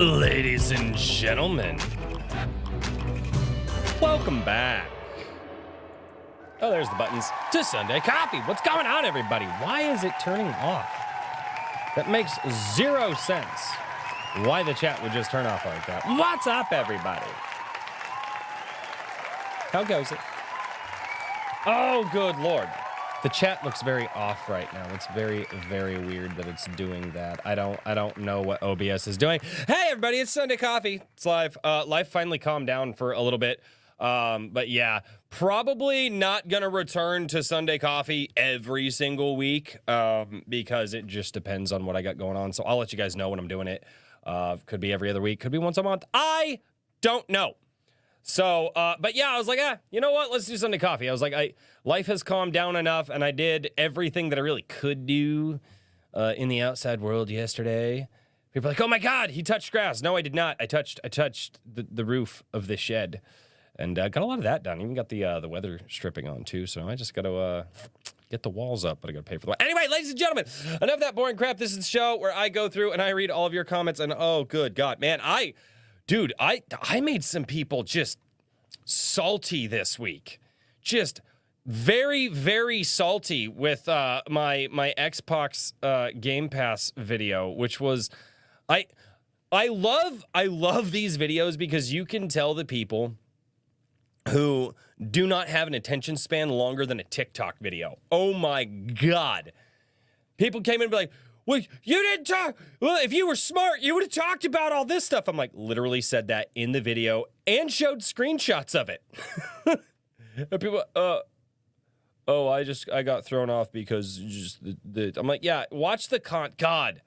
Ladies and gentlemen, welcome back. Oh, there's the buttons to Sunday Coffee. What's going on, everybody? Why is it turning off? That makes zero sense. Why the chat would just turn off like that. What's up, everybody? How goes it? Oh, good Lord. The chat looks very off right now. It's very, very weird that it's doing that. I don't know what OBS is doing. Hey, everybody, it's Sunday Coffee. It's live. Life finally calmed down for a little bit. But yeah, probably not going to return to Sunday Coffee every single week because it just depends on what I got going on. So I'll let you guys know when I'm doing it. Could be every other week. Could be once a month. I don't know. So, but yeah, I was like, you know what? Let's do Sunday Coffee. I was like, life has calmed down enough, and I did everything that I really could do in the outside world yesterday. People are like, oh my God, he touched grass. No, I did not. I touched the roof of the shed, and got a lot of that done. Even got the weather stripping on too. So I just got to get the walls up, but I got to pay for the. Anyway, ladies and gentlemen, enough of that boring crap. This is the show where I go through and I read all of your comments. And oh, good God, man, Dude, I made some people just salty this week. Just very, very salty with my Xbox Game Pass video, which was I love these videos because you can tell the people who do not have an attention span longer than a TikTok video. Oh my God. People came in and be like, well, you didn't talk. Well, if you were smart, you would have talked about all this stuff. I'm like, literally said that in the video and showed screenshots of it. And people, I got thrown off because just I'm like, yeah, watch the God.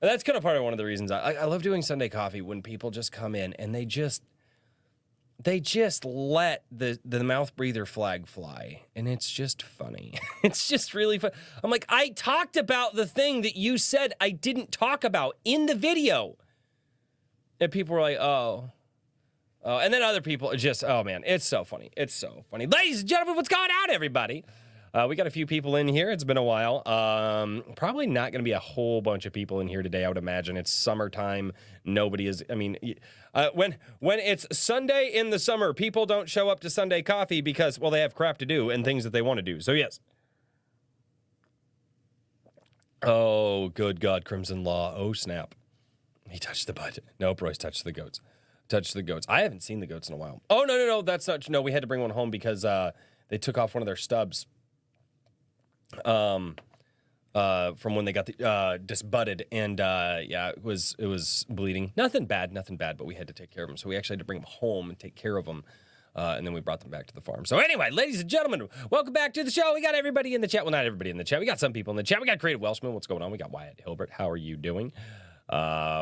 And that's kind of part of one of the reasons I love doing Sunday Coffee when people just come in and they just let the mouth breather flag fly, and it's just funny. It's just really fun. I'm like, I talked about the thing that you said I didn't talk about in the video. And people were like, oh. And then other people are just, oh man, it's so funny. It's so funny. Ladies and gentlemen, what's going on, everybody? We got a few people in here. It's been a while. Probably not going to be a whole bunch of people in here today, I would imagine. It's summertime. Nobody is, I mean, when it's Sunday in the summer, people don't show up to Sunday Coffee because, well, they have crap to do and things that they want to do. So, yes. Oh, good God, Crimson Law. Oh, snap. He touched the butt. Nope, Royce touched the goats. Touched the goats. I haven't seen the goats in a while. Oh, no, that's not, no, we had to bring one home because they took off one of their stubs. From when they got the disbutted, and yeah, it was bleeding. Nothing bad, but we had to take care of them. So we actually had to bring them home and take care of them, and then we brought them back to the farm. So anyway, ladies and gentlemen, welcome back to the show. We got everybody in the chat. Well, not everybody in the chat. We got some people in the chat. We got Creative Welshman. What's going on? We got Wyatt Hilbert. How are you doing?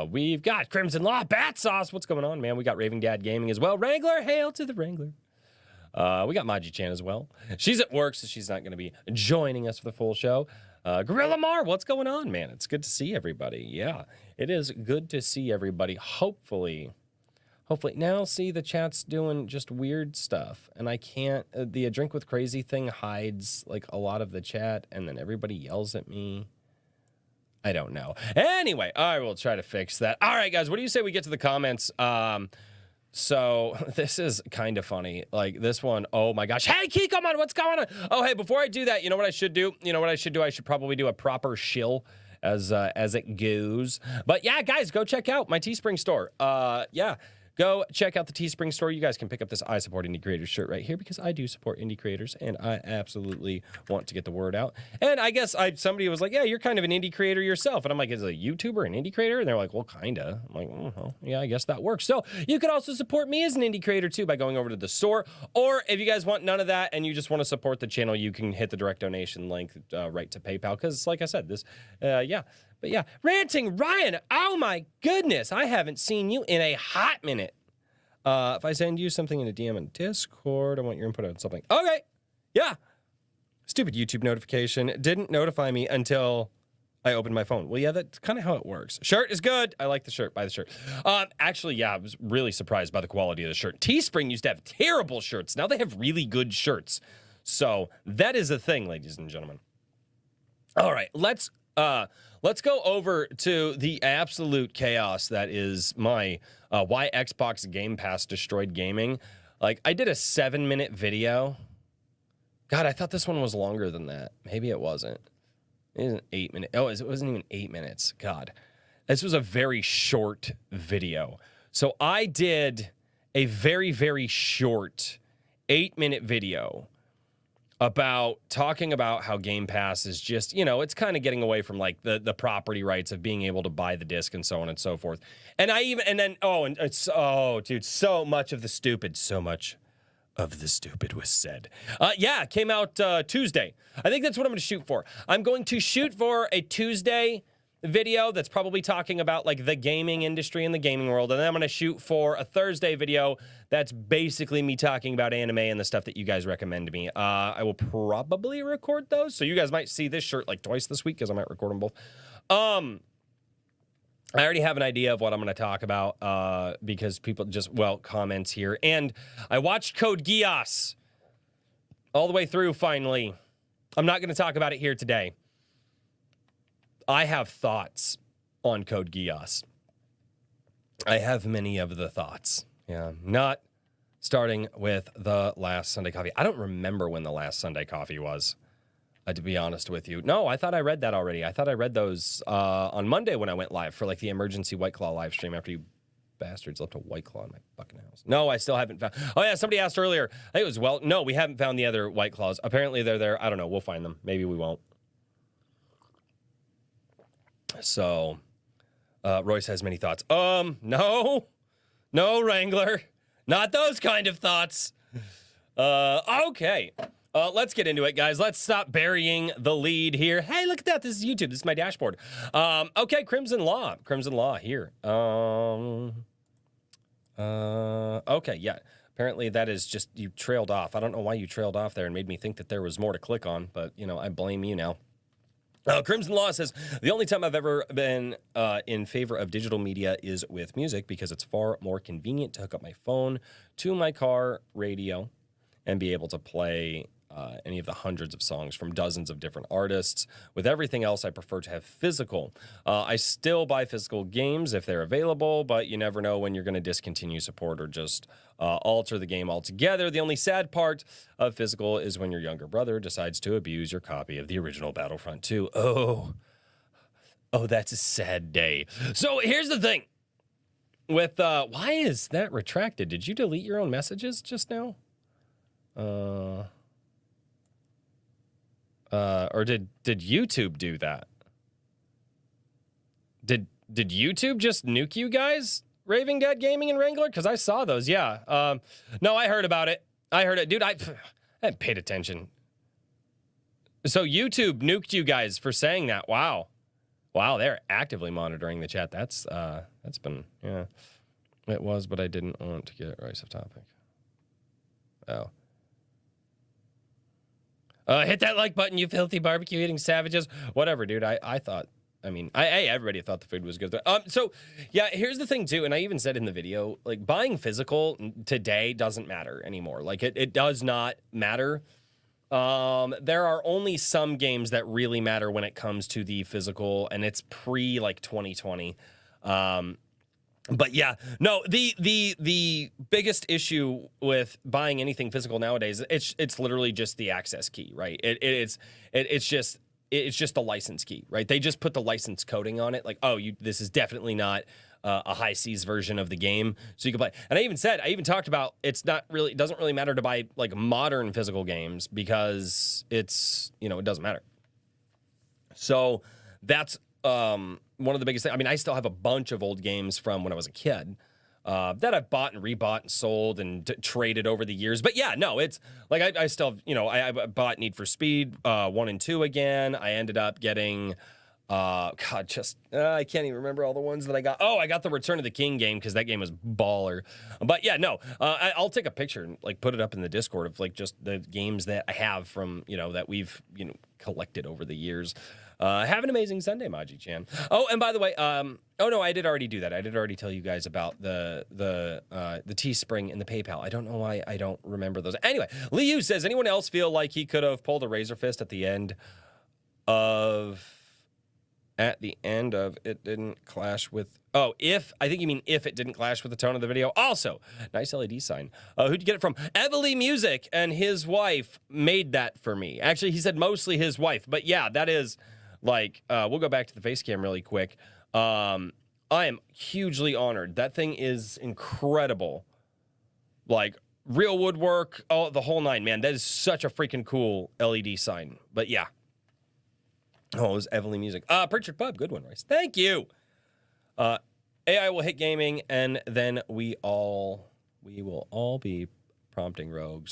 We've got Crimson Law, Bat Sauce. What's going on, man? We got Raven Dad Gaming as well. Wrangler, hail to the Wrangler. We got Maji Chan as well. She's at work, so she's not going to be joining us for the full show. Gorilla Mar, what's going on, man? It's good to see everybody. Yeah, it is good to see everybody. Hopefully. Now, see, the chat's doing just weird stuff, and I can't. The Drink with Crazy thing hides, like, a lot of the chat, and then everybody yells at me. I don't know. Anyway, I will try to fix that. All right, guys, what do you say we get to the comments? So this is kind of funny. Like this one, oh my gosh. Hey, Kikoman, what's going on? Oh, hey, before I do that, you know what I should do? I should probably do a proper shill as it goes. But yeah, guys, go check out my Teespring store. Yeah. Go check out the Teespring store. You guys can pick up this I Support Indie Creators shirt right here because I do support indie creators and I absolutely want to get the word out. And I guess somebody was like, yeah, you're kind of an indie creator yourself. And I'm like, is a YouTuber an indie creator? And they're like, well, kind of. I'm like, well, yeah, I guess that works. So you could also support me as an indie creator too by going over to the store. Or if you guys want none of that and you just want to support the channel, you can hit the direct donation link right to PayPal. Because like I said, this, yeah. But yeah, Ranting Ryan, oh my goodness, I haven't seen you in a hot minute. If I send you something in a DM in Discord, I want your input on something. Okay, yeah. Stupid YouTube notification didn't notify me until I opened my phone. Well, yeah, that's kind of how it works. Shirt is good. I like the shirt. Buy the shirt. Actually, yeah, I was really surprised by the quality of the shirt. Teespring used to have terrible shirts. Now they have really good shirts. So that is a thing, ladies and gentlemen. All right, let's let's go over to the absolute chaos that is my why Xbox Game Pass destroyed gaming. Like, I did a 7-minute video. God, I thought this one was longer than that. Maybe it wasn't. It was 8 minutes. Oh, it wasn't even 8 minutes. God. This was a very short video. So I did a very, very short 8-minute video about talking about how Game Pass is just, you know, it's kind of getting away from like the property rights of being able to buy the disc and so on and so forth. And dude, so much of the stupid was said. Yeah, it came out Tuesday. I think that's what I'm going to shoot for. I'm going to shoot for a Tuesday video that's probably talking about like the gaming industry and the gaming world, and then I'm going to shoot for a Thursday video that's basically me talking about anime and the stuff that you guys recommend to me. I will probably record those, so you guys might see this shirt like twice this week because I might record them both. I already have an idea of what I'm going to talk about because people just, comments here. And I watched Code Geass all the way through finally. I'm not going to talk about it here today. I have thoughts on Code Geass. I have many of the thoughts. Yeah, not starting with the last Sunday coffee. I don't remember when the last Sunday coffee was, to be honest with you. No, I thought I read that already. I thought I read those on Monday when I went live for like the emergency White Claw live stream after you bastards left a White Claw in my fucking house. No, I still haven't found. Oh, yeah, somebody asked earlier. I think it was, no, we haven't found the other White Claws. Apparently they're there. I don't know. We'll find them. Maybe we won't. So, Royce has many thoughts. No, Wrangler, not those kind of thoughts. Okay, let's get into it, guys. Let's stop burying the lead here. Hey, look at that. This is YouTube. This is my dashboard. Okay, Crimson Law here. Okay, yeah. Apparently that is just, you trailed off. I don't know why you trailed off there and made me think that there was more to click on, but, you know, I blame you now. Crimson Law says, the only time I've ever been in favor of digital media is with music because it's far more convenient to hook up my phone to my car radio and be able to play any of the hundreds of songs from dozens of different artists. With everything else, I prefer to have physical. I still buy physical games if they're available, but you never know when you're going to discontinue support or just alter the game altogether. The only sad part of physical is when your younger brother decides to abuse your copy of the original Battlefront 2. Oh, that's a sad day. So here's the thing. With, why is that retracted? Did you delete your own messages just now? Or did YouTube do that? Did YouTube just nuke you guys? Raving Dead Gaming and Wrangler? Because I saw those, yeah. No, I heard about it. Dude, I hadn't paid attention. So YouTube nuked you guys for saying that. Wow, they're actively monitoring the chat. That's been, yeah. It was, but I didn't want to get right off topic. Oh. Hit that like button, you filthy barbecue eating savages. Whatever, dude. I thought, everybody thought the food was good. So, yeah, here's the thing, too. And I even said in the video, like, buying physical today doesn't matter anymore. Like, it does not matter. There are only some games that really matter when it comes to the physical, and it's pre, like, 2020. But yeah, no, the biggest issue with buying anything physical nowadays, it's literally just the access key, right? It's just the license key, right? They just put the license coding on it, like, oh, this is definitely not a high seas version of the game, so you can play. And I even talked about it doesn't really matter to buy like modern physical games because it's, it doesn't matter. So that's one of the biggest things. I still have a bunch of old games from when I was a kid that I've bought and rebought and sold and traded over the years. But yeah, no, it's like I still have, I bought Need for Speed 1 and 2 again. I ended up getting, I can't even remember all the ones that I got. Oh, I got the Return of the King game because that game was baller. But yeah, no, I'll take a picture and like put it up in the Discord of like just the games that I have from, that we've, collected over the years. Have an amazing Sunday, Maji-chan. Oh, and by the way, no, I did already do that. I did already tell you guys about the Teespring and the PayPal. I don't know why I don't remember those. Anyway, Liu says, anyone else feel like he could have pulled a Razor Fist at the end of at the end of it didn't clash with. Oh, I think you mean if it didn't clash with the tone of the video. Also, nice LED sign. Who'd you get it from? Evely Music, and his wife made that for me. Actually, he said mostly his wife, but yeah, that is like, we'll go back to the face cam really quick. I am hugely honored. That thing is incredible. Like, real woodwork, oh, the whole nine, man. That is such a freaking cool LED sign. But yeah. Oh, it was Evely Music. Pritchard Pub, good one, Royce. Thank you. AI will hit gaming, and then we will all be prompting rogue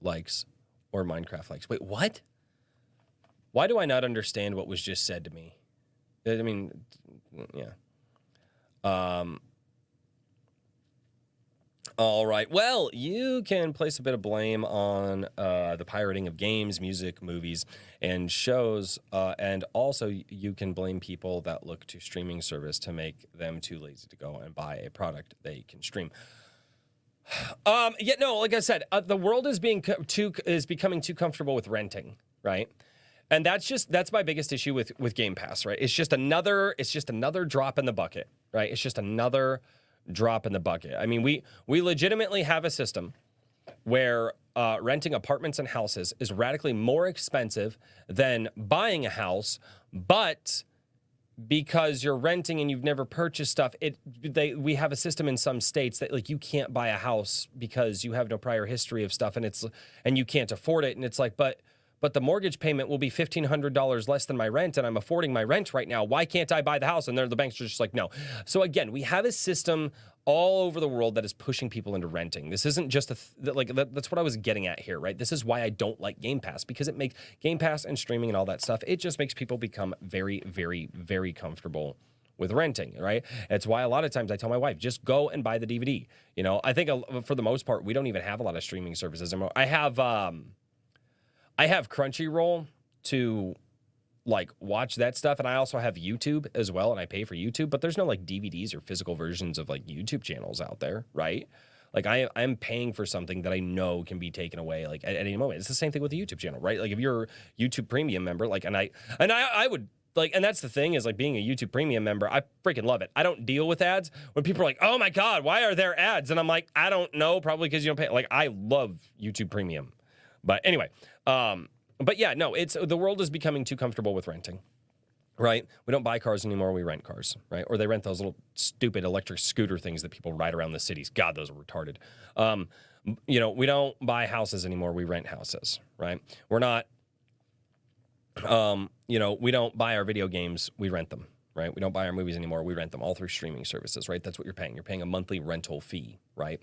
likes, or Minecraft likes. Wait, what? Why do I not understand what was just said to me? I mean, yeah. All right. Well, you can place a bit of blame on the pirating of games, music, movies, and shows. And also, you can blame people that look to streaming service to make them too lazy to go and buy a product they can stream. Yeah, no, like I said, the world is becoming too comfortable with renting, right? And that's my biggest issue with Game Pass, right? It's just another drop in the bucket, right? It's just another drop in the bucket. I mean, we legitimately have a system where renting apartments and houses is radically more expensive than buying a house, but because you're renting and you've never purchased stuff, we have a system in some states that, like, you can't buy a house because you have no prior history of stuff, and you can't afford it, and it's like, but the mortgage payment will be $1,500 less than my rent, and I'm affording my rent right now. Why can't I buy the house? And the banks are just like, no. So again, we have a system all over the world that is pushing people into renting. This isn't just that's what I was getting at here, right? This is why I don't like Game Pass, because it makes Game Pass and streaming and all that stuff, it just makes people become very, very, very comfortable with renting, right? It's why a lot of times I tell my wife, just go and buy the DVD. You know, I think for the most part, we don't even have a lot of streaming services anymore. I have Crunchyroll to, like, watch that stuff, and I also have YouTube as well, and I pay for YouTube, but there's no, like, DVDs or physical versions of, like, YouTube channels out there, right? Like, I'm paying for something that I know can be taken away, like, at any moment. It's the same thing with the YouTube channel, right? Like, if you're a YouTube Premium member, like, and I would, like, and that's the thing, is, like, being a YouTube Premium member, I freaking love it. I don't deal with ads. When people are like, oh my God, why are there ads? And I'm like, I don't know, probably because you don't pay. Like, I love YouTube Premium. But anyway, but yeah, no, the world is becoming too comfortable with renting, right? We don't buy cars anymore, we rent cars, right? Or they rent those little stupid electric scooter things that people ride around the cities. God, those are retarded. You know, we don't buy houses anymore, we rent houses, right? We're not, you know, we don't buy our video games, we rent them, right? We don't buy our movies anymore, we rent them, all through streaming services, right? That's what you're paying. You're paying a monthly rental fee, right?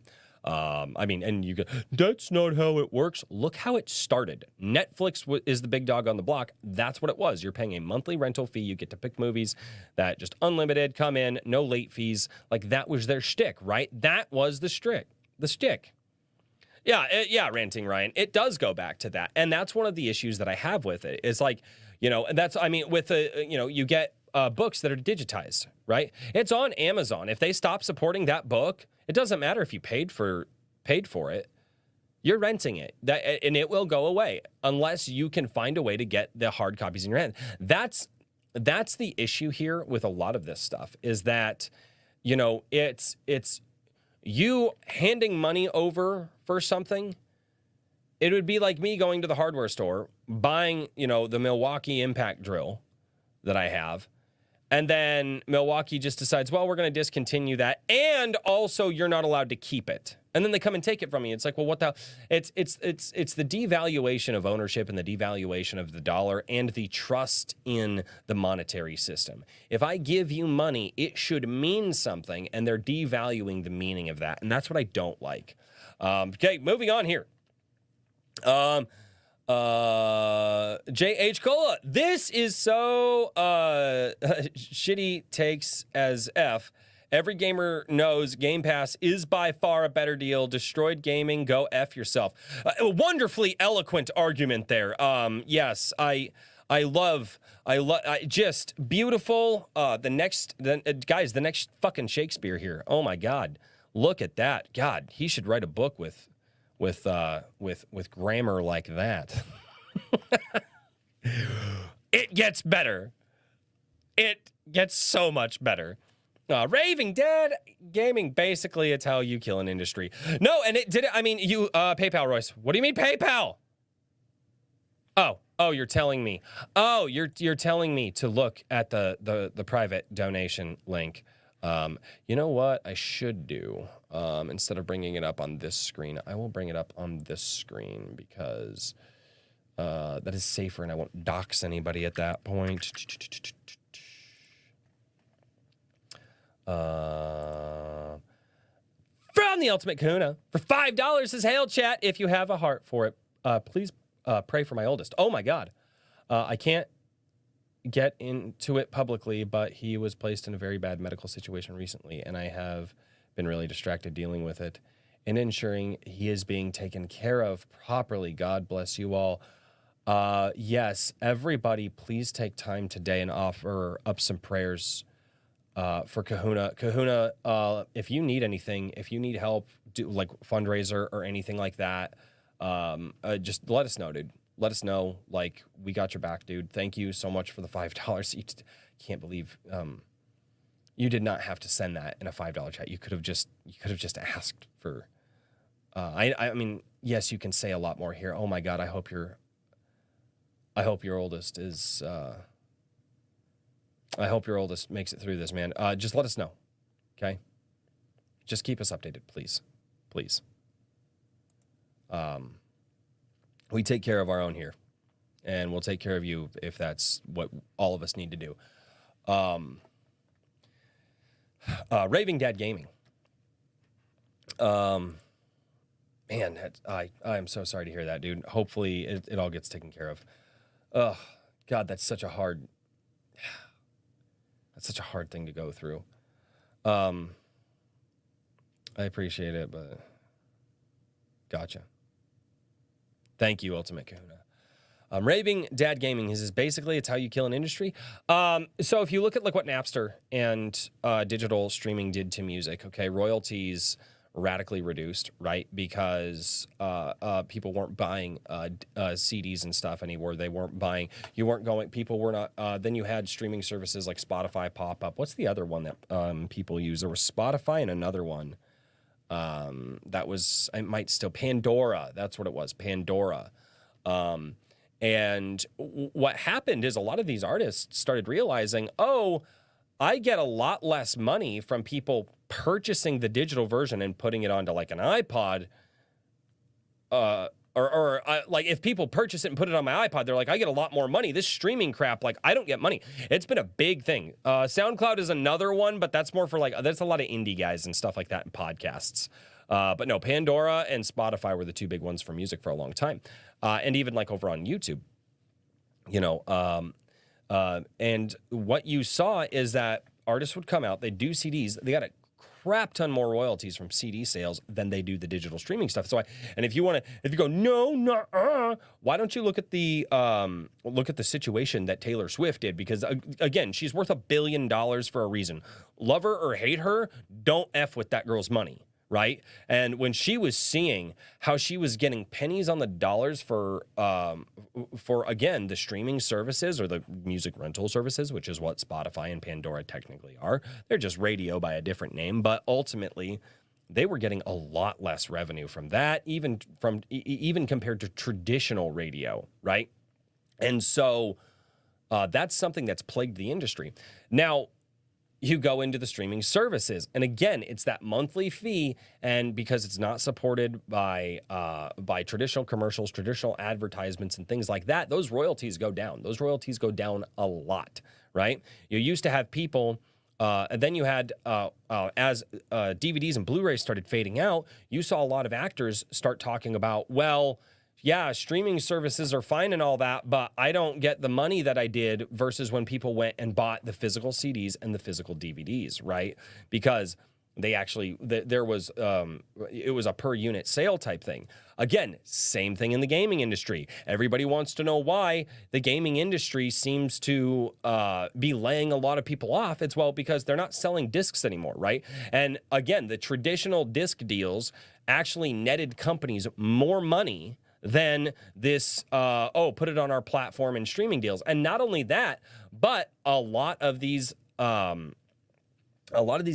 I mean, and you go, that's not how it works. Look how it started. Netflix is the big dog on the block. That's what it was. You're paying a monthly rental fee. You get to pick movies that just unlimited, come in, no late fees. Like, that was their shtick, right? That was the shtick. Yeah, renting, Ryan. It does go back to that. And that's one of the issues that I have with it. It's like, you know, and that's, I mean, with you know, you get books that are digitized, right? It's on Amazon. If they stop supporting that book, it doesn't matter if you paid for it. You're renting it, and it will go away unless you can find a way to get the hard copies in your hand. That's the issue here with a lot of this stuff, is that, you know, it's you handing money over for something. It would be like me going to the hardware store, buying, you know, the Milwaukee impact drill that I have, and then Milwaukee just decides, well, we're going to discontinue that, and also you're not allowed to keep it. And then they come and take it from me. It's like, well, what the? It's the devaluation of ownership and the devaluation of the dollar and the trust in the monetary system. If I give you money, it should mean something, and they're devaluing the meaning of that, and that's what I don't like. Okay, moving on here. J.H. Cola, this is so shitty takes as F. Every gamer knows Game Pass is by far a better deal. Destroyed gaming, go F yourself. A wonderfully eloquent argument there. Yes, I love just beautiful. The next fucking Shakespeare here. Oh my God, look at that. God, he should write a book with grammar like that. gets better. It gets so much better. Raving Dead Gaming, basically, it's how you kill an industry. No, and it did it. I mean, you, PayPal, Royce. What do you mean PayPal? Oh, you're telling me. Oh, you're telling me to look at the private donation link. You know what I should do? Instead of bringing it up on this screen, I will bring it up on this screen because that is safer and I won't dox anybody at that point. From the Ultimate Kahuna for $5 says, "Hail chat, if you have a heart for it, please pray for my oldest." Oh my God. I can't get into it publicly, but he was placed in a very bad medical situation recently, and I have been really distracted dealing with it and ensuring he is being taken care of properly. God bless you all. Yes, everybody, please take time today and offer up some prayers for Kahuna. Kahuna, if you need anything, if you need help, do like fundraiser or anything like that, just let us know, dude. Let us know. Like, we got your back, dude. Thank you so much for the $5. You can't believe you did not have to send that in a $5 chat. You could have just asked for. I mean, yes, you can say a lot more here. Oh my God, I hope your oldest is. I hope your oldest makes it through this, man. Just let us know, okay? Just keep us updated, please. Please. We take care of our own here, and we'll take care of you if that's what all of us need to do. Raving Dad Gaming. Man, I am so sorry to hear that, dude. Hopefully it all gets taken care of. Oh, God, that's such a hard thing to go through. I appreciate it, but gotcha. Thank you, Ultimate Kahuna. Raving Dad Gaming is basically, it's how you kill an industry. So if you look at like what Napster and digital streaming did to music, okay, royalties radically reduced, right? Because people weren't buying CDs and stuff anymore. They weren't buying, people were not, then you had streaming services like Spotify pop up. What's the other one that people use? There was Spotify and another one. That was, I might still, Pandora. That's what it was, Pandora. And what happened is a lot of these artists started realizing, oh, I get a lot less money from people purchasing the digital version and putting it onto like an iPod, like if people purchase it and put it on my iPod, they're like, I get a lot more money. This streaming crap, like I don't get money. It's been a big thing. SoundCloud is another one, but that's more for like, there's a lot of indie guys and stuff like that in podcasts. But no, Pandora and Spotify were the two big ones for music for a long time. And even like over on YouTube, you know, and what you saw is that artists would come out, they do CDs, they got a crap ton more royalties from CD sales than they do the digital streaming stuff. So if you go, no, why don't you look at the situation that Taylor Swift did? Because again, she's worth $1 billion for a reason. Love her or hate her, don't F with that girl's money. Right. And when she was seeing how she was getting pennies on the dollars for again, the streaming services or the music rental services, which is what Spotify and Pandora technically are. They're just radio by a different name. But ultimately, they were getting a lot less revenue from that, even compared to traditional radio. Right. And so that's something that's plagued the industry. Now, you go into the streaming services, and again, it's that monthly fee, and because it's not supported by traditional commercials, traditional advertisements, and things like that, those royalties go down. Those royalties go down a lot, right? You used to have people, and then you had as DVDs and Blu-rays started fading out, you saw a lot of actors start talking about, well, yeah, streaming services are fine and all that, but I don't get the money that I did versus when people went and bought the physical CDs and the physical DVDs, right? Because they actually, it was a per unit sale type thing. Again, same thing in the gaming industry. Everybody wants to know why the gaming industry seems to be laying a lot of people off. It's because they're not selling discs anymore, right? And again, the traditional disc deals actually netted companies more money than this, put it on our platform and streaming deals. And not only that, but a lot of these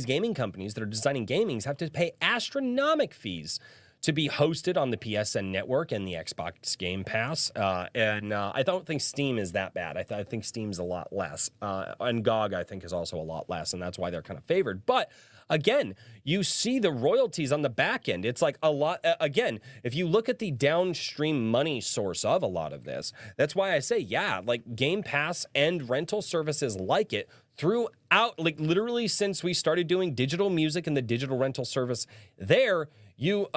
gaming companies that are designing gamings have to pay astronomical fees to be hosted on the PSN network and the Xbox Game Pass. I don't think Steam is that bad. I think Steam's a lot less. And GOG, I think, is also a lot less, and that's why they're kind of favored. But again, you see the royalties on the back end. It's like a lot. Again, if you look at the downstream money source of a lot of this, that's why I say, yeah, like Game Pass and rental services like it throughout, like literally since we started doing digital music and the digital rental service there, you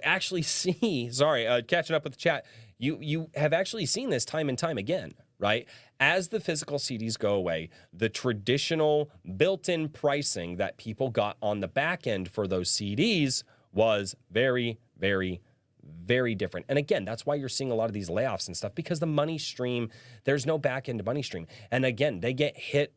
actually see, sorry, catching up with the chat, you have actually seen this time and time again, right? As the physical CDs go away, the traditional built-in pricing that people got on the back end for those CDs was very, very, very different. And again, that's why you're seeing a lot of these layoffs and stuff, because the money stream, there's no back end money stream. And again, they get hit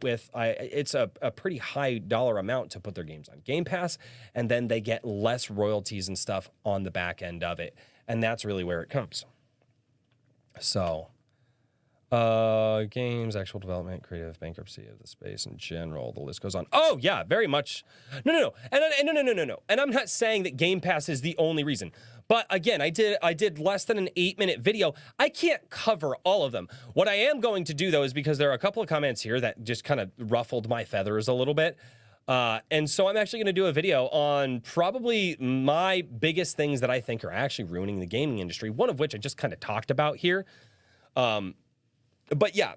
with, it's a pretty high dollar amount to put their games on Game Pass, and then they get less royalties and stuff on the back end of it. And that's really where it comes. So, games, actual development, creative, bankruptcy of the space in general. The list goes on. Oh yeah, very much. No. And I'm not saying that Game Pass is the only reason. But again, I did less than an 8-minute video. I can't cover all of them. What I am going to do though is, because there are a couple of comments here that just kind of ruffled my feathers a little bit. And so I'm actually going to do a video on probably my biggest things that I think are actually ruining the gaming industry. One of which I just kind of talked about here. But yeah,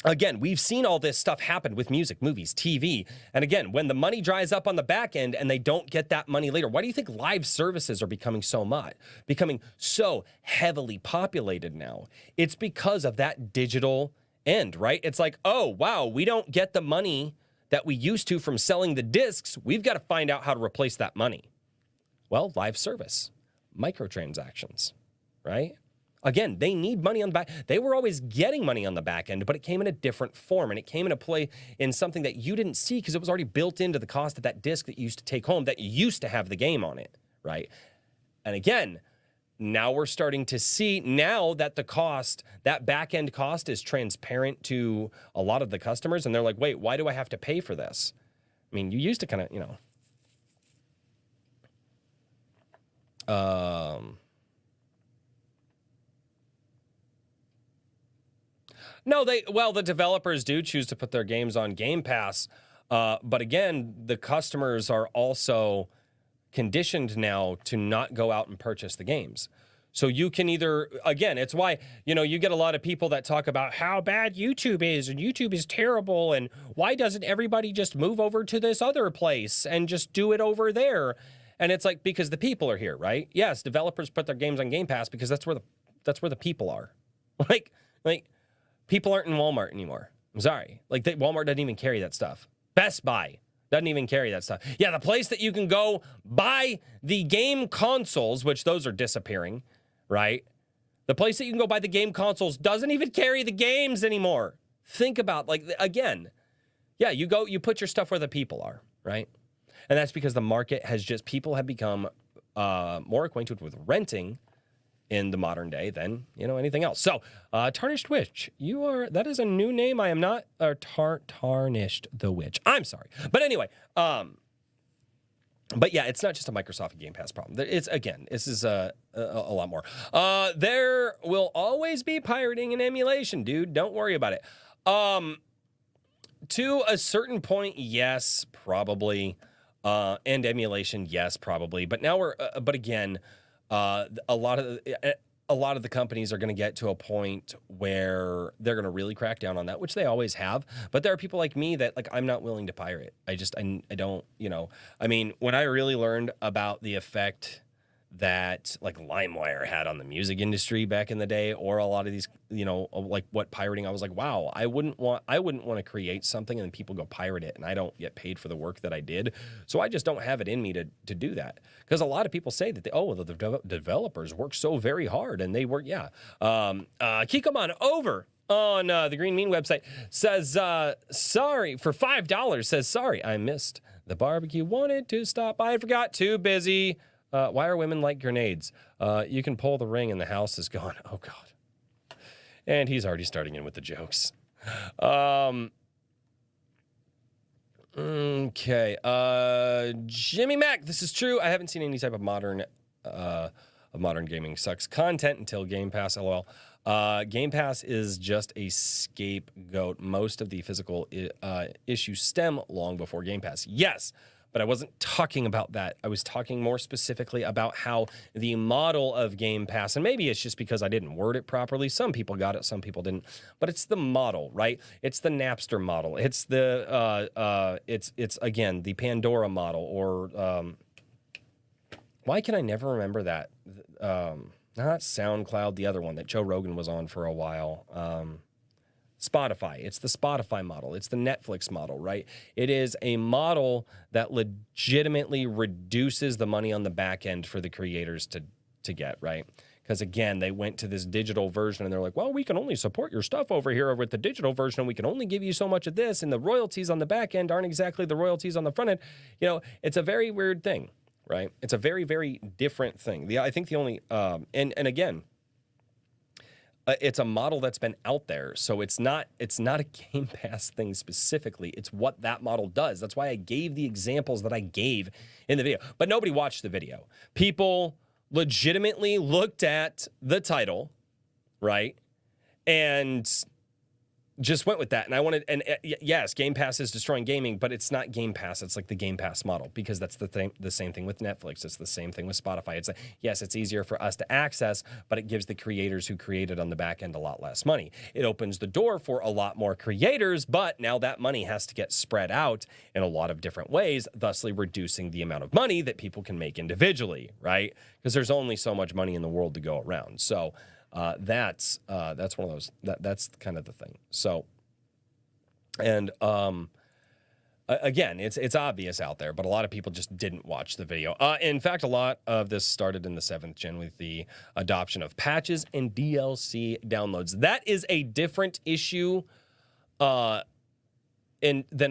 again, we've seen all this stuff happen with music, movies, TV. And again, when the money dries up on the back end and they don't get that money later, why do you think live services are becoming so heavily populated now? It's because of that digital end, right? It's like, oh, wow, we don't get the money that we used to from selling the discs. We've got to find out how to replace that money. Well, live service, microtransactions, right? Again, they need money on the back. They were always getting money on the back end, but it came in a different form, and it came into play in something that you didn't see because it was already built into the cost of that disc that you used to take home, that you used to have the game on it, right? And again, now we're starting to see, now that the cost, that back end cost is transparent to a lot of the customers, and they're like, wait, why do I have to pay for this? I mean, you used to kind of, No, the developers do choose to put their games on Game Pass, but again, the customers are also conditioned now to not go out and purchase the games. So you can either, again, it's why, you get a lot of people that talk about how bad YouTube is, and YouTube is terrible, and why doesn't everybody just move over to this other place and just do it over there? And it's like, because the people are here, right? Yes, developers put their games on Game Pass because that's where the people are. Like people aren't in Walmart anymore. I'm sorry. Walmart doesn't even carry that stuff. Best Buy doesn't even carry that stuff. Yeah, the place that you can go buy the game consoles, which those are disappearing, right? The place that you can go buy the game consoles doesn't even carry the games anymore. Think about, again, yeah, you put your stuff where the people are, right? And that's because the market people have become more acquainted with renting in the modern day than, anything else. So, Tarnished Witch, that is a new name. I am not, Tarnished the Witch. I'm sorry. But anyway, but yeah, it's not just a Microsoft Game Pass problem. This is a lot more. There will always be pirating and emulation, dude. Don't worry about it. To a certain point, yes, probably. And emulation, yes, probably. But now but again, a lot of the companies are going to get to a point where they're going to really crack down on that, which they always have. But there are people like me that I'm not willing to pirate. I don't, I mean, when I really learned about the effect that LimeWire had on the music industry back in the day, or a lot of these, what pirating, I was like, wow, I wouldn't want to create something and then people go pirate it and I don't get paid for the work that I did. So I just don't have it in me to do that. Because a lot of people say that the developers work so very hard, and they work, yeah. Kikomon over on the Green Mean website says, sorry, for $5, says, sorry, I missed The barbecue wanted to stop. I forgot. Too busy. Why are women like grenades? You can pull the ring and the house is gone. Oh, God. And he's already starting in with the jokes. Okay. Jimmy Mac, this is true. I haven't seen any type of modern gaming sucks content until Game Pass, lol. Game Pass is just a scapegoat. Most of the physical issues stem long before Game Pass. Yes, but I wasn't talking about that. I was talking more specifically about how the model of Game Pass, and maybe it's just because I didn't word it properly. Some people got it, some people didn't. But it's the model, right? It's the Napster model. It's the it's again the Pandora model, or why can I never remember that? Not SoundCloud, the other one that Joe Rogan was on for a while. Spotify. It's the Spotify model. It's the Netflix model, right? It is a model that legitimately reduces the money on the back end for the creators to get, right? Because again, they went to this digital version and they're like, well, we can only support your stuff over here with the digital version, and we can only give you so much of this, and the royalties on the back end aren't exactly the royalties on the front end. You know, it's a very weird thing, right? It's a very, very different thing. I think the only, and again, it's a model that's been out there, so it's not a Game Pass thing specifically. It's what that model does. That's why I gave the examples that I gave in the video. But nobody watched the video. People legitimately looked at the title, right, and just went with that. And yes, Game Pass is destroying gaming, but it's not Game Pass. It's like the Game Pass model, because that's the same thing with Netflix. It's the same thing with Spotify. It's like, yes, it's easier for us to access, but it gives the creators who created on the back end a lot less money. It opens the door for a lot more creators, but now that money has to get spread out in a lot of different ways, thusly reducing the amount of money that people can make individually, right? Because there's only so much money in the world to go around. So that's one of those. That's kind of the thing. So, and again, it's obvious out there, but a lot of people just didn't watch the video. In fact, a lot of this started in the 7th gen with the adoption of patches and DLC downloads. That is a different issue, than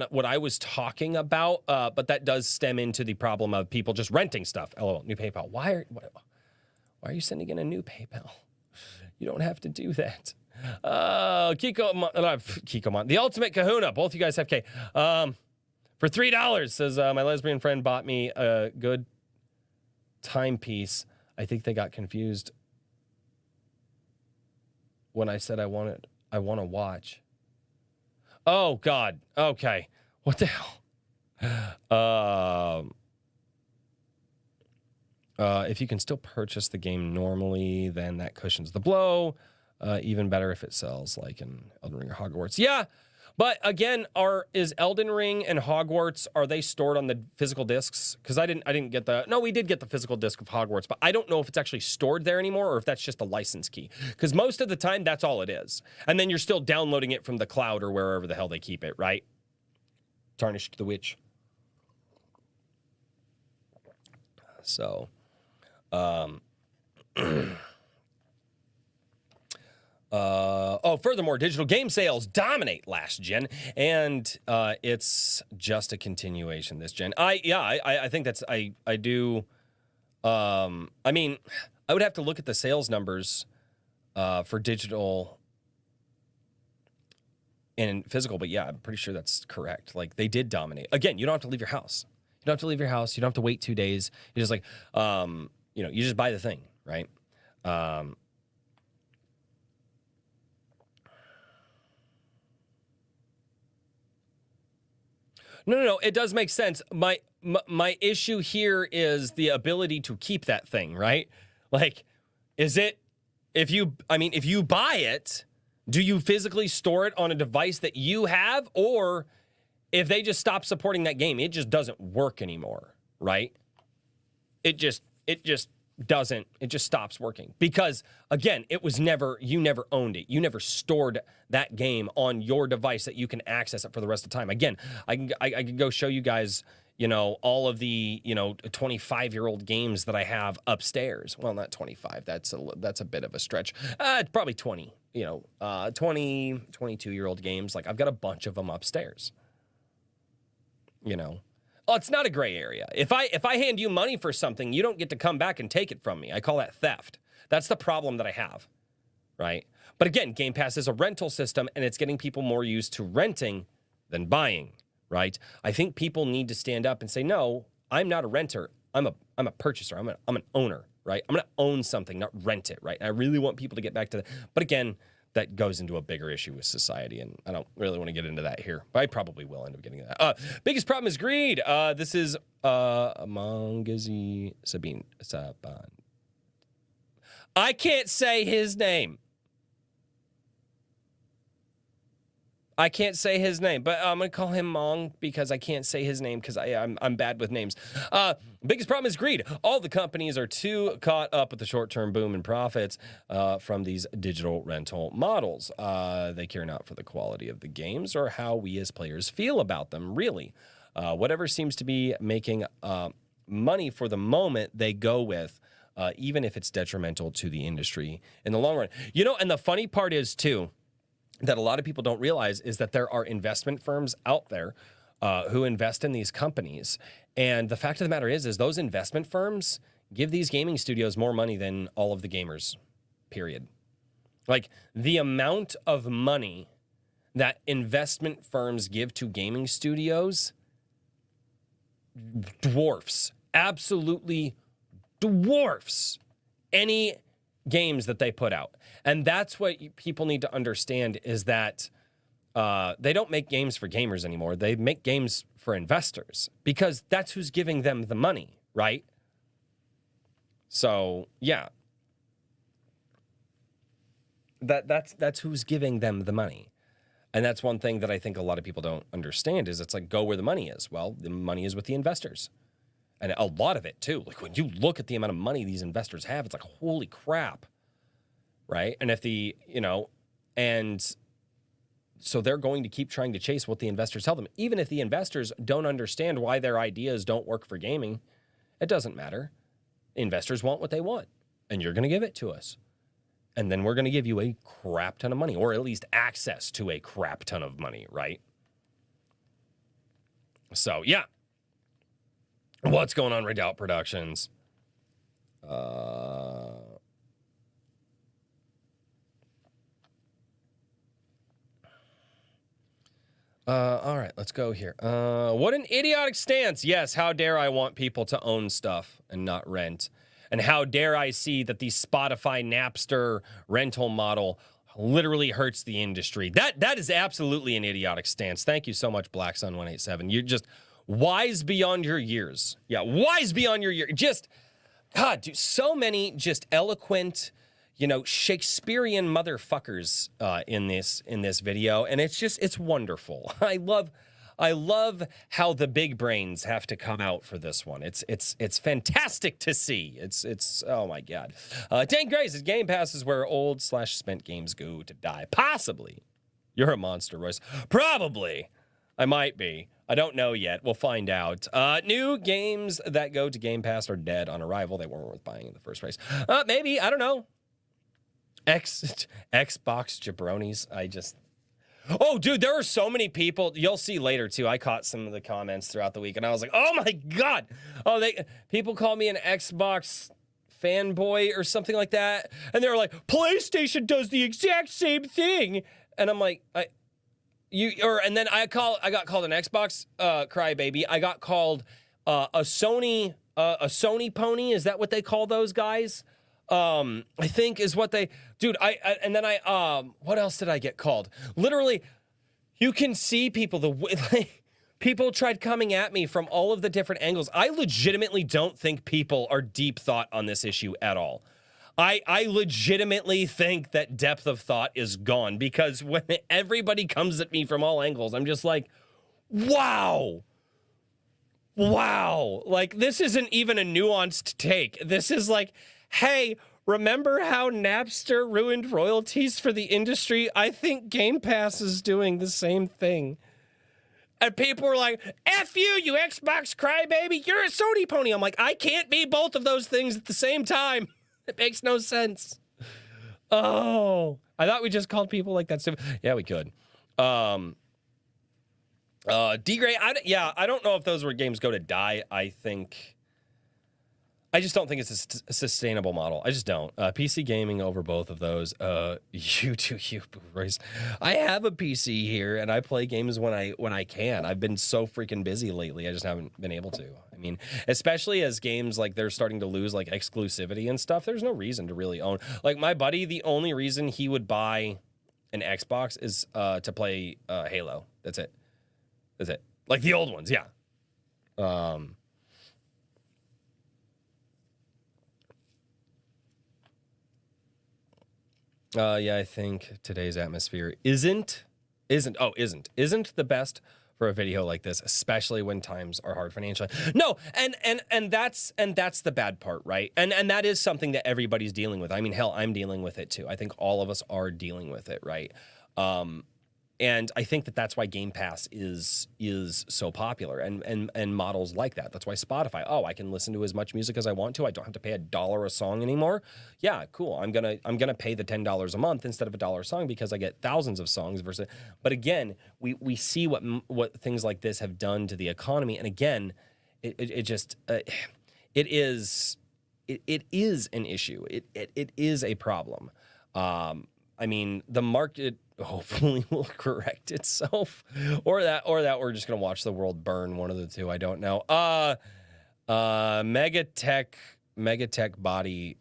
what I was talking about. But that does stem into the problem of people just renting stuff. LOL, new PayPal. Why are you sending in a new PayPal? You don't have to do that. Kikomon. The Ultimate Kahuna. Both you guys have K. For $3, says my lesbian friend bought me a good timepiece. I think they got confused when I said I want to watch. Oh, God. Okay. What the hell? If you can still purchase the game normally, then that cushions the blow. Even better if it sells, like in Elden Ring or Hogwarts. Yeah, but again, is Elden Ring and Hogwarts, are they stored on the physical discs? Because I didn't get the. No, we did get the physical disc of Hogwarts, but I don't know if it's actually stored there anymore or if that's just a license key. Because most of the time, that's all it is, and then you're still downloading it from the cloud or wherever the hell they keep it, right? Tarnished the Witch. So. Furthermore, digital game sales dominate last gen, and it's just a continuation this gen. I think that's I do. I mean, I would have to look at the sales numbers for digital and physical, but yeah, I'm pretty sure that's correct. Like, they did dominate. Again, you don't have to leave your house. You don't have to leave your house. You don't have to wait 2 days. You're just like, you just buy the thing, right? No. It does make sense. My issue here is the ability to keep that thing, right? Like, if you buy it, do you physically store it on a device that you have? Or if they just stop supporting that game, it just doesn't work anymore, right? It just stops working, because again, you never owned it. You never stored that game on your device that you can access it for the rest of the time. Again, I can go show you guys, all of the, 25-year-old games that I have upstairs. Well, not 25. That's a bit of a stretch. Probably 20, 22-year-old games. Like, I've got a bunch of them upstairs, Oh, it's not a gray area. If I hand you money for something, you don't get to come back and take it from me. I call that theft. That's the problem that I have, right? But again, Game Pass is a rental system, and it's getting people more used to renting than buying, right? I think people need to stand up and say, no, I'm not a renter. I'm a purchaser. I'm an owner, right? I'm going to own something, not rent it, right? And I really want people to get back to that. But again, that goes into a bigger issue with society, and I don't really want to get into that here, but I probably will end up getting into that. Biggest problem is greed. This is Mangazi Sabine Saban. I can't say his name. I can't say his name, but I'm going to call him Mong because I can't say his name because I'm bad with names. Biggest problem is greed. All the companies are too caught up with the short-term boom in profits from these digital rental models. They care not for the quality of the games or how we as players feel about them, really. Whatever seems to be making money for the moment, they go with, even if it's detrimental to the industry in the long run. You know, and the funny part is, too, that a lot of people don't realize is that there are investment firms out there who invest in these companies. And the fact of the matter is those investment firms give these gaming studios more money than all of the gamers, period. Like, the amount of money that investment firms give to gaming studios absolutely dwarfs any games that they put out. And that's what people need to understand is that they don't make games for gamers anymore. They make games for investors because that's who's giving them the money, right? So, yeah. That's who's giving them the money. And that's one thing that I think a lot of people don't understand is it's like, go where the money is. Well, the money is with the investors. And a lot of it, too. Like, when you look at the amount of money these investors have, it's like, holy crap. Right? And if and so they're going to keep trying to chase what the investors tell them. Even if the investors don't understand why their ideas don't work for gaming, it doesn't matter. Investors want what they want, and you're going to give it to us. And then we're going to give you a crap ton of money, or at least access to a crap ton of money, right? So, yeah. What's going on, Redoubt Productions? All right, let's go here. What an idiotic stance. Yes, how dare I want people to own stuff and not rent? And how dare I see that the Spotify Napster rental model literally hurts the industry? That is absolutely an idiotic stance. Thank you so much, Black Sun 187. You're just wise beyond your years. Yeah, wise beyond your years. Just, God, dude, so many just eloquent, Shakespearean motherfuckers in this video, and it's wonderful. I love how the big brains have to come out for this one. It's fantastic to see. It's oh my God. Dan Gray says Game Pass is where old/spent games go to die. Possibly. You're a monster, Royce. Probably. I might be. I don't know yet. We'll find out. New games that go to Game Pass are dead on arrival. They weren't worth buying in the first place. Maybe. I don't know. Xbox jabronis. Oh, dude, there are so many people. You'll see later, too. I caught some of the comments throughout the week, and I was like, oh, my God. Oh, people call me an Xbox fanboy or something like that. And they're like, PlayStation does the exact same thing. And I'm like, and then I got called an Xbox crybaby. I got called a Sony pony. Is that what they call those guys? I think is what they, dude, and then what else did I get called? Literally, you can see people, people tried coming at me from all of the different angles. I legitimately don't think people are deep thought on this issue at all. I legitimately think that depth of thought is gone because when everybody comes at me from all angles, I'm just like, wow. Like, this isn't even a nuanced take. This is like, hey, remember how Napster ruined royalties for the industry? I think Game Pass is doing the same thing. And people were like, F you, you Xbox crybaby, you're a Sony pony. I'm like, I can't be both of those things at the same time. It makes no sense. Oh, I thought we just called people like that. Yeah, we could. D-Gray, I don't know if those were games go to die. I just don't think it's a sustainable model. I just don't. PC gaming over both of those. You do you, Royce. I have a PC here, and I play games when I can. I've been so freaking busy lately. I just haven't been able to. I mean, especially as games like they're starting to lose like exclusivity and stuff. There's no reason to really own. Like my buddy, the only reason he would buy an Xbox is to play Halo. That's it. That's it. Like the old ones, yeah. Yeah, I think today's atmosphere isn't the best for a video like this, especially when times are hard financially. No, and that's the bad part, right? And that is something that everybody's dealing with. I mean, hell, I'm dealing with it too. I think all of us are dealing with it, right? And I think that's why Game Pass is so popular and models like that. That's why Spotify, I can listen to as much music as I want to. I don't have to pay $1 a song anymore. Yeah, cool. I'm gonna pay the $10 a month instead of $1 a song because I get thousands of songs versus. But again, we see what things like this have done to the economy, and again, it is an issue. It is a problem. I mean, the market hopefully will correct itself, or that we're just gonna watch the world burn. One of the two. I don't know. Megatech body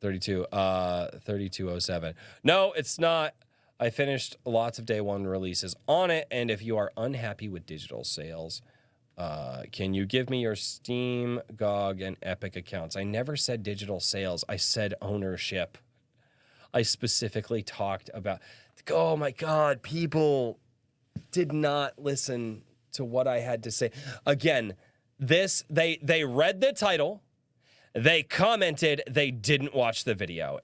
3207. No, it's not. I finished lots of day one releases on it, and if you are unhappy with digital sales, can you give me your Steam, GOG, and Epic accounts? I never said digital sales. I said ownership. I specifically talked about, oh my God, people did not listen to what I had to say. Again, they read the title, they commented, they didn't watch the video.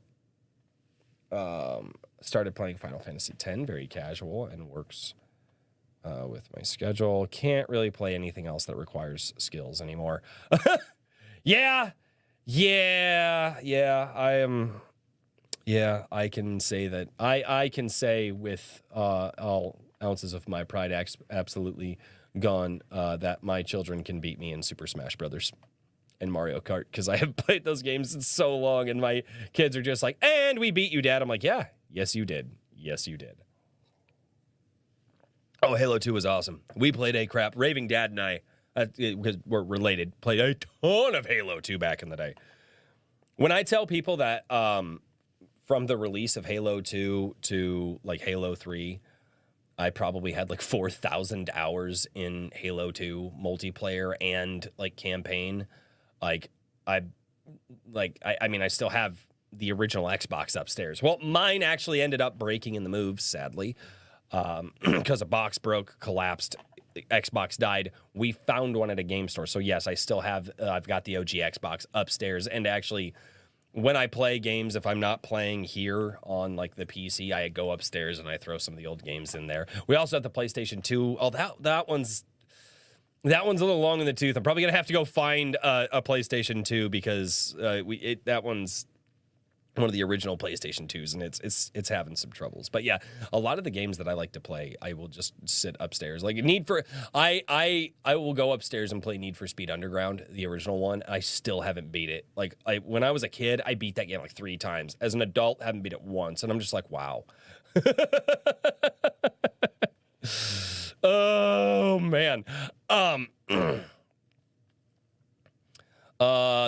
Started playing Final Fantasy X, very casual, and works with my schedule. Can't really play anything else that requires skills anymore. Yeah, I am. Yeah, I can say that. I can say with all ounces of my pride absolutely gone that my children can beat me in Super Smash Brothers and Mario Kart because I have played those games in so long, and my kids are just like, "And we beat you, Dad." I'm like, "Yeah, yes you did. Yes you did." Oh, Halo 2 was awesome. We played Raving Dad and I, because we're related, played a ton of Halo 2 back in the day. When I tell people that from the release of Halo 2 to like Halo 3, I probably had like 4,000 hours in Halo 2 multiplayer and like campaign. I mean, I still have the original Xbox upstairs. Well, mine actually ended up breaking in the move, sadly, because a box broke, collapsed, Xbox died. We found one at a game store. So yes, I still have, I've got the OG Xbox upstairs, and actually, when I play games, if I'm not playing here on like the PC, I go upstairs and I throw some of the old games in there. We also have the PlayStation 2. Oh, that one's a little long in the tooth. I'm probably gonna have to go find a PlayStation 2 because that one's one of the original PlayStation 2s, and it's having some troubles. But yeah, a lot of the games that I like to play, I will just sit upstairs. Like I will go upstairs and play Need for Speed Underground, the original one. I still haven't beat it. Like when I was a kid, I beat that game like 3 times. As an adult, I haven't beat it once, and I'm just like, wow. Oh man.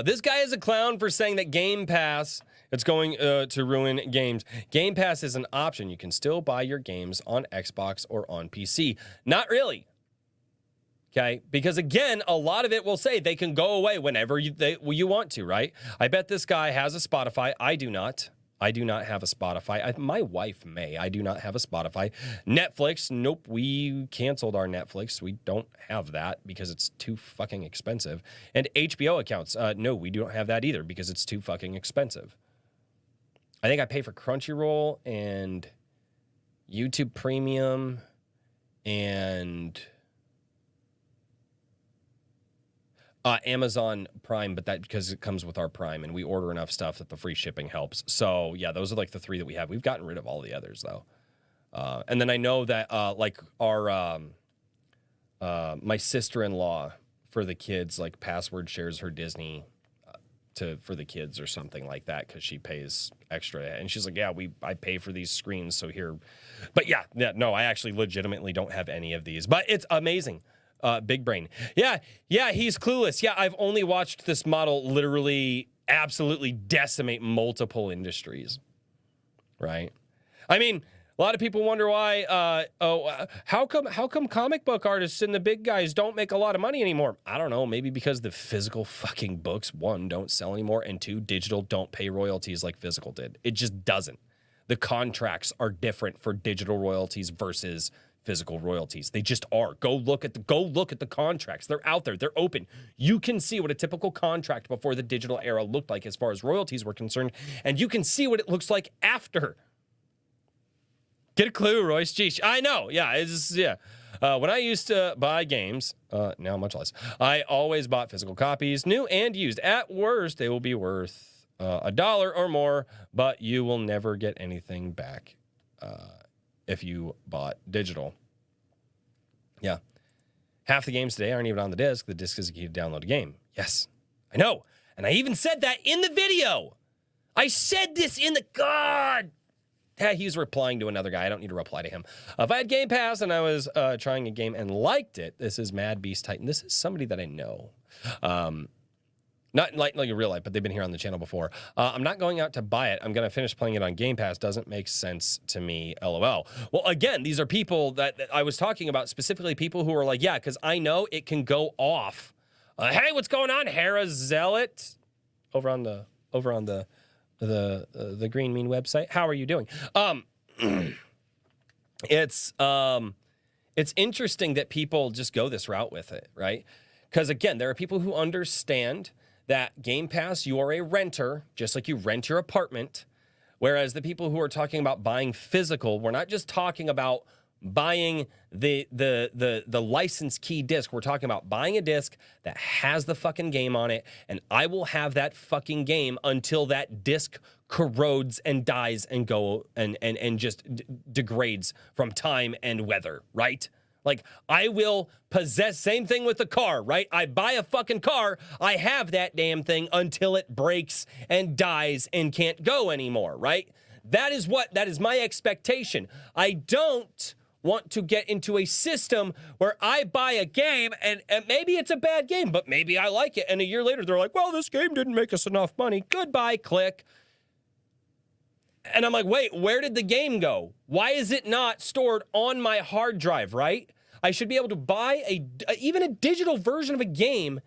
This guy is a clown for saying that Game Pass, it's going to ruin games. Game Pass is an option. You can still buy your games on Xbox or on PC. Not really. Okay? Because again, a lot of it will say they can go away whenever you want to, right? I bet this guy has a Spotify. I do not. I do not have a Spotify. My wife may. I do not have a Spotify. Netflix, nope. We canceled our Netflix. We don't have that because it's too fucking expensive. And HBO accounts, no, we don't have that either because it's too fucking expensive. I think I pay for Crunchyroll and YouTube Premium and Amazon Prime, but that because it comes with our Prime and we order enough stuff that the free shipping helps. So yeah, those are like the 3 that we have. We've gotten rid of all the others though. And then I know that like our my sister-in-law for the kids, like password shares her Disney for the kids or something like that because she pays extra. And she's like, yeah, I pay for these screens, so here. But yeah, no, I actually legitimately don't have any of these. But it's amazing. Big brain. Yeah, he's clueless. Yeah, I've only watched this model literally absolutely decimate multiple industries. Right? I mean, a lot of people wonder why, how come comic book artists and the big guys don't make a lot of money anymore? I don't know. Maybe because the physical fucking books, one, don't sell anymore, and two, digital don't pay royalties like physical did. It just doesn't. The contracts are different for digital royalties versus physical royalties. They just are. Go look at the contracts. They're out there. They're open. You can see what a typical contract before the digital era looked like as far as royalties were concerned, and you can see what it looks like after. Get a clue, Royce. Geesh. I know. Yeah. When I used to buy games, now much less, I always bought physical copies, new and used. At worst, they will be worth $1 or more, but you will never get anything back if you bought digital. Yeah. Half the games today aren't even on the disc. The disc is a key to download a game. Yes, I know. And I even said that in the video. I said this in the... God... He's replying to another guy. I don't need to reply to him. If I had Game Pass and I was trying a game and liked it, this is Mad Beast Titan. This is somebody that I know. Not like in real life, but they've been here on the channel before. I'm not going out to buy it. I'm going to finish playing it on Game Pass. Doesn't make sense to me, LOL. Well, again, these are people that I was talking about, specifically people who are like, yeah, because I know it can go off. Hey, what's going on, Hera Zealot? Over on the Green Mean website. How are you doing? It's interesting that people just go this route with it, right? Because again, there are people who understand that Game Pass, you are a renter, just like you rent your apartment. Whereas the people who are talking about buying physical, we're not just talking about buying the license key disc. We're talking about buying a disc that has the fucking game on it, and I will have that fucking game until that disc corrodes and dies and just degrades from time and weather, right? Like, I will possess, same thing with the car, right? I buy a fucking car, I have that damn thing until it breaks and dies and can't go anymore, right? That is my expectation. I don't want to get into a system where I buy a game and maybe it's a bad game, but maybe I like it. And a year later, they're like, well, this game didn't make us enough money. Goodbye, click. And I'm like, wait, where did the game go? Why is it not stored on my hard drive, right? I should be able to buy even a digital version of a game,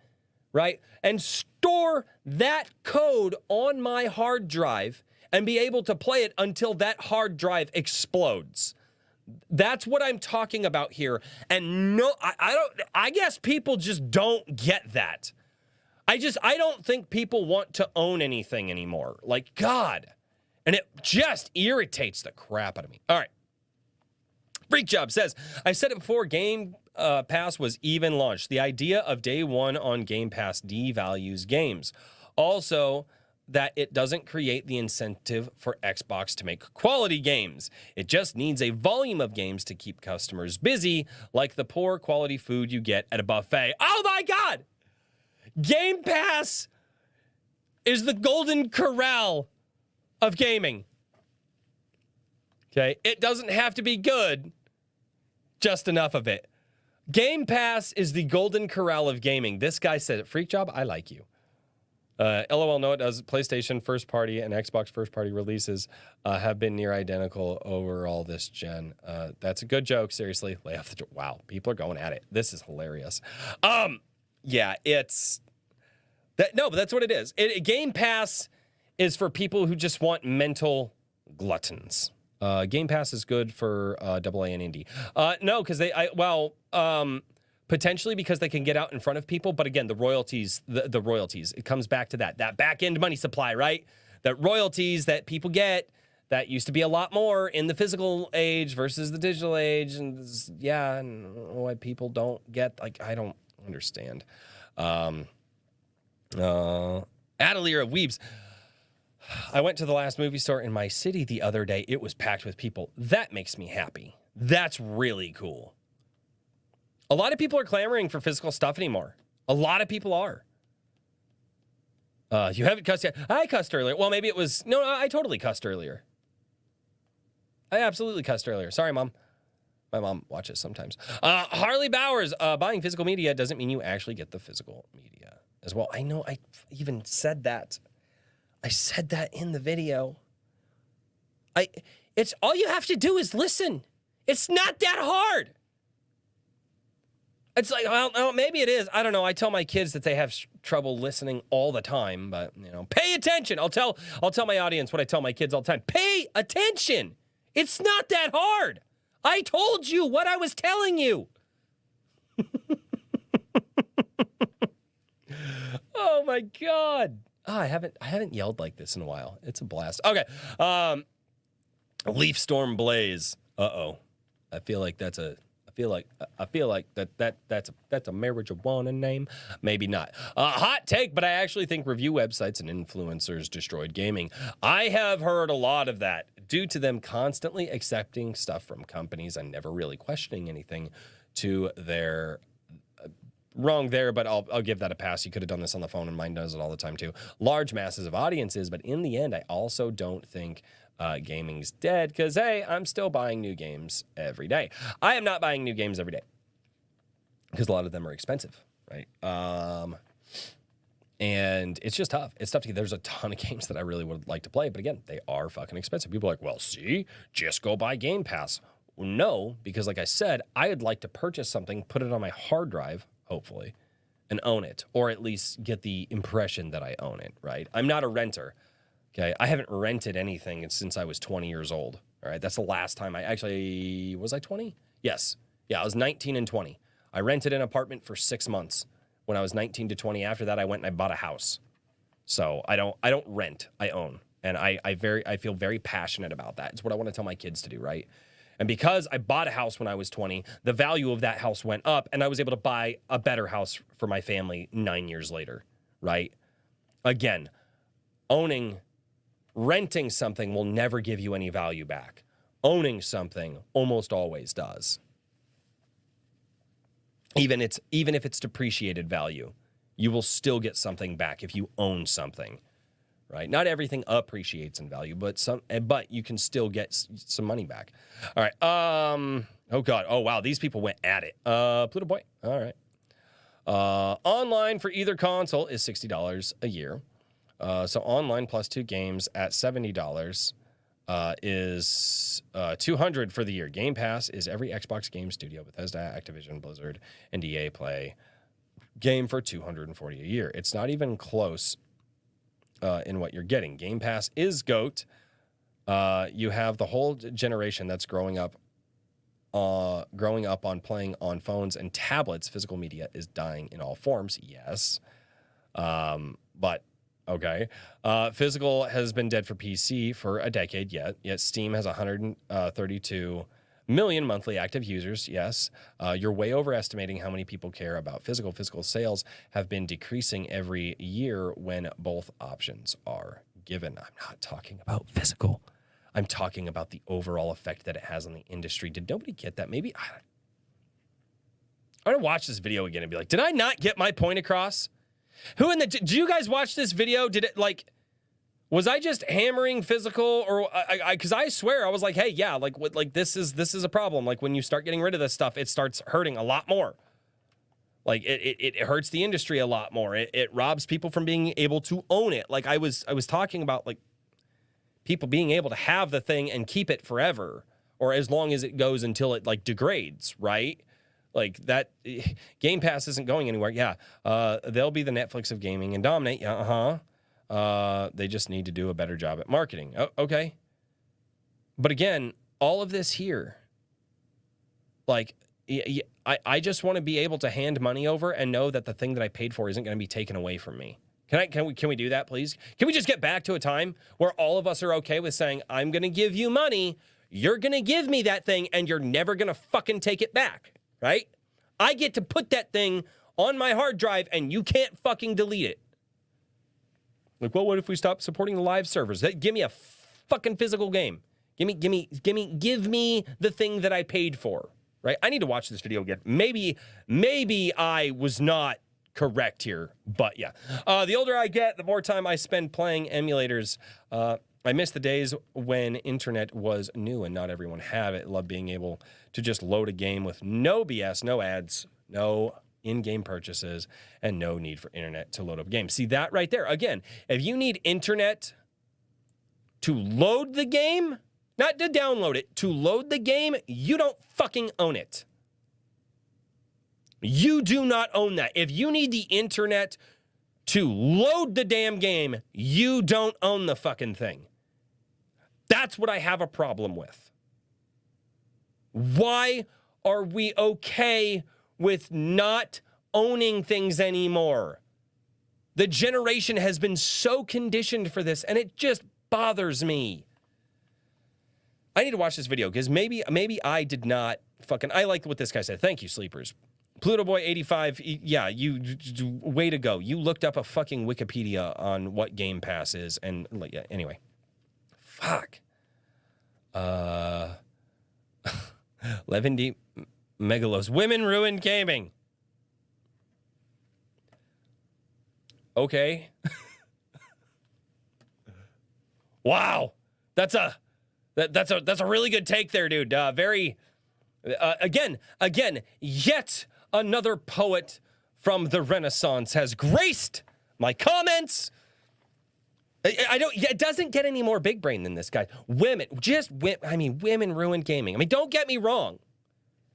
right? And store that code on my hard drive and be able to play it until that hard drive explodes. That's what I'm talking about here. And no, I guess people just don't get that. I don't think people want to own anything anymore. Like, God. And it just irritates the crap out of me. All right. Freak Job says, I said it before, Game Pass was even launched. The idea of day one on Game Pass devalues games. Also, that it doesn't create the incentive for Xbox to make quality games. It just needs a volume of games to keep customers busy, like the poor quality food you get at a buffet. Oh my God! Game Pass is the golden corral of gaming. Okay? It doesn't have to be good, just enough of it. Game Pass is the golden corral of gaming. This guy said it. Freak Job, I like you. LOL, no, it does. PlayStation first party and Xbox first party releases have been near identical overall this gen. That's a good joke. Seriously, lay off the joke. Wow, people are going at it. This is hilarious. Yeah, it's that. No, but that's what it is. Game Pass is for people who just want mental gluttons. Game Pass is good for AA and indie. No, because potentially because they can get out in front of people. But again, the royalties, the royalties, it comes back to that back end money supply, right? That royalties that people get that used to be a lot more in the physical age versus the digital age. And why people don't get, like, I don't understand. Adelier of Weebs. I went to the last movie store in my city the other day. It was packed with people. That makes me happy. That's really cool. A lot of people are clamoring for physical stuff anymore. A lot of people are. You haven't cussed yet. I cussed earlier. Well, maybe it was... No, I totally cussed earlier. I absolutely cussed earlier. Sorry, Mom. My mom watches sometimes. Harley Bowers, buying physical media doesn't mean you actually get the physical media as well. I know I even said that. I said that in the video. It's all you have to do is listen. It's not that hard. It's like, well, maybe it is. I don't know. I tell my kids that they have trouble listening all the time, but pay attention. I'll tell my audience what I tell my kids all the time. Pay attention. It's not that hard. I told you what I was telling you. Oh my God. I haven't yelled like this in a while. It's a blast. Okay. Leaf Storm Blaze. Uh-oh. I feel like that's a marijuana name. Maybe not. Hot take, but I actually think review websites and influencers destroyed gaming. I have heard a lot of that due to them constantly accepting stuff from companies and never really questioning anything to their wrong there, but I'll give that a pass. You could have done this on the phone, and mine does it all the time too. Large masses of audiences, but in the end, I also don't think gaming's dead because, hey, I'm still buying new games every day. I am not buying new games every day because a lot of them are expensive, right? And it's just tough. It's tough to get. There's a ton of games that I really would like to play, but again, they are fucking expensive. People are like, well, see, just go buy Game Pass. Well, no, because like I said, I'd like to purchase something, put it on my hard drive, hopefully, and own it, or at least get the impression that I own it, right? I'm not a renter. Okay, I haven't rented anything since I was 20 years old. All right, that's the last time was I 20? Yes. Yeah, I was 19 and 20. I rented an apartment for 6 months when I was 19 to 20. After that, I went and I bought a house. So I don't rent, I own. And I feel very passionate about that. It's what I want to tell my kids to do, right? And because I bought a house when I was 20, the value of that house went up, and I was able to buy a better house for my family 9 years later, right? Again, renting something will never give you any value back. Owning something almost always does. Even if it's depreciated value, you will still get something back if you own something, right? Not everything appreciates in value, but you can still get some money back. All right. Oh God. Oh wow. These people went at it. Pluto Boy. All right. Online for either console is $60 a year. So online plus 2 games at $70 is $200 for the year. Game Pass is every Xbox game studio, Bethesda, Activision, Blizzard, and EA play game for $240 a year. It's not even close in what you're getting. Game Pass is GOAT. You have the whole generation that's growing up on playing on phones and tablets. Physical media is dying in all forms. Yes. But okay. Physical has been dead for PC for a decade yet Steam has 132 million monthly active users. Yes. You're way overestimating how many people care about physical. Physical sales have been decreasing every year when both options are given. I'm not talking about physical. I'm talking about the overall effect that it has on the industry. Did nobody get that? Maybe I'm going to watch this video again and be like, did I not get my point across? Do you guys watch this video? Did it was I just hammering physical or because I swear I was like, hey, yeah, this is a problem. Like when you start getting rid of this stuff, it starts hurting a lot more. Like it hurts the industry a lot more. It robs people from being able to own it. Like I was talking about like people being able to have the thing and keep it forever or as long as it goes until it like degrades, right? Like that Game Pass isn't going anywhere. Yeah. They'll be the Netflix of gaming and dominate. They just need to do a better job at marketing. Oh, okay. But again, all of this here, like, I just want to be able to hand money over and know that the thing that I paid for isn't going to be taken away from me. Can we do that, please? Can we just get back to a time where all of us are okay with saying, I'm going to give you money, you're going to give me that thing, and you're never going to fucking take it back, right? I get to put that thing on my hard drive, and you can't fucking delete it. Like, well, what if we stop supporting the live servers? Give me a fucking physical game. Give me the thing that I paid for, right? right? I need to watch this video again. Maybe I was not correct here, but yeah. The older I get, the more time I spend playing emulators. I miss the days when internet was new and not everyone had it. Love being able to just load a game with no BS, no ads, no in-game purchases, and no need for internet to load up a game. See that right there? Again, if you need internet to load the game, not to download it, to load the game, you don't fucking own it. You do not own that. If you need the internet to load the damn game, you don't own the fucking thing. That's what I have a problem with. Why are we okay with not owning things anymore? The generation has been so conditioned for this, and it just bothers me. I need to watch this video because maybe I did not fucking... I like what this guy said. Thank you, Sleepers. Pluto Boy 85, yeah, way to go. You looked up a fucking Wikipedia on what Game Pass is, and yeah, anyway. Fuck. 11D Megalos. Women ruin gaming. Okay. Wow. That's a really good take there, dude. Again, yet another poet from the Renaissance has graced my comments. It doesn't get any more big brain than this, guy. Women ruin gaming. I mean, don't get me wrong.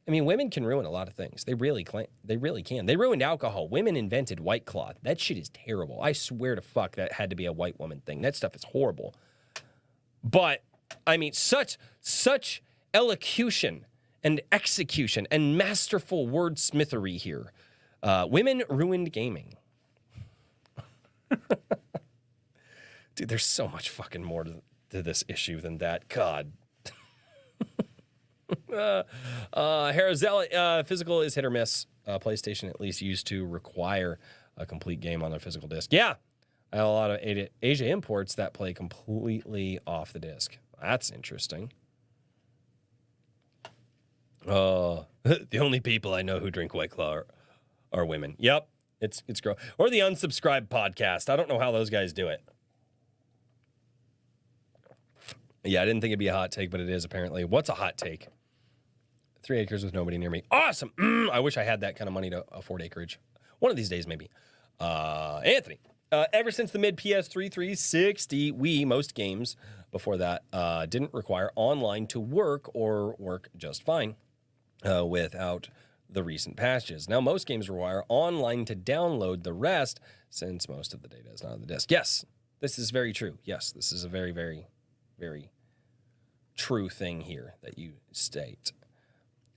I mean, women can ruin a lot of things. They really can. They ruined alcohol. Women invented White Claw. That shit is terrible. I swear to fuck that had to be a white woman thing. That stuff is horrible. But, I mean, such elocution and execution and masterful wordsmithery here. Women ruined gaming. Dude, there's so much fucking more to this issue than that. God. Harazella, physical is hit or miss. PlayStation at least used to require a complete game on their physical disc. Yeah. I have a lot of Asia imports that play completely off the disc. That's interesting. The only people I know who drink White Claw are women. Yep. It's gross. Or the Unsubscribed podcast. I don't know how those guys do it. Yeah, I didn't think it'd be a hot take, but it is apparently. What's a hot take? 3 acres with nobody near me. Awesome. I wish I had that kind of money to afford acreage. One of these days, maybe. Anthony. Ever since the mid-PS3 360 Wii, most games before that didn't require online to work or work just fine without the recent patches. Now, most games require online to download the rest since most of the data is not on the disk. Yes, this is very true. Yes, this is a very, very, very true thing here that you state.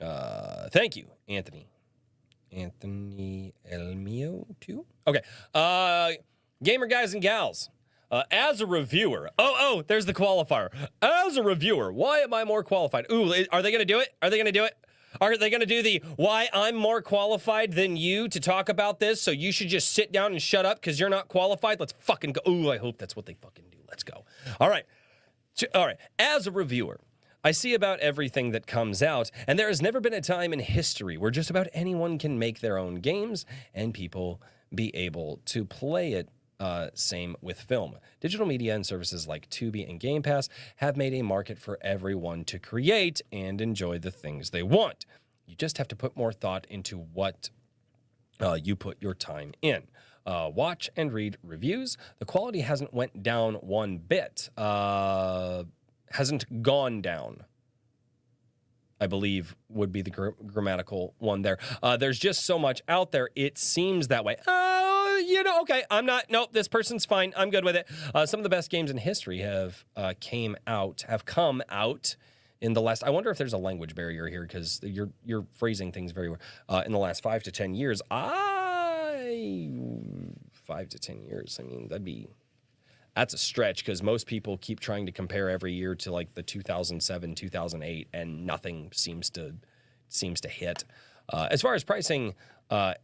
Thank you, Anthony. Anthony Elmio, too? Okay. Gamer guys and gals, as a reviewer, there's the qualifier. As a reviewer, why am I more qualified? Ooh, are they going to do it? Are they going to do it? Are they going to do the why I'm more qualified than you to talk about this, so you should just sit down and shut up because you're not qualified? Let's fucking go. Ooh, I hope that's what they fucking do. Let's go. All right. As a reviewer, I see about everything that comes out, and there has never been a time in history where just about anyone can make their own games and people be able to play it. Same with film. Digital media and services like Tubi and Game Pass have made a market for everyone to create and enjoy the things they want. You just have to put more thought into what you put your time in. Watch and read reviews. The quality hasn't went down one bit. Hasn't gone down, I believe would be the grammatical one there. There's just so much out there. It seems that way. Okay, nope, this person's fine. I'm good with it. Some of the best games in history have come out in the last, I wonder if there's a language barrier here because you're phrasing things very well. In the last 5 to 10 years, 5 to 10 years, I mean, that's a stretch because most people keep trying to compare every year to like the 2007, 2008, and nothing seems to hit. As far as pricing,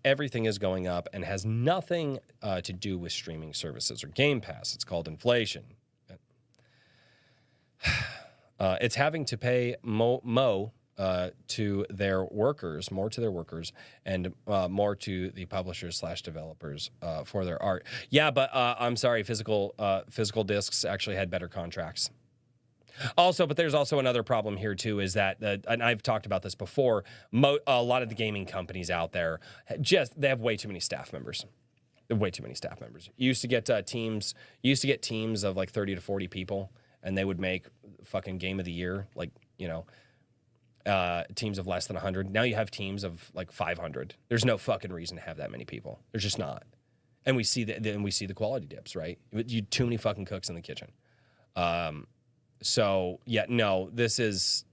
everything is going up and has nothing to do with streaming services or Game Pass. It's called inflation. It's having to pay to their workers, more to their workers, and more to the publishers / developers for their art. Yeah, but I'm sorry, physical discs actually had better contracts. Also, but there's also another problem here too, is that, and I've talked about this before, a lot of the gaming companies out there, they have way too many staff members. Way too many staff members. You used to get teams of like 30 to 40 people, and they would make fucking game of the year, like, you know, teams of less than 100. Now you have teams of like 500. There's no fucking reason to have that many people. There's just not. And we see the quality dips, right? You too many fucking cooks in the kitchen. So yeah, no, this is.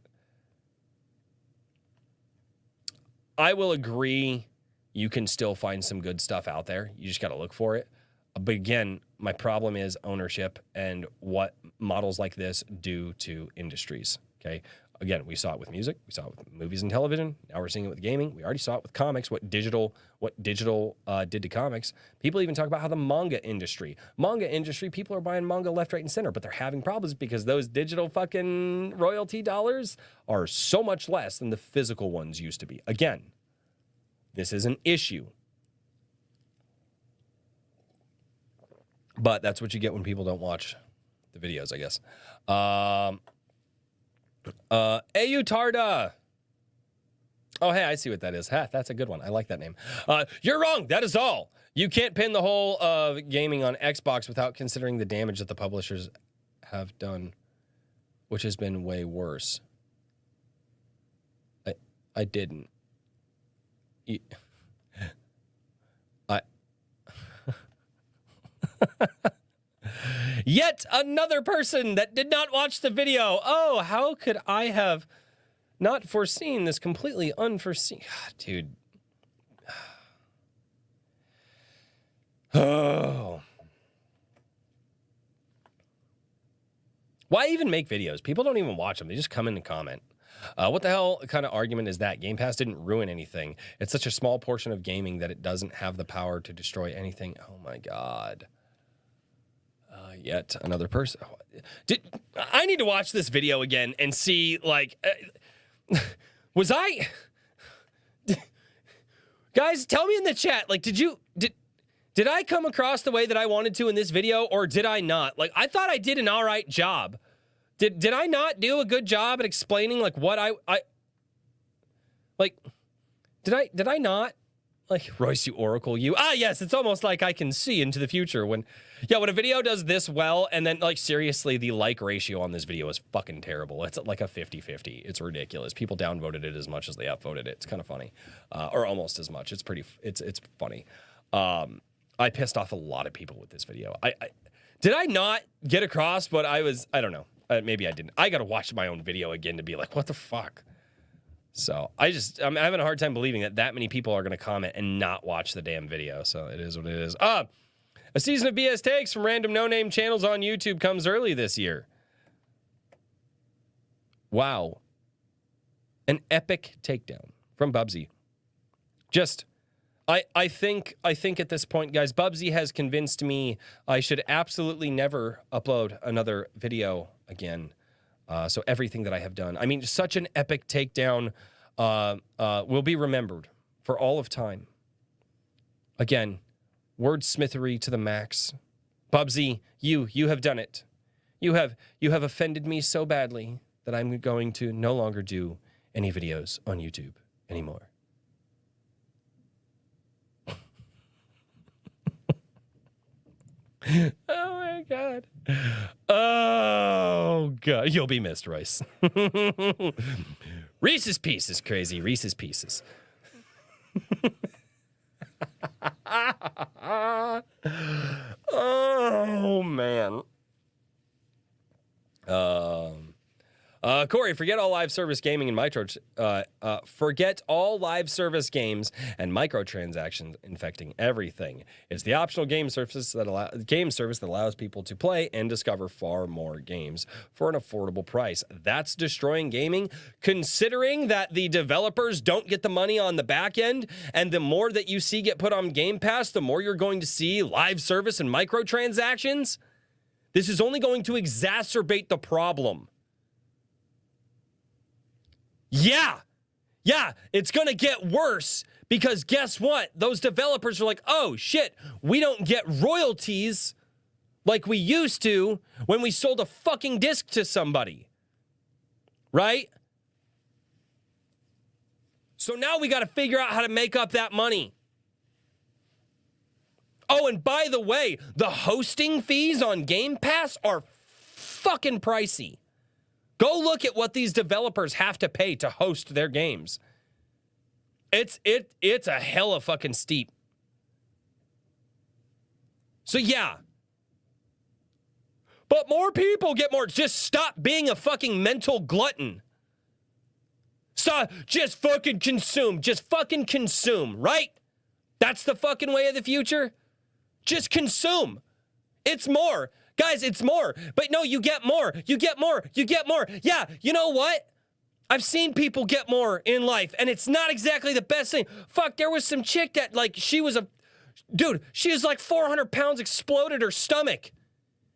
I will agree. You can still find some good stuff out there. You just got to look for it. But again, my problem is ownership and what models like this do to industries. Okay. Again, we saw it with music. We saw it with movies and television. Now we're seeing it with gaming. We already saw it with comics, what digital did to comics. People even talk about how the manga industry, people are buying manga left, right, and center, but they're having problems because those digital fucking royalty dollars are so much less than the physical ones used to be. Again, this is an issue. But that's what you get when people don't watch the videos, I guess. Ayu Tarda. Oh, hey, I see what that is. Ha, that's a good one. I like that name. You're wrong. That is all. You can't pin the whole of gaming on Xbox without considering the damage that the publishers have done, which has been way worse. I didn't. Yet another person that did not watch the video. Oh, how could I have not foreseen this completely unforeseen? Dude. Oh. Why even make videos? People don't even watch them. They just come in and comment. What the hell kind of argument is that? Game Pass didn't ruin anything. It's such a small portion of gaming that it doesn't have the power to destroy anything. Oh my God. Yet another person. I need to watch this video again and see, like, was I... Guys, tell me in the chat, like, did I come across the way that I wanted to in this video, or did I not? Like, I thought I did an all right job. Did I not do a good job at explaining, like, what I like, did I not? Like, Royce, you oracle, you. Ah, yes, it's almost like I can see into the future when a video does this well, and then, like, seriously, the like ratio on this video is fucking terrible. It's like a 50-50. It's ridiculous. People downvoted it as much as they upvoted it. It's kind of funny. Or almost as much. It's funny. I pissed off a lot of people with this video. Did I not get across, but I don't know. Maybe I didn't. I got to watch my own video again to be like, what the fuck? So I'm having a hard time believing that many people are going to comment and not watch the damn video. So it is what it is. A season of BS takes from random no-name channels on YouTube comes early this year. Wow. An epic takedown from Bubsy. Just, I think at this point, guys, Bubsy has convinced me I should absolutely never upload another video again. So everything that I have done, I mean, such an epic takedown will be remembered for all of time. Again, wordsmithery to the max. Bubsy, you have done it. You have offended me so badly that I'm going to no longer do any videos on YouTube anymore. Oh my God. Oh God. You'll be missed, Royce. Reese's Pieces, crazy. Reese's Pieces. Oh man. Corey, forget all live service gaming and forget all live service games and microtransactions infecting everything. It's the optional game service that allows people to play and discover far more games for an affordable price. That's destroying gaming, considering that the developers don't get the money on the back end, and the more that you see get put on Game Pass, the more you're going to see live service and microtransactions. This is only going to exacerbate the problem. Yeah, it's going to get worse because guess what? Those developers are like, oh shit, we don't get royalties like we used to when we sold a fucking disc to somebody. Right? So now we got to figure out how to make up that money. Oh, and by the way, the hosting fees on Game Pass are fucking pricey. Go look at what these developers have to pay to host their games. It's a hella fucking steep. So yeah. But more people get more. Just stop being a fucking mental glutton. Stop. Just fucking consume. Just fucking consume, right? That's the fucking way of the future. Just consume. It's more. Guys, it's more. But no, you get more. You get more. You get more. Yeah, you know what? I've seen people get more in life, and it's not exactly the best thing. Fuck, there was some chick that, like, she was like 400 pounds, exploded her stomach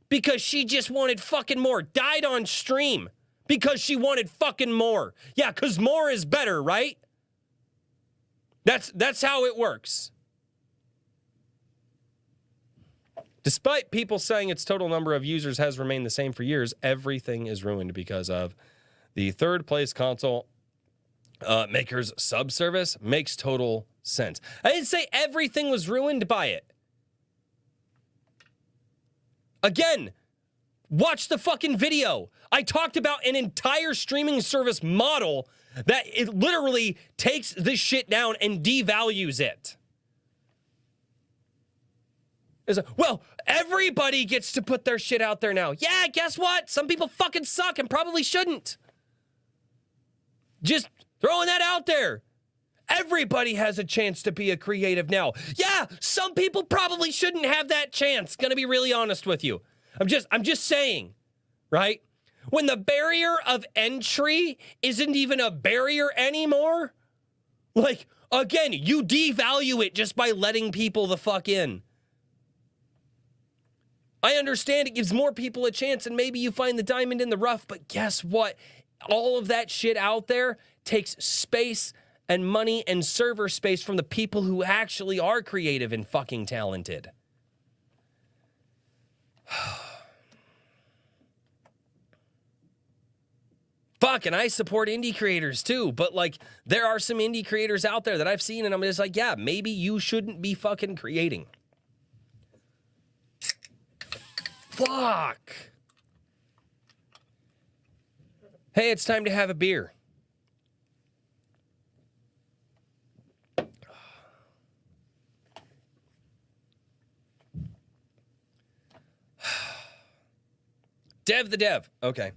because she just wanted fucking more. Died on stream because she wanted fucking more. Yeah, because more is better, right? That's how it works. Despite people saying its total number of users has remained the same for years, everything is ruined because of the third place console makers sub-service. Makes total sense. I didn't say everything was ruined by it. Again, watch the fucking video. I talked about an entire streaming service model that it literally takes this shit down and devalues it. Well, everybody gets to put their shit out there now. Yeah, guess what? Some people fucking suck and probably shouldn't. Just throwing that out there. Everybody has a chance to be a creative now. Yeah, some people probably shouldn't have that chance. Gonna be really honest with you. I'm just saying, right? When the barrier of entry isn't even a barrier anymore, like, again, you devalue it just by letting people the fuck in. I understand it gives more people a chance and maybe you find the diamond in the rough, but guess what? All of that shit out there takes space and money and server space from the people who actually are creative and fucking talented. Fuck, and I support indie creators too, but like there are some indie creators out there that I've seen and I'm just like, yeah, maybe you shouldn't be fucking creating. Fuck. Hey, it's time to have a beer. Dev the dev. Okay.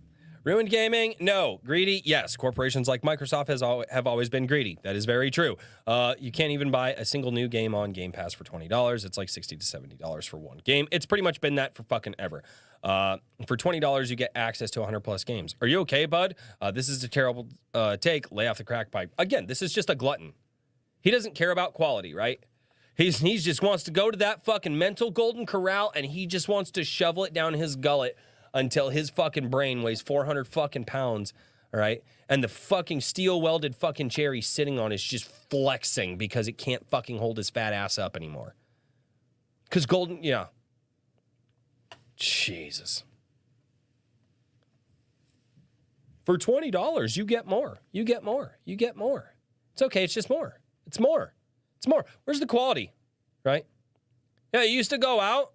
Ruined gaming? No. Greedy? Yes. Corporations like Microsoft have always been greedy. That is very true. You can't even buy a single new game on Game Pass for $20. It's like $60 to $70 for one game. It's pretty much been that for fucking ever. For $20, you get access to 100 plus games. Are you okay, bud? This is a terrible take. Lay off the crack pipe. Again, this is just a glutton. He doesn't care about quality, right? He just wants to go to that fucking mental golden corral and he just wants to shovel it down his gullet until his fucking brain weighs 400 fucking pounds, all right? And the fucking steel-welded fucking chair he's sitting on is just flexing because it can't fucking hold his fat ass up anymore. Because golden, yeah. Jesus. For $20, you get more. You get more. You get more. It's okay, it's just more. It's more. It's more. Where's the quality, right? Yeah, you used to go out.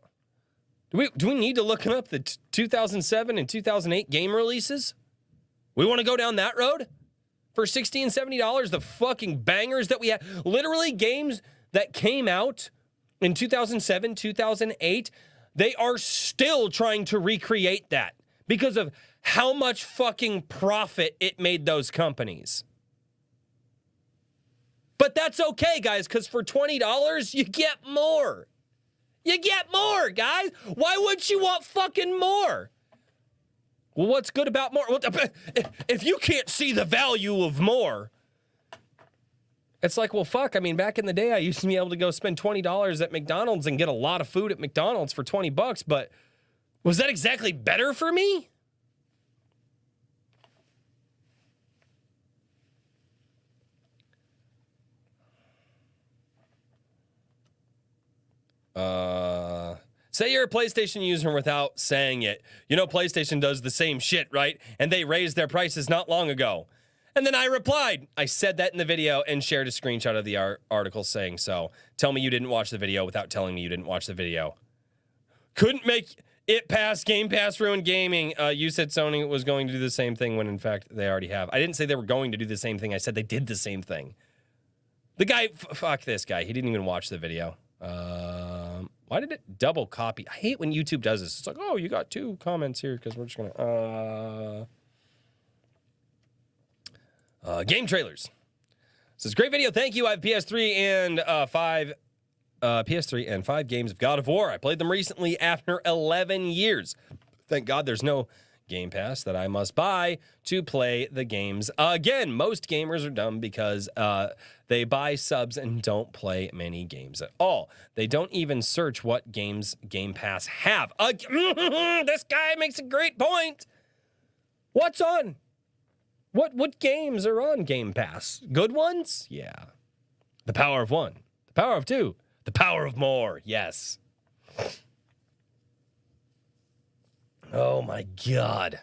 Do we need to look up the 2007 and 2008 game releases? We want to go down that road? For $60 and $70, the fucking bangers that we had. Literally games that came out in 2007, 2008, they are still trying to recreate that because of how much fucking profit it made those companies. But that's okay, guys, because for $20, you get more. You get more, guys. Why wouldn't you want fucking more? Well, what's good about more? If you can't see the value of more, it's like, well, fuck. I mean, back in the day, I used to be able to go spend $20 at McDonald's and get a lot of food at McDonald's for $20, but was that exactly better for me? Say you're a PlayStation user without saying it. You know PlayStation does the same shit, right? And they raised their prices not long ago. And then I replied. I said that in the video and shared a screenshot of the article saying so. Tell me you didn't watch the video without telling me you didn't watch the video. Couldn't make it past Game Pass ruined gaming. You said Sony was going to do the same thing when in fact they already have. I didn't say they were going to do the same thing. I said they did the same thing. The guy, fuck this guy. He didn't even watch the video. Why did it double copy? I hate when YouTube does this. It's like, oh, you got 2 comments here because we're just gonna game trailers. It says great video. Thank you. I have PS3 and 5 games of God of War. I played them recently after 11 years. Thank God there's no Game Pass that I must buy to play the games. Again, most gamers are dumb because they buy subs and don't play many games at all. They don't even search what games Game Pass have. This guy makes a great point. What's on? What games are on Game Pass? Good ones? Yeah. The Power of One. The Power of Two. The Power of More. Yes. Oh my God.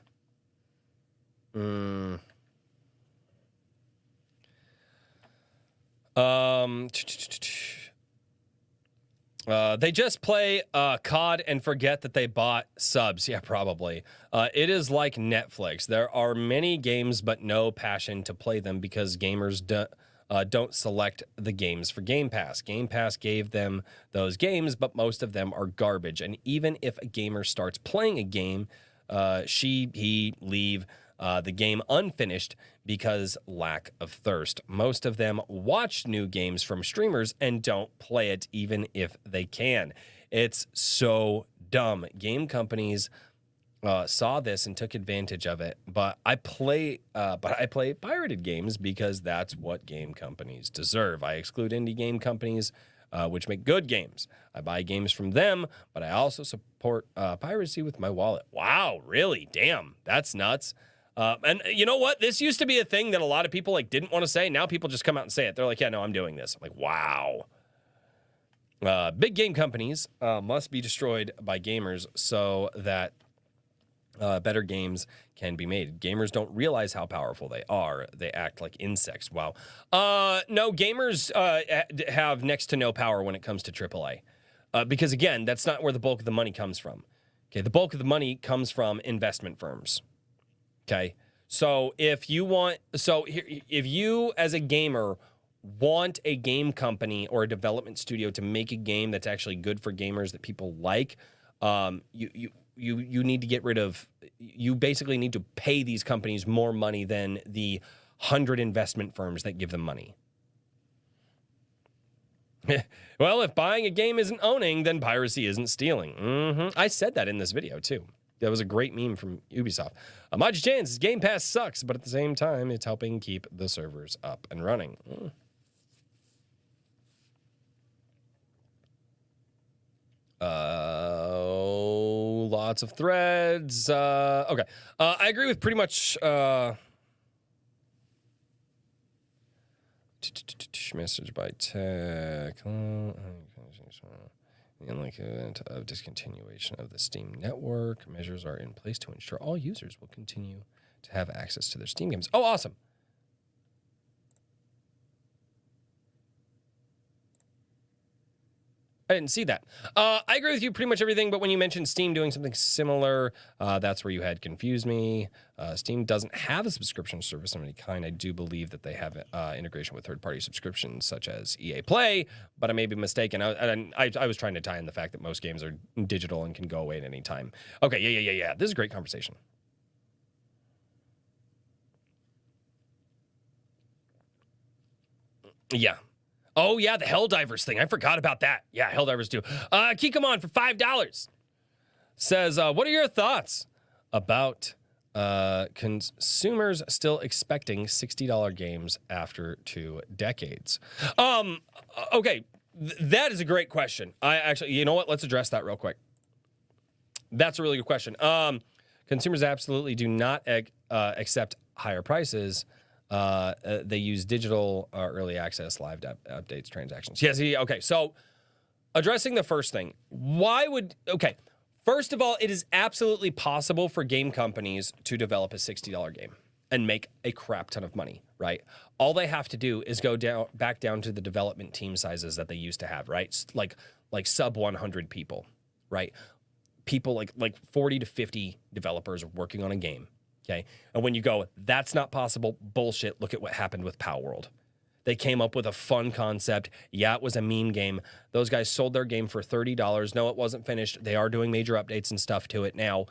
They just play COD and forget that they bought subs. Yeah, probably. It is like Netflix. There are many games, but no passion to play them because gamers don't select the games for Game Pass. Game Pass gave them those games, but most of them are garbage. And even if a gamer starts playing a game, he leave the game unfinished because lack of thirst. Most of them watch new games from streamers and don't play it even if they can. It's so dumb. Game companies saw this and took advantage of it. But I play pirated games because that's what game companies deserve. I exclude indie game companies, which make good games. I buy games from them, but I also support piracy with my wallet. Wow, really? Damn, that's nuts. And you know what? This used to be a thing that a lot of people didn't want to say. Now people just come out and say it. They're like, yeah, no, I'm doing this. I'm like, wow. Big game companies must be destroyed by gamers so that better games can be made. Gamers don't realize how powerful they are. They act like insects. Wow. No, gamers have next to no power when it comes to AAA. Because again, that's not where the bulk of the money comes from. Okay, the bulk of the money comes from investment firms. Okay, so if you as a gamer want a game company or a development studio to make a game that's actually good for gamers that people like, you need to get rid of. You basically need to pay these companies more money than the 100 investment firms that give them money. Well, if buying a game isn't owning, then piracy isn't stealing. I said that in this video too. That was a great meme from Ubisoft. Maji Chan says Game Pass sucks, but at the same time, it's helping keep the servers up and running. Lots of threads. Okay. I agree with pretty much. Message by tech. In like event of discontinuation of the Steam network, measures are in place to ensure all users will continue to have access to their Steam games. Oh, awesome. I didn't see that. I agree with you pretty much everything, but when you mentioned Steam doing something similar, that's where you had confused me. Steam doesn't have a subscription service of any kind. I do believe that they have integration with third-party subscriptions such as EA Play, but I may be mistaken. I was trying to tie in the fact that most games are digital and can go away at any time. Okay, yeah. This is a great conversation. Yeah. Oh, yeah, the Helldivers thing. I forgot about that. Yeah, Helldivers too. Kikamon for $5 says, what are your thoughts about consumers still expecting $60 games after 2 decades? Okay, that is a great question. You know what? Let's address that real quick. That's a really good question. Consumers absolutely do not accept higher prices. They use digital early access, live updates, transactions. Yes, okay. So addressing the first thing, okay, first of all, it is absolutely possible for game companies to develop a $60 game and make a crap ton of money, right? All they have to do is go back down to the development team sizes that they used to have, right? Like sub 100 people, right? People like 40 to 50 developers working on a game, okay? And when you go, that's not possible, bullshit, look at what happened with Power World. They came up with a fun concept. Yeah, it was a meme game. Those guys sold their game for $30. No, it wasn't finished. They are doing major updates and stuff to it now,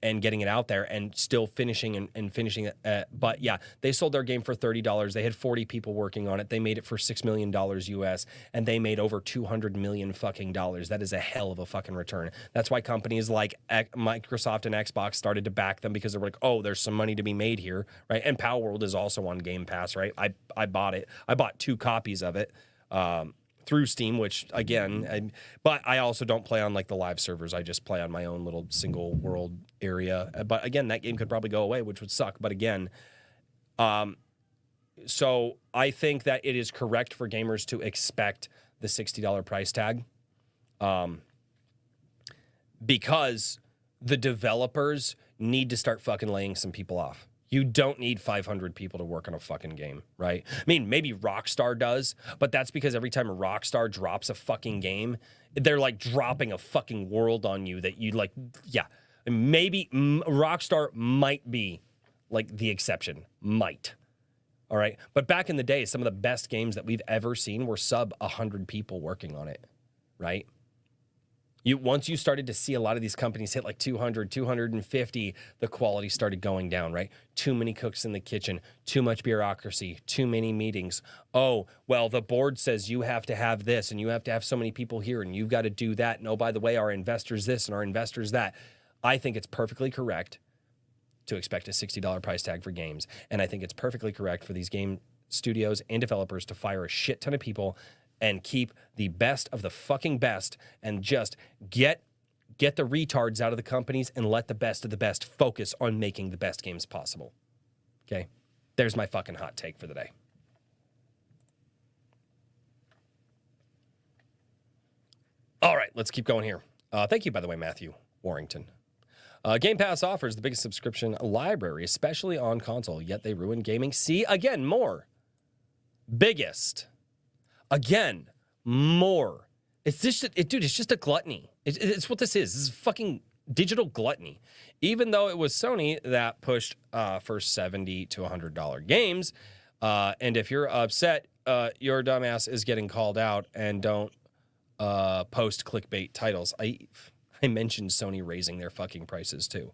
and getting it out there and still finishing and finishing it. But yeah, they sold their game for $30. They had 40 people working on it. They made it for $6 million US, and they made over $200 million fucking dollars. That is a hell of a fucking return. That's why companies like Microsoft and Xbox started to back them, because they were like, oh, there's some money to be made here, right? And Power World is also on Game Pass, right? I bought it. I bought 2 copies of it. Through Steam, which again, but I also don't play on like the live servers. I just play on my own little single world area. But again, that game could probably go away, which would suck. But again, so I think that it is correct for gamers to expect the $60 price tag, because the developers need to start fucking laying some people off. You don't need 500 people to work on a fucking game, right? I mean, maybe Rockstar does, but that's because every time a Rockstar drops a fucking game, they're like dropping a fucking world on you that you like, yeah. Maybe Rockstar might be like the exception, might. All right. But back in the day, some of the best games that we've ever seen were sub 100 people working on it, right? Once you started to see a lot of these companies hit like 200, 250, the quality started going down, right? Too many cooks in the kitchen, too much bureaucracy, too many meetings. Oh, well, the board says you have to have this and you have to have so many people here and you've got to do that. And oh, by the way, our investors this and our investors that. I think it's perfectly correct to expect a $60 price tag for games. And I think it's perfectly correct for these game studios and developers to fire a shit ton of people and keep the best of the fucking best and just get the retards out of the companies and let the best of the best focus on making the best games possible. Okay? There's my fucking hot take for the day. All right, let's keep going here. Thank you, by the way, Matthew Warrington. Game Pass offers the biggest subscription library, especially on console, yet they ruin gaming. See, again, more. Biggest. Again, more. It's just, dude, it's just a gluttony. It's what this is. This is fucking digital gluttony. Even though it was Sony that pushed for $70 to $100 games, and if you're upset, your dumbass is getting called out, and don't post clickbait titles. I mentioned Sony raising their fucking prices too.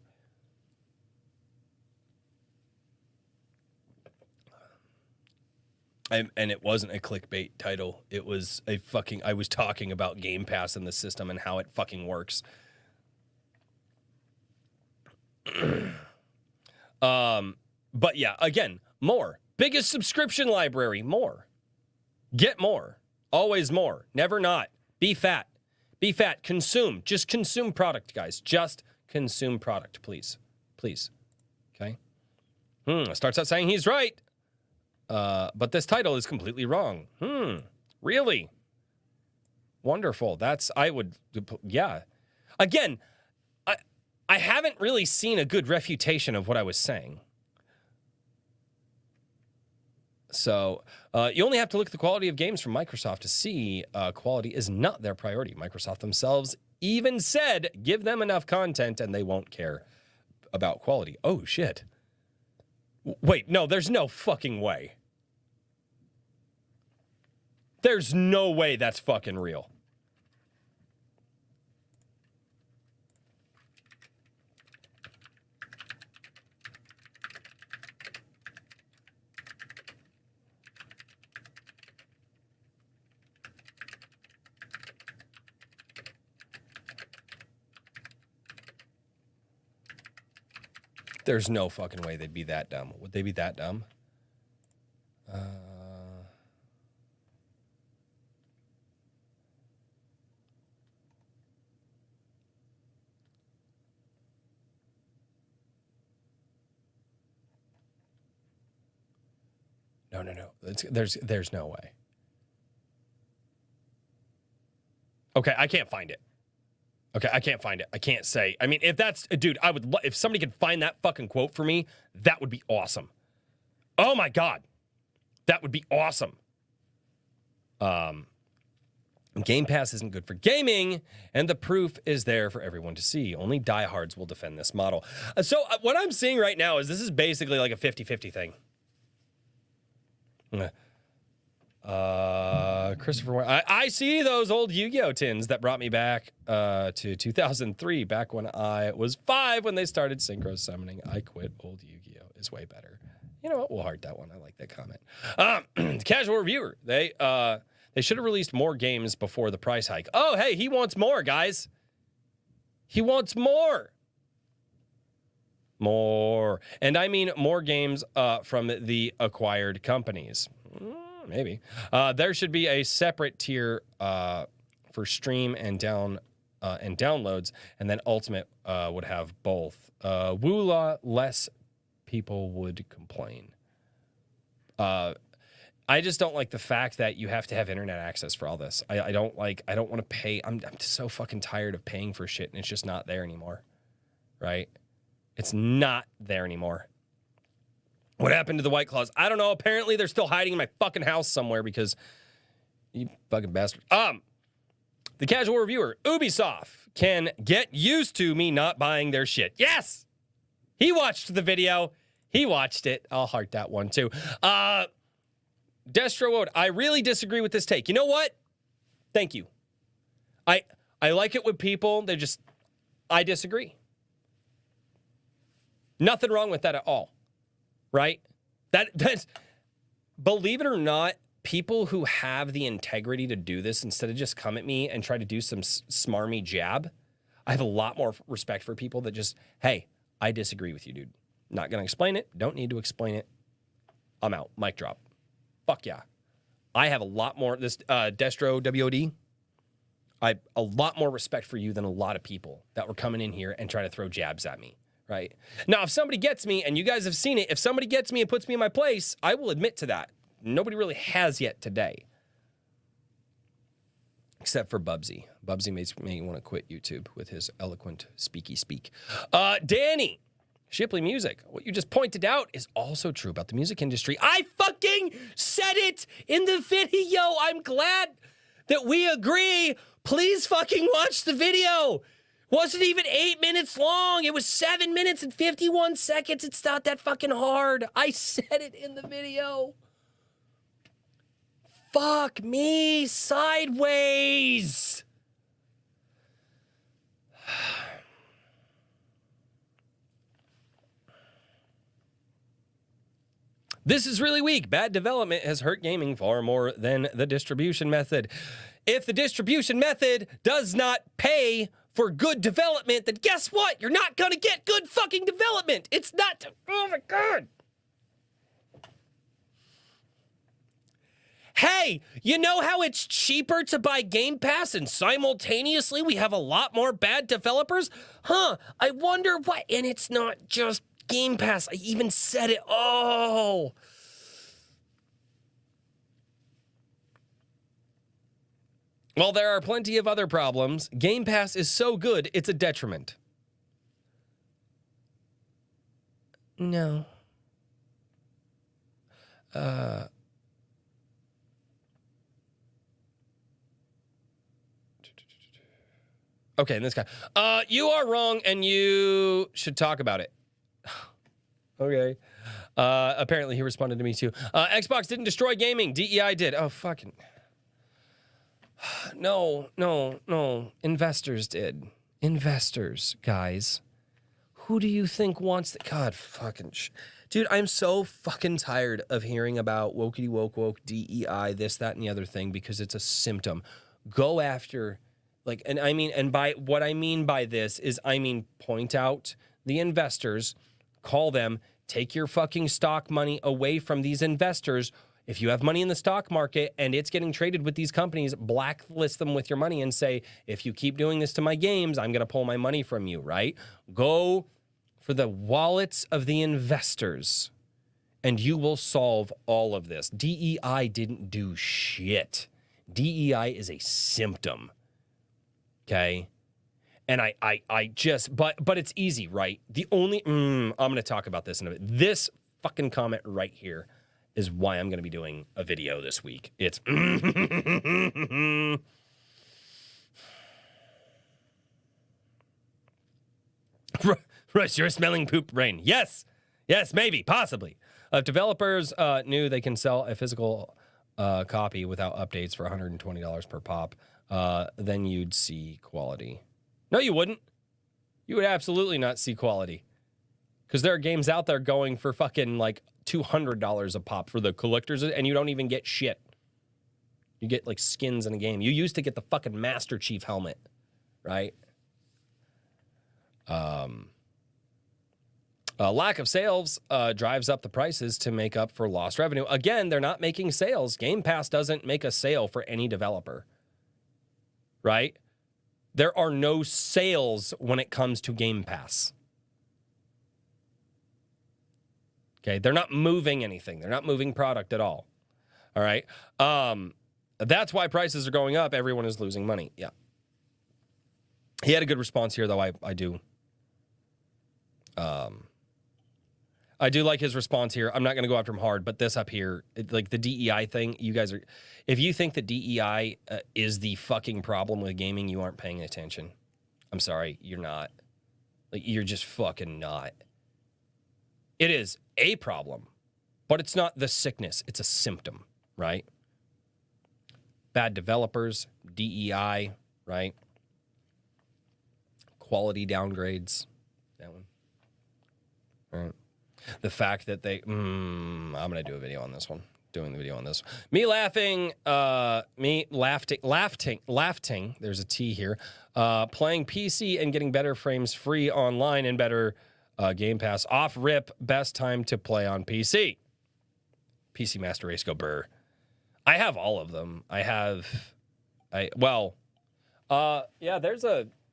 And it wasn't a clickbait title. It was a fucking, I was talking about Game Pass and the system and how it fucking works. But yeah, again, more. Biggest subscription library, more. Get more. Always more. Never not. Be fat. Be fat. Consume. Just consume product, guys. Just consume product, please. Please. Okay? Starts out saying he's right. But this title is completely wrong. Really? Wonderful. Yeah. Again, I haven't really seen a good refutation of what I was saying. So you only have to look at the quality of games from Microsoft to see quality is not their priority. Microsoft themselves even said, give them enough content and they won't care about quality. Oh, shit. Wait, no, there's no fucking way. There's no way that's fucking real. There's no fucking way they'd be that dumb. Would they be that dumb? No. There's no way. Okay, I can't find it. Okay, I can't find it. I can't say. I mean, if that's, dude, I would, if somebody could find that fucking quote for me, that would be awesome. Oh my God. That would be awesome. Game Pass isn't good for gaming, and the proof is there for everyone to see. Only diehards will defend this model. So what I'm seeing right now is this is basically like a 50-50 thing. Christopher, I see those old Yu-Gi-Oh tins that brought me back to 2003, back when I was 5 when they started synchro summoning. I quit. Old Yu-Gi-Oh is way better. You know what? We'll heart that one. I like that comment. Casual reviewer. They should have released more games before the price hike. Oh, hey, he wants more, guys. He wants more. More. And I mean more games from the acquired companies. Maybe. There should be a separate tier for stream and downloads, and then Ultimate would have both. Woola, less people would complain. I just don't like the fact that you have to have internet access for all this. I don't want to pay. I'm just so fucking tired of paying for shit, and it's just not there anymore. Right? It's not there anymore. What happened to the White Claws? I don't know. Apparently, they're still hiding in my fucking house somewhere because you fucking bastard. The casual reviewer, Ubisoft can get used to me not buying their shit. Yes! He watched the video. He watched it. I'll heart that one, too. Destro Woad, I really disagree with this take. You know what? Thank you. I like it with people. I disagree. Nothing wrong with that at all. Right? That's, believe it or not, people who have the integrity to do this instead of just come at me and try to do some smarmy jab, I have a lot more respect for people that just, hey, I disagree with you, dude. Not going to explain it. Don't need to explain it. I'm out. Mic drop. Fuck yeah. I have a lot more, this Destro WOD, a lot more respect for you than a lot of people that were coming in here and trying to throw jabs at me. Right. Now, if somebody gets me, and you guys have seen it, if somebody gets me and puts me in my place, I will admit to that. Nobody really has yet today. Except for Bubsy. Bubsy may want to quit YouTube with his eloquent speaky speak. Danny, Shipley Music. What you just pointed out is also true about the music industry. I fucking said it in the video. I'm glad that we agree. Please fucking watch the video. Wasn't even 8 minutes long. It was 7 minutes and 51 seconds. It's not that fucking hard. I said it in the video. Fuck me sideways. This is really weak. Bad development has hurt gaming far more than the distribution method. If the distribution method does not pay for good development, then guess what? You're not gonna get good fucking development. It's not. Oh my God. Hey, you know how it's cheaper to buy Game Pass and simultaneously we have a lot more bad developers? Huh, I wonder why. And it's not just Game Pass. I even said it. Oh. Well, there are plenty of other problems. Game Pass is so good, it's a detriment. No. Okay, and this guy. You are wrong, and you should talk about it. Okay. Apparently, he responded to me, too. Xbox didn't destroy gaming. DEI did. Oh, fucking... No. Investors did. Investors, guys. Who do you think wants the... God, fucking... Dude, I'm so fucking tired of hearing about wokey woke, DEI, this, that, and the other thing, because it's a symptom. Go after... Like, and I mean, and by what I mean by this is, I mean, point out the investors, call them, take your fucking stock money away from these investors. If you have money in the stock market and it's getting traded with these companies, blacklist them with your money and say, if you keep doing this to my games, I'm going to pull my money from you, right? Go for the wallets of the investors and you will solve all of this. DEI didn't do shit. DEI is a symptom. Okay. And I just, but it's easy, right? The only, I'm going to talk about this in a bit. This fucking comment right here is why I'm going to be doing a video this week. It's, Russ, you're smelling poop brain. Yes, maybe, possibly. If developers knew they can sell a physical copy without updates for $120 per pop, then you'd see quality. No, you wouldn't. You would absolutely not see quality. Because there are games out there going for fucking like $200 a pop for the collectors, and you don't even get shit. You get like skins in a game. You used to get the fucking Master Chief helmet, right? Lack of sales drives up the prices to make up for lost revenue. Again, they're not making sales. Game Pass doesn't make a sale for any developer, right? There are no sales when it comes to Game Pass. Okay, they're not moving anything. They're not moving product at all. All right. That's why prices are going up. Everyone is losing money. Yeah. He had a good response here, though. I do. I do like his response here. I'm not going to go after him hard, but this up here, like the DEI thing, you guys are, if you think that DEI is the fucking problem with gaming, you aren't paying attention. I'm sorry, you're not. Like, you're just fucking not. It is a problem, but it's not the sickness. It's a symptom, right? Bad developers, DEI, right? Quality downgrades, that one. All right. The fact that they, I'm going to do a video on this one. Doing the video on this. Me laughing, there's a T here, playing PC and getting better frames free online and better Game Pass. Off rip, best time to play on PC. PC Master Race, go burr. I have all of them.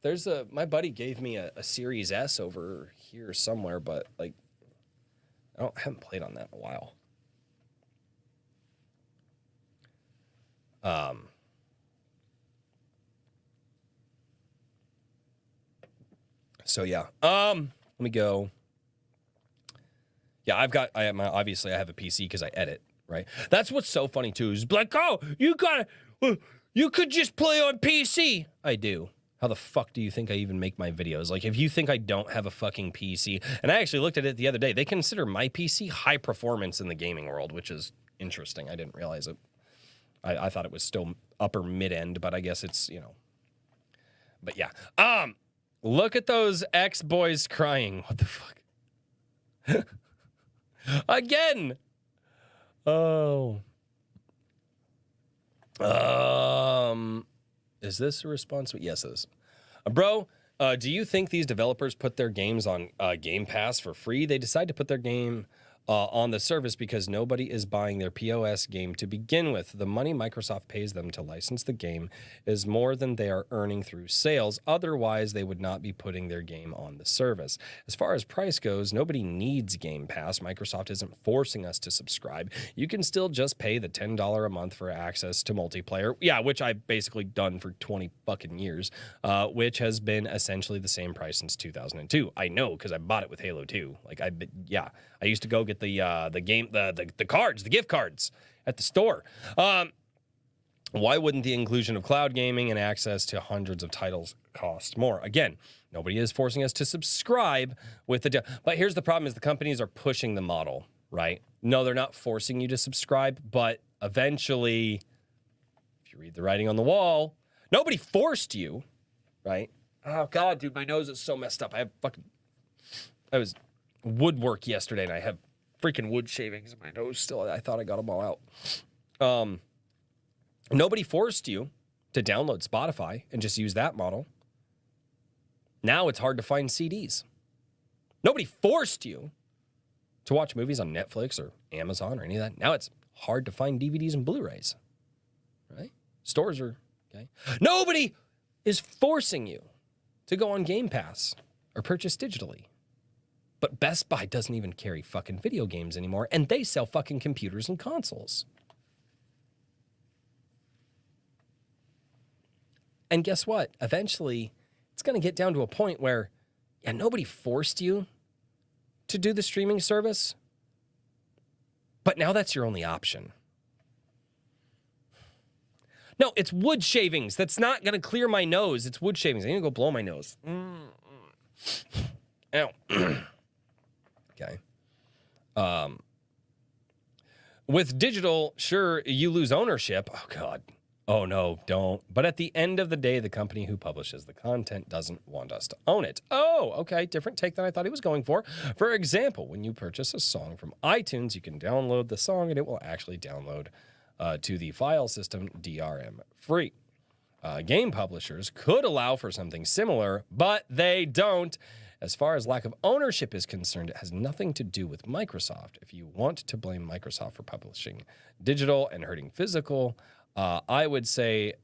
There's a, my buddy gave me a Series S over here somewhere, but like, I haven't played on that in a while. So yeah. Let me go. Yeah, obviously I have a PC because I edit, right? That's what's so funny too, is like, oh, you could just play on PC. I do. How the fuck do you think I even make my videos? Like, if you think I don't have a fucking PC, and I actually looked at it the other day, they consider my PC high performance in the gaming world, which is interesting. I didn't realize it. I thought it was still upper mid-end, but I guess it's, you know. But yeah. Look at those ex-boys crying. What the fuck? Again. Oh. Is this a response? Yes, it is. Bro, do you think these developers put their games on Game Pass for free? They decide to put their game on the service because nobody is buying their POS game to begin with. The money Microsoft pays them to license the game is more than they are earning through sales. Otherwise, they would not be putting their game on the service. As far as price goes, nobody needs Game Pass. Microsoft isn't forcing us to subscribe. You can still just pay the $10 a month for access to multiplayer. Yeah, which I've basically done for 20 fucking years, which has been essentially the same price since 2002. I know, because I bought it with Halo 2. Like, I used to go get the cards, the gift cards at the store. Why wouldn't the inclusion of cloud gaming and access to hundreds of titles cost more? Again, nobody is forcing us to subscribe with the but here's the problem is the companies are pushing the model, right? No, they're not forcing you to subscribe, but eventually, if you read the writing on the wall, nobody forced you, right? Oh God, dude, my nose is so messed up. I was woodwork yesterday and I have freaking wood shavings in my nose still. I thought I got them all out. Nobody forced you to download Spotify and just use that model. Now it's hard to find CDs. Nobody forced you to watch movies on Netflix or Amazon or any of that. Now it's hard to find DVDs and Blu-rays, right? Stores are, okay. Nobody is forcing you to go on Game Pass or purchase digitally. But Best Buy doesn't even carry fucking video games anymore, and they sell fucking computers and consoles. And guess what? Eventually, it's going to get down to a point where, yeah, nobody forced you to do the streaming service, but now that's your only option. No, it's wood shavings. That's not going to clear my nose. It's wood shavings. I need to go blow my nose. Ow. Okay. With digital, sure, you lose ownership. Oh, God. Oh, no, don't. But at the end of the day, the company who publishes the content doesn't want us to own it. Oh, okay. Different take than I thought he was going for. For example, when you purchase a song from iTunes, you can download the song and it will actually download to the file system DRM free. Game publishers could allow for something similar, but they don't. As far as lack of ownership is concerned, it has nothing to do with Microsoft. If you want to blame Microsoft for publishing digital and hurting physical, I would say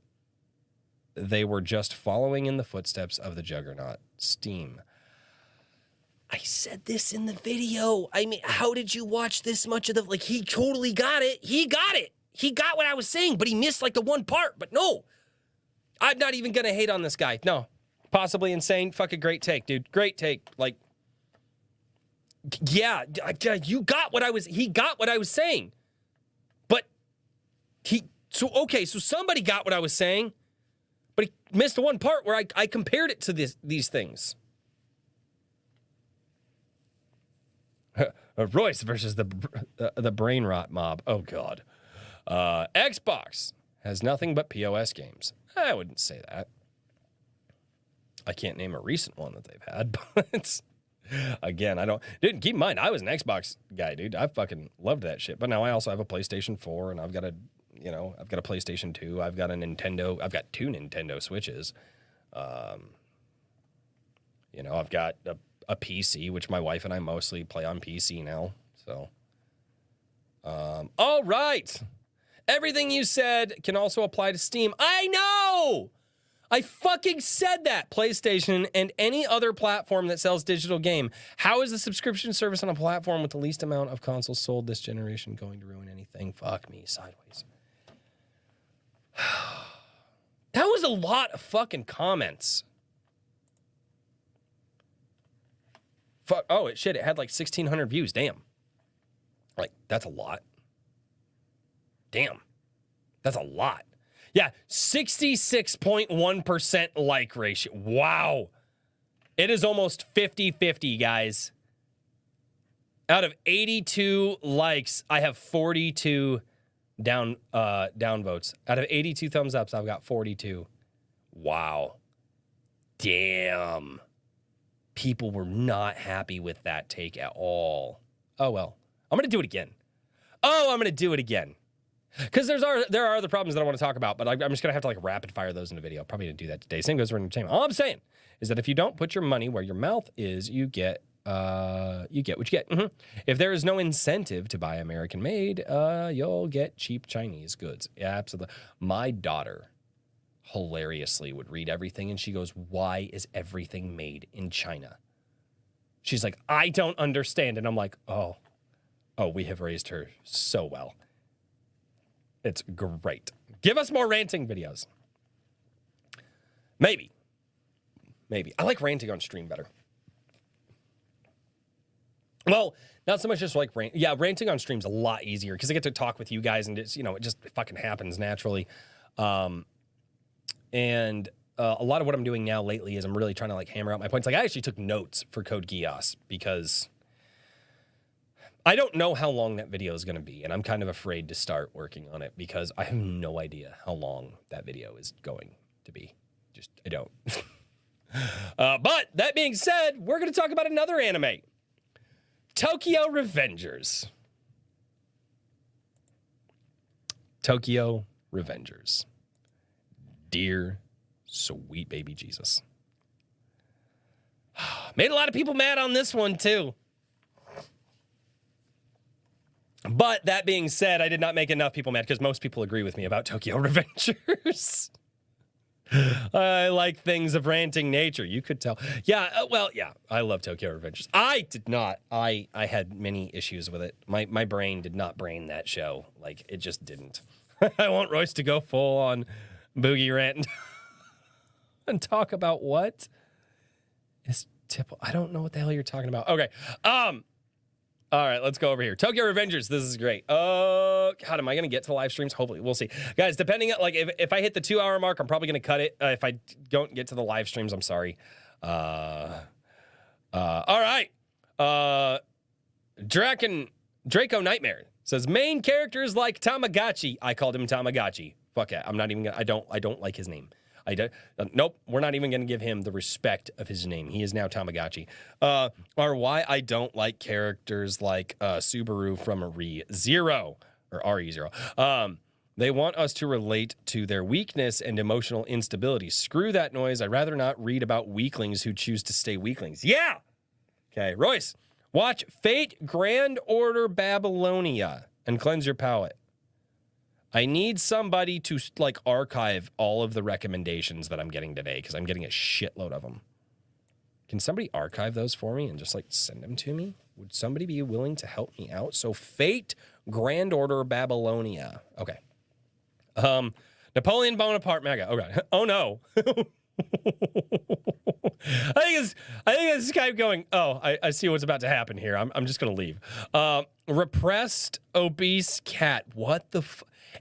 they were just following in the footsteps of the juggernaut, Steam. I said this in the video. I mean, how did you watch this much of the... Like, he totally got it. He got it. He got what I was saying, but he missed, like, the one part. But no, I'm not even going to hate on this guy. No. Possibly insane. Fucking great take, dude. Great take. Like, yeah, you got what I was... He got what I was saying. But he... So, okay, so somebody got what I was saying, but he missed the one part where I compared it to these things. Royce versus the brain rot mob. Oh, God. Xbox has nothing but POS games. I wouldn't say that. I can't name a recent one that they've had, but again, I don't... Dude, keep in mind, I was an Xbox guy, dude. I fucking loved that shit. But now I also have a PlayStation 4, and I've got a PlayStation 2. I've got a Nintendo. I've got 2 Nintendo Switches. I've got a PC, which my wife and I mostly play on PC now. So, all right. Everything you said can also apply to Steam. I know! I fucking said that. PlayStation and any other platform that sells digital game. How is the subscription service on a platform with the least amount of consoles sold this generation going to ruin anything? Fuck me sideways. That was a lot of fucking comments. Fuck. Oh, shit. It had like 1,600 views. Damn. Like, that's a lot. Damn. That's a lot. Yeah, 66.1% like ratio. Wow. It is almost 50-50, guys. Out of 82 likes, I have 42 down votes. Out of 82 thumbs ups, I've got 42. Wow. Damn. People were not happy with that take at all. Oh, well. I'm going to do it again. Because there are other problems that I want to talk about, but I'm just going to have to like rapid fire those in a video. Probably going to do that today. Same goes for entertainment. All I'm saying is that if you don't put your money where your mouth is, you get what you get. Mm-hmm. If there is no incentive to buy American made, you'll get cheap Chinese goods. Yeah, absolutely. My daughter hilariously would read everything and she goes, "Why is everything made in China?" She's like, "I don't understand." And I'm like, oh, we have raised her so well. It's great. Give us more ranting videos. Maybe. I like ranting on stream better. Well, not so much just like rant. Yeah, ranting on stream's a lot easier because I get to talk with you guys and it's, it just fucking happens naturally. And a lot of what I'm doing now lately is I'm really trying to like hammer out my points. Like I actually took notes for Code Geass because I don't know how long that video is going to be, and I'm kind of afraid to start working on it because I have no idea how long that video is going to be. I don't. But that being said, we're going to talk about another anime. Tokyo Revengers. Tokyo Revengers. Dear sweet baby Jesus. Made a lot of people mad on this one, too. But that being said, I did not make enough people mad because most people agree with me about Tokyo Revengers. I like things of ranting nature. You could tell. Yeah, I love Tokyo Revengers. I did not. I had many issues with it. My brain did not brain that show. Like, it just didn't. I want Royce to go full on boogie rant. And talk about what is typical. I don't know what the hell you're talking about. Okay. All right, let's go over here. Tokyo Revengers, this is great. Oh, God, am I going to get to the live streams? Hopefully, we'll see. Guys, depending on, like, if I hit the 2-hour mark, I'm probably going to cut it. If I don't get to the live streams, I'm sorry. All right. Draco Nightmare says, main characters like Tamagotchi. I called him Tamagotchi. Fuck it. I'm not even going to, I don't like his name. Nope, we're not even going to give him the respect of his name. He is now Tamagotchi. Or why I don't like characters like Subaru from ReZero, or RE0. They want us to relate to their weakness and emotional instability. Screw that noise. I'd rather not read about weaklings who choose to stay weaklings. Yeah! Okay, Royce, watch Fate Grand Order Babylonia and cleanse your palate. I need somebody to, like, archive all of the recommendations that I'm getting today because I'm getting a shitload of them. Can somebody archive those for me and just, like, send them to me? Would somebody be willing to help me out? So, Fate, Grand Order, Babylonia. Okay. Napoleon Bonaparte Mega. Okay. Oh, no. I think it's Skype going, oh, I see what's about to happen here. I'm just going to leave. Repressed obese cat. What the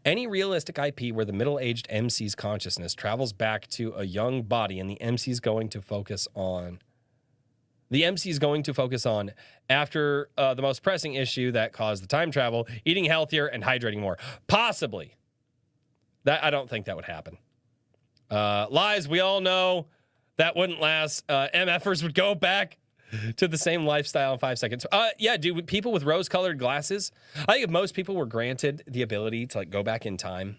Any realistic IP where the middle-aged MC's consciousness travels back to a young body and the MC is going to focus on after the most pressing issue that caused the time travel, eating healthier and hydrating more. Possibly. That I don't think that would happen. Lies, we all know that wouldn't last. MFers would go back to the same lifestyle in 5 seconds. Yeah, dude, people with rose-colored glasses, I think if most people were granted the ability to, like, go back in time,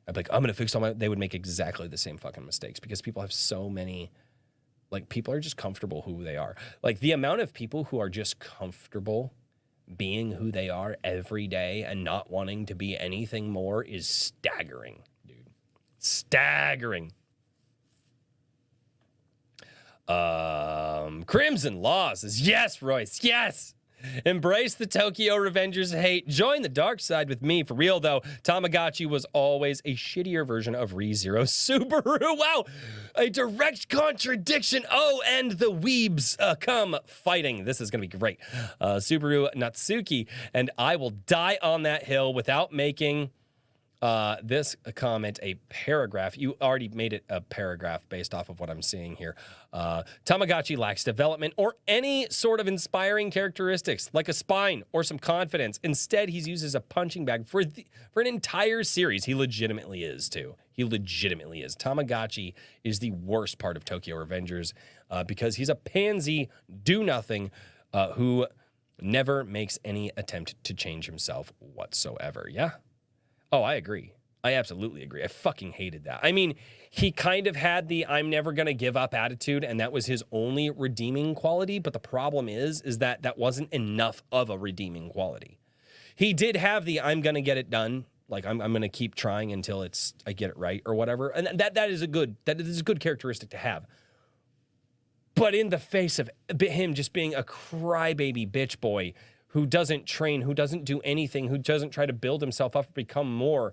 I'd be like, I'm going to fix all my... They would make exactly the same fucking mistakes because people have so many... Like, people are just comfortable who they are. Like, the amount of people who are just comfortable being who they are every day and not wanting to be anything more is staggering, dude. Staggering. Crimson Law says, yes, Royce, yes. Embrace the Tokyo Revengers hate. Join the dark side with me. For real, though, Tamagotchi was always a shittier version of ReZero Subaru. Wow, a direct contradiction. Oh, and the weebs come fighting. This is going to be great. Subaru Natsuki, and I will die on that hill without making... this comment a paragraph. You already made it a paragraph based off of what I'm seeing here. Tamagotchi lacks development or any sort of inspiring characteristics, like a spine or some confidence. Instead, he's used as a punching bag for an entire series. He legitimately is, too. He legitimately is. Tamagotchi is the worst part of Tokyo Revengers because he's a pansy do-nothing who never makes any attempt to change himself whatsoever. Yeah? Oh, I agree. I absolutely agree. I fucking hated that. I mean, he kind of had the I'm never going to give up attitude, and that was his only redeeming quality. But the problem is that that wasn't enough of a redeeming quality. He did have the I'm going to get it done. Like, I'm going to keep trying until I get it right or whatever. And that is a good characteristic to have. But in the face of him just being a crybaby bitch boy who doesn't train, who doesn't do anything, who doesn't try to build himself up or become more,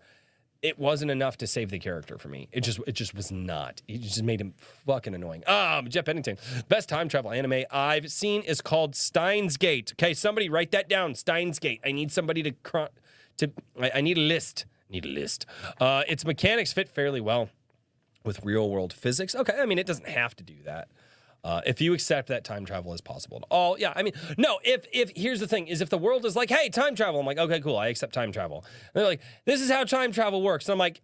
it wasn't enough to save the character for me. It just was not. It just made him fucking annoying. Jeff Pennington. Best time travel anime I've seen is called Steins Gate. Okay, somebody write that down. Steins Gate. I need somebody I need a list. Its mechanics fit fairly well with real world physics. Okay, I mean, it doesn't have to do that. If you accept that time travel is possible at all. Yeah, I mean, no, if here's the thing, is if the world is like, hey, time travel, I'm like, okay, cool, I accept time travel. And they're like, this is how time travel works. And I'm like,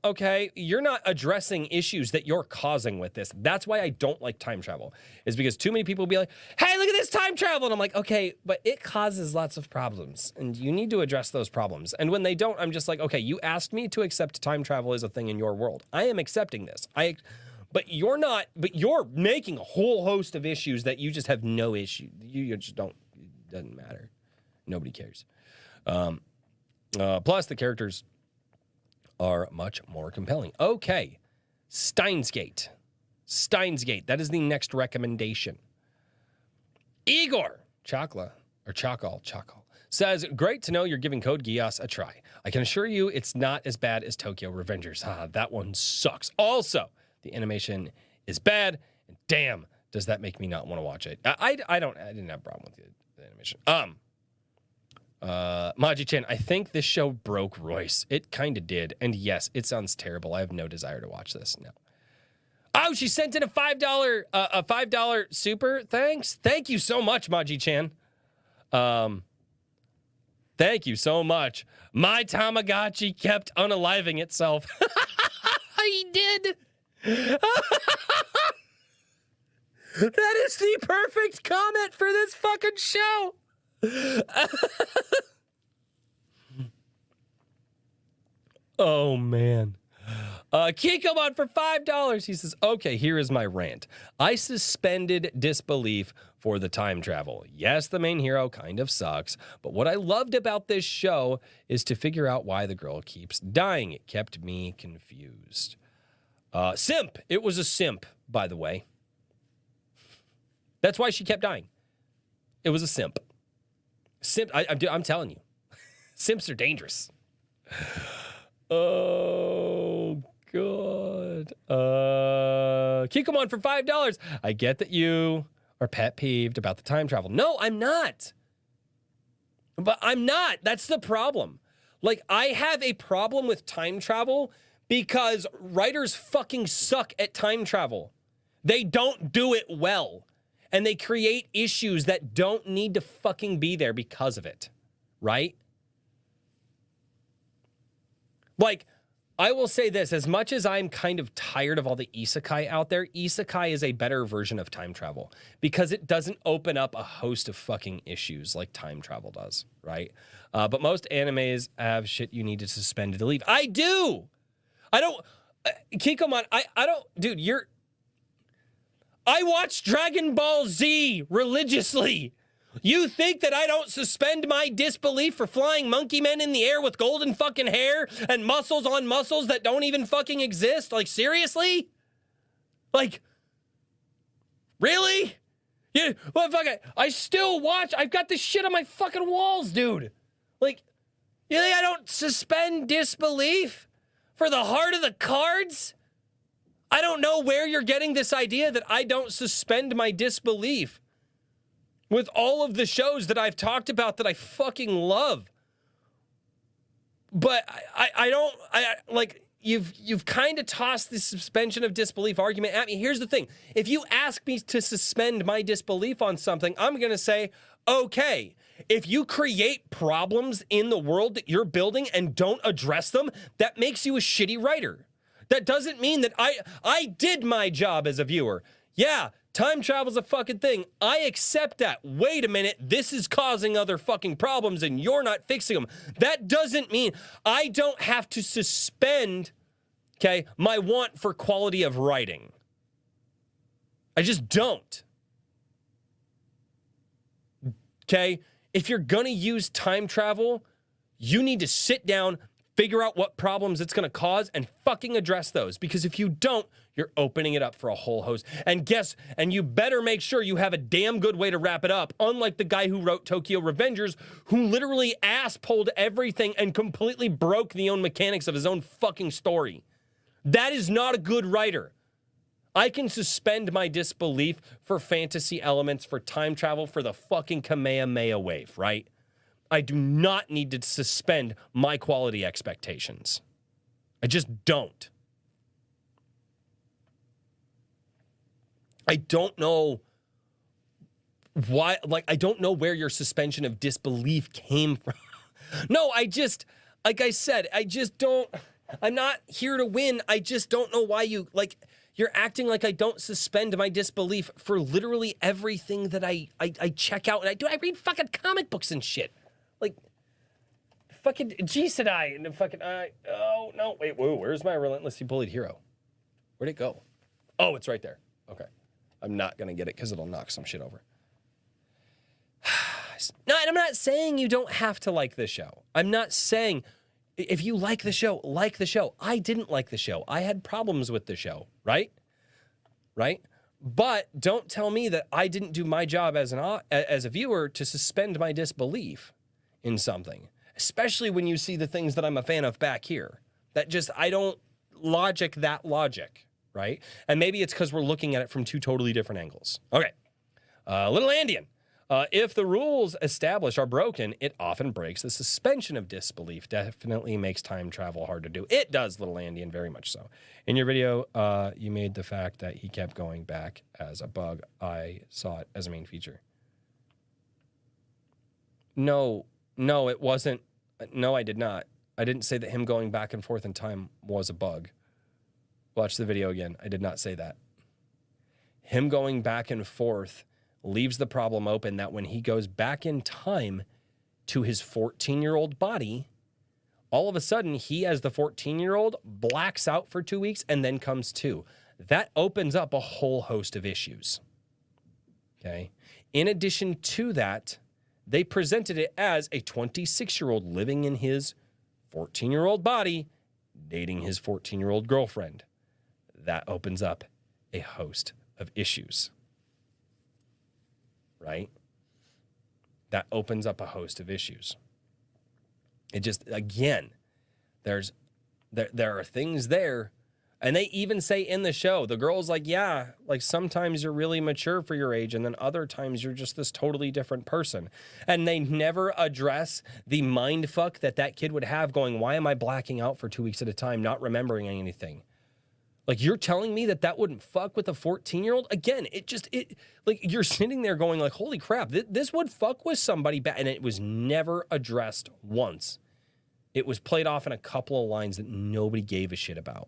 okay, you're not addressing issues that you're causing with this. That's why I don't like time travel, is because too many people will be like, hey, look at this time travel. And I'm like, okay, but it causes lots of problems, and you need to address those problems. And when they don't, I'm just like, okay, you asked me to accept time travel as a thing in your world. I am accepting this. But you're not, but you're making a whole host of issues that you just have no issue. You just don't, it doesn't matter. Nobody cares. Plus, the characters are much more compelling. Okay. Steins Gate. That is the next recommendation. Igor Chakla, says, great to know you're giving Code Geass a try. I can assure you it's not as bad as Tokyo Revengers. That one sucks. Also, the animation is bad, and damn, does that make me not want to watch it. I didn't have a problem with the animation. Maji-chan, I think this show broke Royce. It kind of did. And yes, it sounds terrible. I have no desire to watch this. No. Oh, she sent in a $5 super. Thanks. Thank you so much, Maji-chan. Thank you so much. My Tamagotchi kept unaliving itself. He did. That is the perfect comment for this fucking show. Oh, man. Kikomon for $5. He says, okay, here is my rant. I suspended disbelief for the time travel. Yes, the main hero kind of sucks, but what I loved about this show is to figure out why the girl keeps dying. It kept me confused. Simp. It was a simp, by the way. That's why she kept dying. It was a simp. Simp. I'm telling you. Simps are dangerous. Oh, God. Kikomon for $5. I get that you are pet peeved about the time travel. No, I'm not. But I'm not. That's the problem. Like, I have a problem with time travel because writers fucking suck at time travel. They don't do it well. And they create issues that don't need to fucking be there because of it. Right? Like, I will say this, as much as I'm kind of tired of all the isekai out there, isekai is a better version of time travel because it doesn't open up a host of fucking issues like time travel does, right? But most animes have shit you need to suspend to leave. I do! I don't... Kikomon, I don't... Dude, I watch Dragon Ball Z religiously. You think that I don't suspend my disbelief for flying monkey men in the air with golden fucking hair and muscles on muscles that don't even fucking exist? Like, seriously? Like, really? Yeah, well, fuck it. I still watch. I've got this shit on my fucking walls, dude. Like, you think I don't suspend disbelief for the heart of the cards? I don't know where you're getting this idea that I don't suspend my disbelief with all of the shows that I've talked about that I fucking love. But I don't, you've kind of tossed the suspension of disbelief argument at me. Here's the thing. If you ask me to suspend my disbelief on something, I'm going to say, okay. If you create problems in the world that you're building and don't address them, that makes you a shitty writer. That doesn't mean that I did my job as a viewer. Yeah, time travel's a fucking thing. I accept that. Wait a minute, this is causing other fucking problems and you're not fixing them. That doesn't mean I don't have to suspend, okay, my want for quality of writing. I just don't. Okay? If you're gonna use time travel, you need to sit down, figure out what problems it's going to cause, and fucking address those. Because if you don't, you're opening it up for a whole host. And you better make sure you have a damn good way to wrap it up. Unlike the guy who wrote Tokyo Revengers, who literally ass-pulled everything and completely broke the own mechanics of his own fucking story. That is not a good writer. I can suspend my disbelief for fantasy elements, for time travel, for the fucking Kamehameha wave, right? I do not need to suspend my quality expectations. I just don't. I don't know why, I don't know where your suspension of disbelief came from. No, like I said, I'm not here to win. I just don't know why you're acting like I don't suspend my disbelief for literally everything that I check out. And I read fucking comic books and shit. Like, fucking Jisedai and the fucking, oh, no, wait, whoa, where's my relentlessly bullied hero? Where'd it go? Oh, it's right there. Okay. I'm not going to get it because it'll knock some shit over. No, and I'm not saying you don't have to like this show. I'm not saying if you like the show, like the show. I didn't like the show. I had problems with the show, right? Right? But don't tell me that I didn't do my job as a viewer to suspend my disbelief in something, especially when you see the things that I'm a fan of back here. That just, I don't logic that logic. right? And maybe it's because we're looking at it from two totally different angles. Okay. Little Andean. If the rules established are broken, it often breaks the suspension of disbelief. Definitely makes time travel hard to do. It does, Little Andean, very much so. In your video, you made the fact that he kept going back as a bug. I saw it as a main feature. No, it wasn't. No, I did not. I didn't say that him going back and forth in time was a bug. Watch the video again. I did not say that. Him going back and forth leaves the problem open that when he goes back in time to his 14-year-old body, all of a sudden he, as the 14-year-old, blacks out for 2 weeks and then comes to. That opens up a whole host of issues. Okay. In addition to that, they presented it as a 26-year-old living in his 14-year-old body, dating his 14-year-old girlfriend. That opens up a host of issues. Right? That opens up a host of issues. It just, again, there are things there. And they even say in the show, the girl's like, yeah, like sometimes you're really mature for your age, and then other times you're just this totally different person. And they never address the mind fuck that kid would have going, why am I blacking out for 2 weeks at a time, not remembering anything? Like, you're telling me that wouldn't fuck with a 14-year-old? Again, like, you're sitting there going like, holy crap, this would fuck with somebody bad. And it was never addressed once. It was played off in a couple of lines that nobody gave a shit about.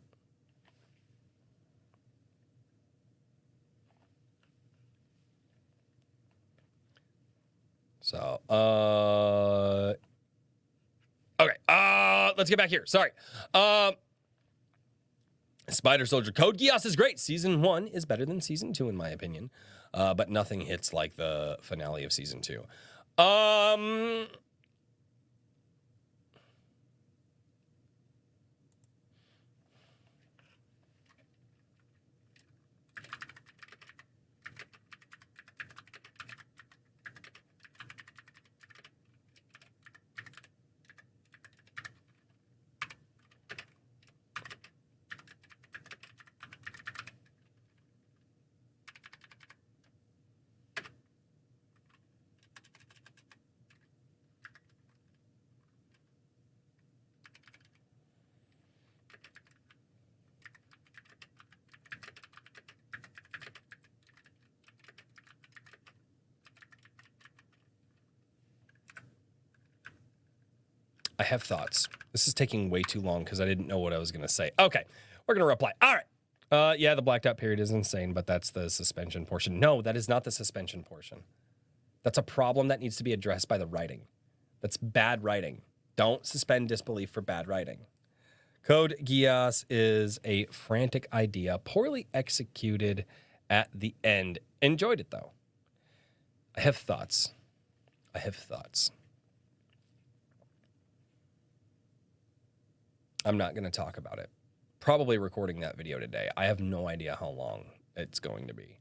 So, okay, let's get back here. Sorry. Spider Soldier Code Geass is great. Season 1 is better than Season 2, in my opinion. But nothing hits like the finale of Season 2. I have thoughts. This is taking way too long because I didn't know what I was going to say. Okay, we're going to reply. All right. Yeah, the blacked out period is insane, but that's the suspension portion. No, that is not the suspension portion. That's a problem that needs to be addressed by the writing. That's bad writing. Don't suspend disbelief for bad writing. Code Geass is a frantic idea, poorly executed at the end. Enjoyed it, though. I have thoughts. I'm not going to talk about it. Probably recording that video today. I have no idea how long it's going to be.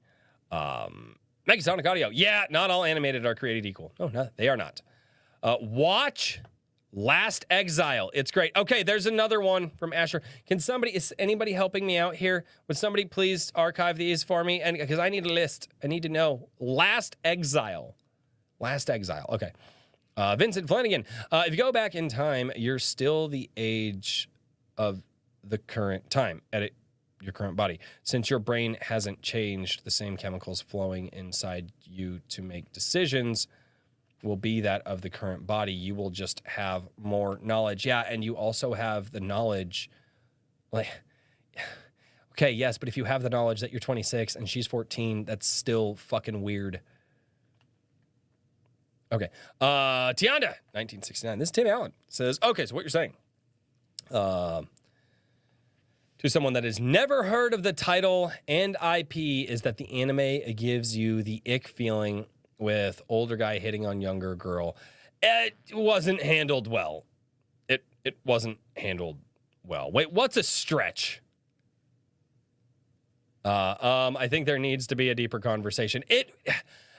Megasonic Audio. Yeah, not all animated are created equal. No, they are not. Watch Last Exile. It's great. Okay, there's another one from Asher. Is anybody helping me out here? Would somebody please archive these for me? And because I need a list. I need to know. Last Exile. Okay. Vincent Flanagan. If you go back in time, you're still the age of the current time, edit your current body. Since your brain hasn't changed, the same chemicals flowing inside you to make decisions will be that of the current body. You will just have more knowledge. Yeah, and you also have the knowledge, like, okay, yes, but if you have the knowledge that you're 26 and she's 14, that's still fucking weird. Okay. Tianda, 1969. This is Tim Allen. Says, okay, so what you're saying, to someone that has never heard of the title and IP, is that the anime gives you the ick feeling with older guy hitting on younger girl. It wasn't handled well. It wasn't handled well. Wait, what's a stretch? I think there needs to be a deeper conversation.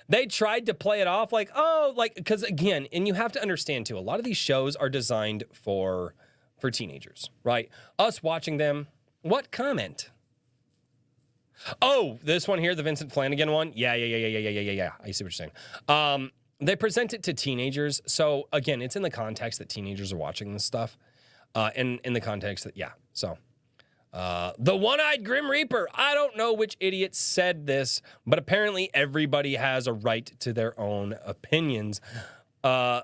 They tried to play it off like, oh, like, because again, and you have to understand too, a lot of these shows are designed for teenagers, right? Us watching them, what comment? Oh, this one here, the Vincent Flanagan one. Yeah. I see what you're saying. They present it to teenagers. So again, it's in the context that teenagers are watching this stuff. And in the context that, So the One-Eyed Grim Reaper. I don't know which idiot said this, but apparently everybody has a right to their own opinions. But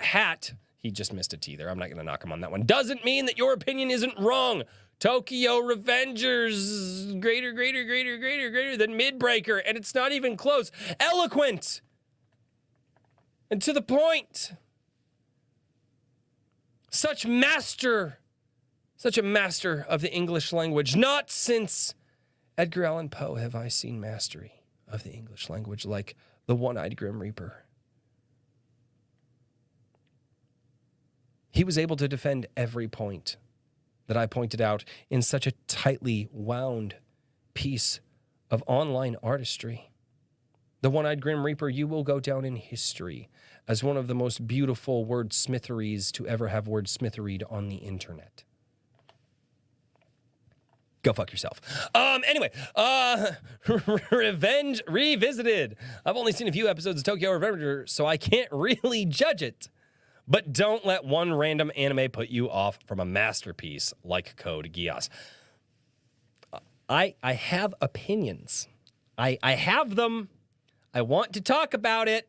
Hat, he just missed a T there. I'm not going to knock him on that one. Doesn't mean that your opinion isn't wrong. Tokyo Revengers, greater than Midbreaker, and it's not even close. Eloquent and to the point. Such a master of the English language. Not since Edgar Allan Poe have I seen mastery of the English language like the One-Eyed Grim Reaper. He was able to defend every point that I pointed out in such a tightly wound piece of online artistry. The One-Eyed Grim Reaper, you will go down in history as one of the most beautiful wordsmitheries to ever have wordsmitheried on the internet. Go fuck yourself. Anyway, Revenge Revisited. I've only seen a few episodes of Tokyo Revenger, so I can't really judge it. But don't let one random anime put you off from a masterpiece like Code Geass. I have opinions. I have them. I want to talk about it.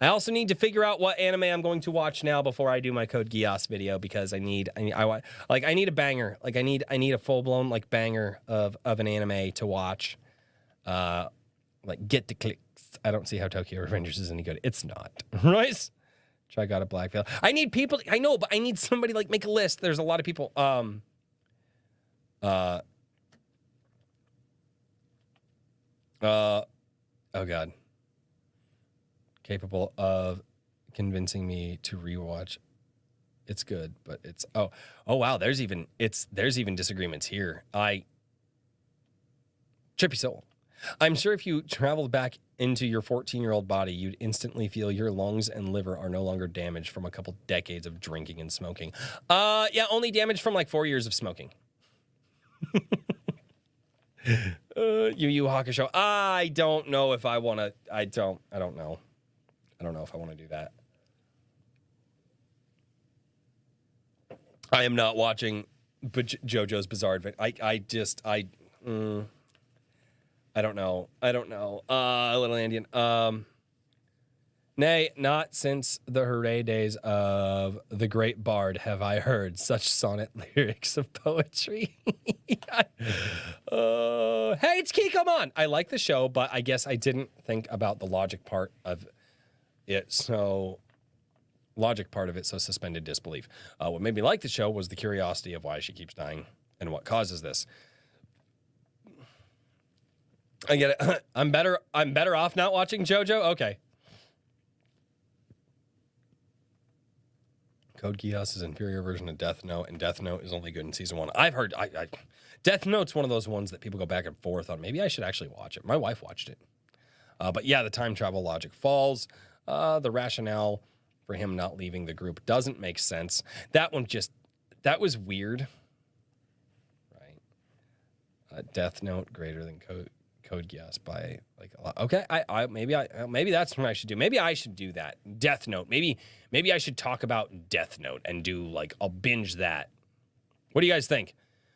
I also need to figure out what anime I'm going to watch now before I do my Code Geass video, because I need a banger. Like I need a full-blown like banger of an anime to watch. Like get the clicks. I don't see how Tokyo Revengers is any good. It's not. Right? I got a black veil. I need people. I know, but I need somebody like make a list. There's a lot of people. Oh God. Capable of convincing me to rewatch. It's good, but it's oh wow. There's even disagreements here. Trippy Soul. I'm sure if you traveled back into your 14-year-old body, you'd instantly feel your lungs and liver are no longer damaged from a couple decades of drinking and smoking. Yeah, only damaged from like 4 years of smoking. Yu Yu Hakusho. I don't know if I want to. I don't know. I don't know if I want to do that. I am not watching JoJo's Bizarre Adventure. I don't know. Little Indian. Nay, not since the hooray days of the great bard have I heard such sonnet lyrics of poetry. Hey, it's Key, come on. I like the show, but I guess I didn't think about the logic part of it. So suspended disbelief. What made me like the show was the curiosity of why she keeps dying and what causes this. I get it. I'm better off not watching JoJo? Okay. Code Geass is an inferior version of Death Note, and Death Note is only good in season 1. I've heard Death Note's one of those ones that people go back and forth on. Maybe I should actually watch it. My wife watched it. But yeah, the time travel logic falls. The rationale for him not leaving the group doesn't make sense. That was weird. Right. Death Note greater than Code Geass by like a lot. Okay, maybe that's what I should do. Maybe I should do that. Death Note. Maybe I should talk about Death Note and do like I'll binge that. What do you guys think?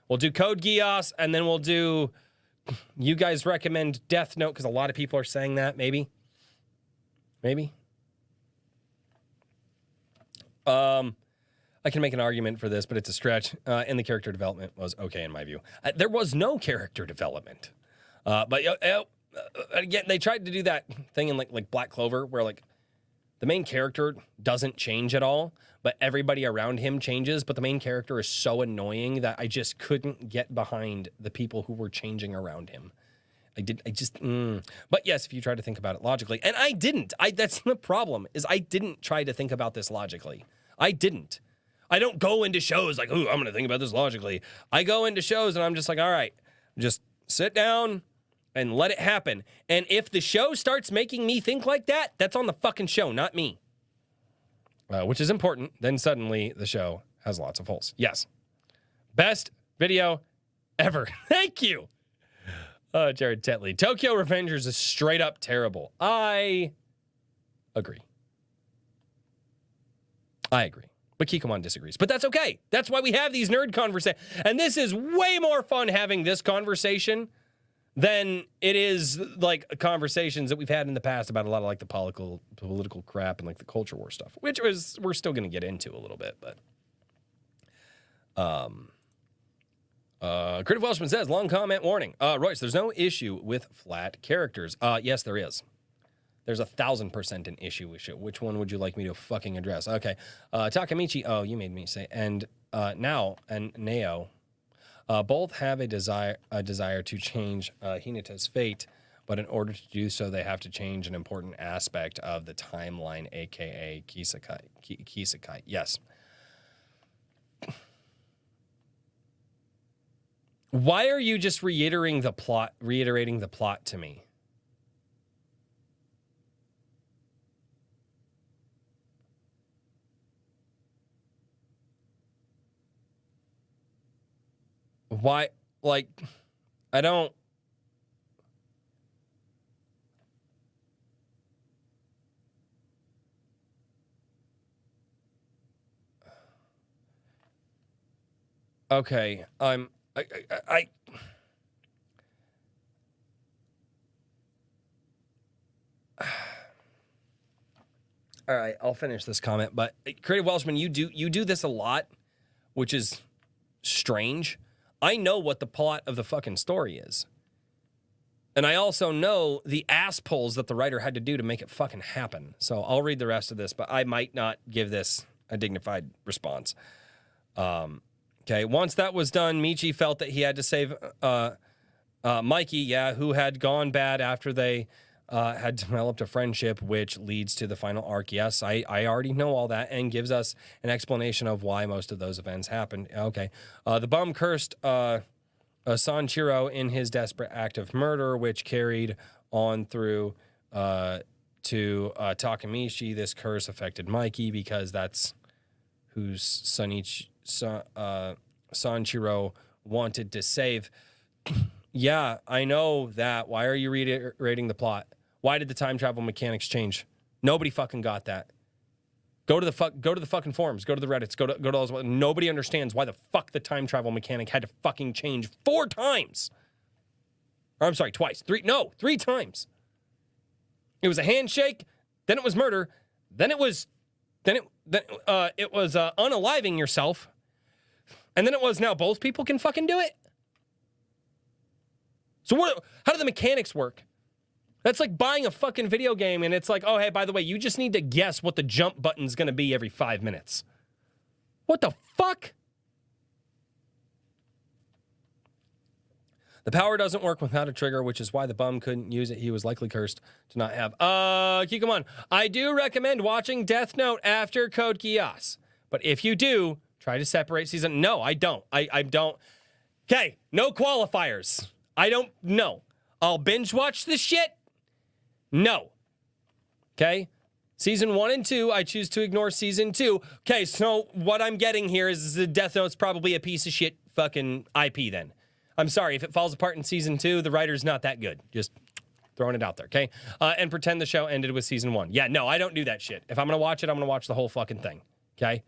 We'll do Code Geass and then we'll do. You guys recommend Death Note because a lot of people are saying that. Maybe. I can make an argument for this, but it's a stretch. And the character development was okay in my view. There was no character development. But again, they tried to do that thing in like Black Clover, where like the main character doesn't change at all, but everybody around him changes. But the main character is so annoying that I just couldn't get behind the people who were changing around him. But yes, if you try to think about it logically, and I didn't. That's the problem. Is I didn't try to think about this logically. I didn't. I don't go into shows like, ooh, I'm going to think about this logically. I go into shows and I'm just like, all right, just sit down and let it happen. And if the show starts making me think like that, that's on the fucking show, not me. Which is important. Then suddenly the show has lots of holes. Yes. Best video ever. Thank you. Jared Tetley. Tokyo Revengers is straight up terrible. I agree. But Kikomon disagrees. But that's okay. That's why we have these nerd conversations. And this is way more fun having this conversation than it is like conversations that we've had in the past about a lot of like the political crap and like the culture war stuff, which we're still going to get into a little bit. But Creative Welshman says, long comment warning. Royce, there's no issue with flat characters. Yes, there is. There's 1,000% an issue. Which one would you like me to fucking address? Okay. Takamichi, oh, you made me say, and Nao and Neo both have a desire to change Hinata's fate, but in order to do so, they have to change an important aspect of the timeline, aka Kisekai. Yes. Why are you just reiterating the plot to me? Why, like, I don't... Okay, I all right, I'll finish this comment, but Creative Welshman, you do this a lot, which is strange. I know what the plot of the fucking story is. And I also know the ass pulls that the writer had to do to make it fucking happen. So I'll read the rest of this, but I might not give this a dignified response. Okay, once that was done, Michi felt that he had to save Mikey, who had gone bad after they had developed a friendship, which leads to the final arc. Yes, I already know all that, and gives us an explanation of why most of those events happened. Okay. The bum cursed Sanchiro in his desperate act of murder, which carried on through to Takamichi. This curse affected Mikey because that's who Sanchiro wanted to save. Yeah, I know that. Why are you reiterating the plot? Why did the time travel mechanics change? Nobody fucking got that. Go to the fucking forums. Go to the Reddits. Go to those. Nobody understands why the fuck the time travel mechanic had to fucking change 4 times. Or I'm sorry, twice. 3 times. It was a handshake, then it was murder, then it was unaliving yourself, and then it was now both people can fucking do it. So how do the mechanics work? That's like buying a fucking video game and it's like, oh, hey, by the way, you just need to guess what the jump button's going to be every 5 minutes. What the fuck? The power doesn't work without a trigger, which is why the bum couldn't use it. He was likely cursed to not have. Kikomon, I do recommend watching Death Note after Code Geass. But if you do, try to separate season. No, I don't. I don't. Okay, no qualifiers. I don't know. I'll binge watch this shit. No. Okay? Season 1 and 2, I choose to ignore season 2. Okay, so what I'm getting here is the Death Note's probably a piece of shit fucking IP then. I'm sorry, if it falls apart in season 2, the writer's not that good. Just throwing it out there, okay? And pretend the show ended with season 1. Yeah, no, I don't do that shit. If I'm gonna watch it, I'm gonna watch the whole fucking thing, okay?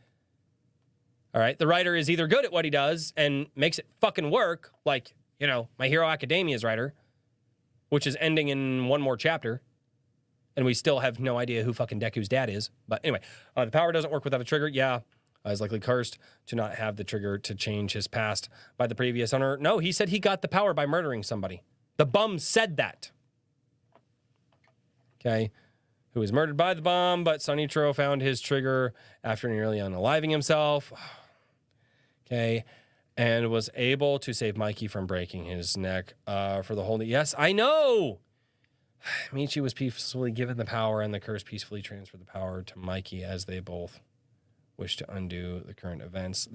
All right, the writer is either good at what he does and makes it fucking work, like, you know, My Hero Academia's writer, which is ending in one more chapter, and we still have no idea who fucking Deku's dad is. But anyway, the power doesn't work without a trigger. Yeah, is likely cursed to not have the trigger to change his past by the previous owner. No, he said he got the power by murdering somebody. The bum said that. Okay, who was murdered by the bum, but Sonichiro found his trigger after nearly unaliving himself. Okay, and was able to save Mikey from breaking his neck for the whole... Yes, I know! Michi was peacefully given the power, and the curse peacefully transferred the power to Mikey as they both wish to undo the current events.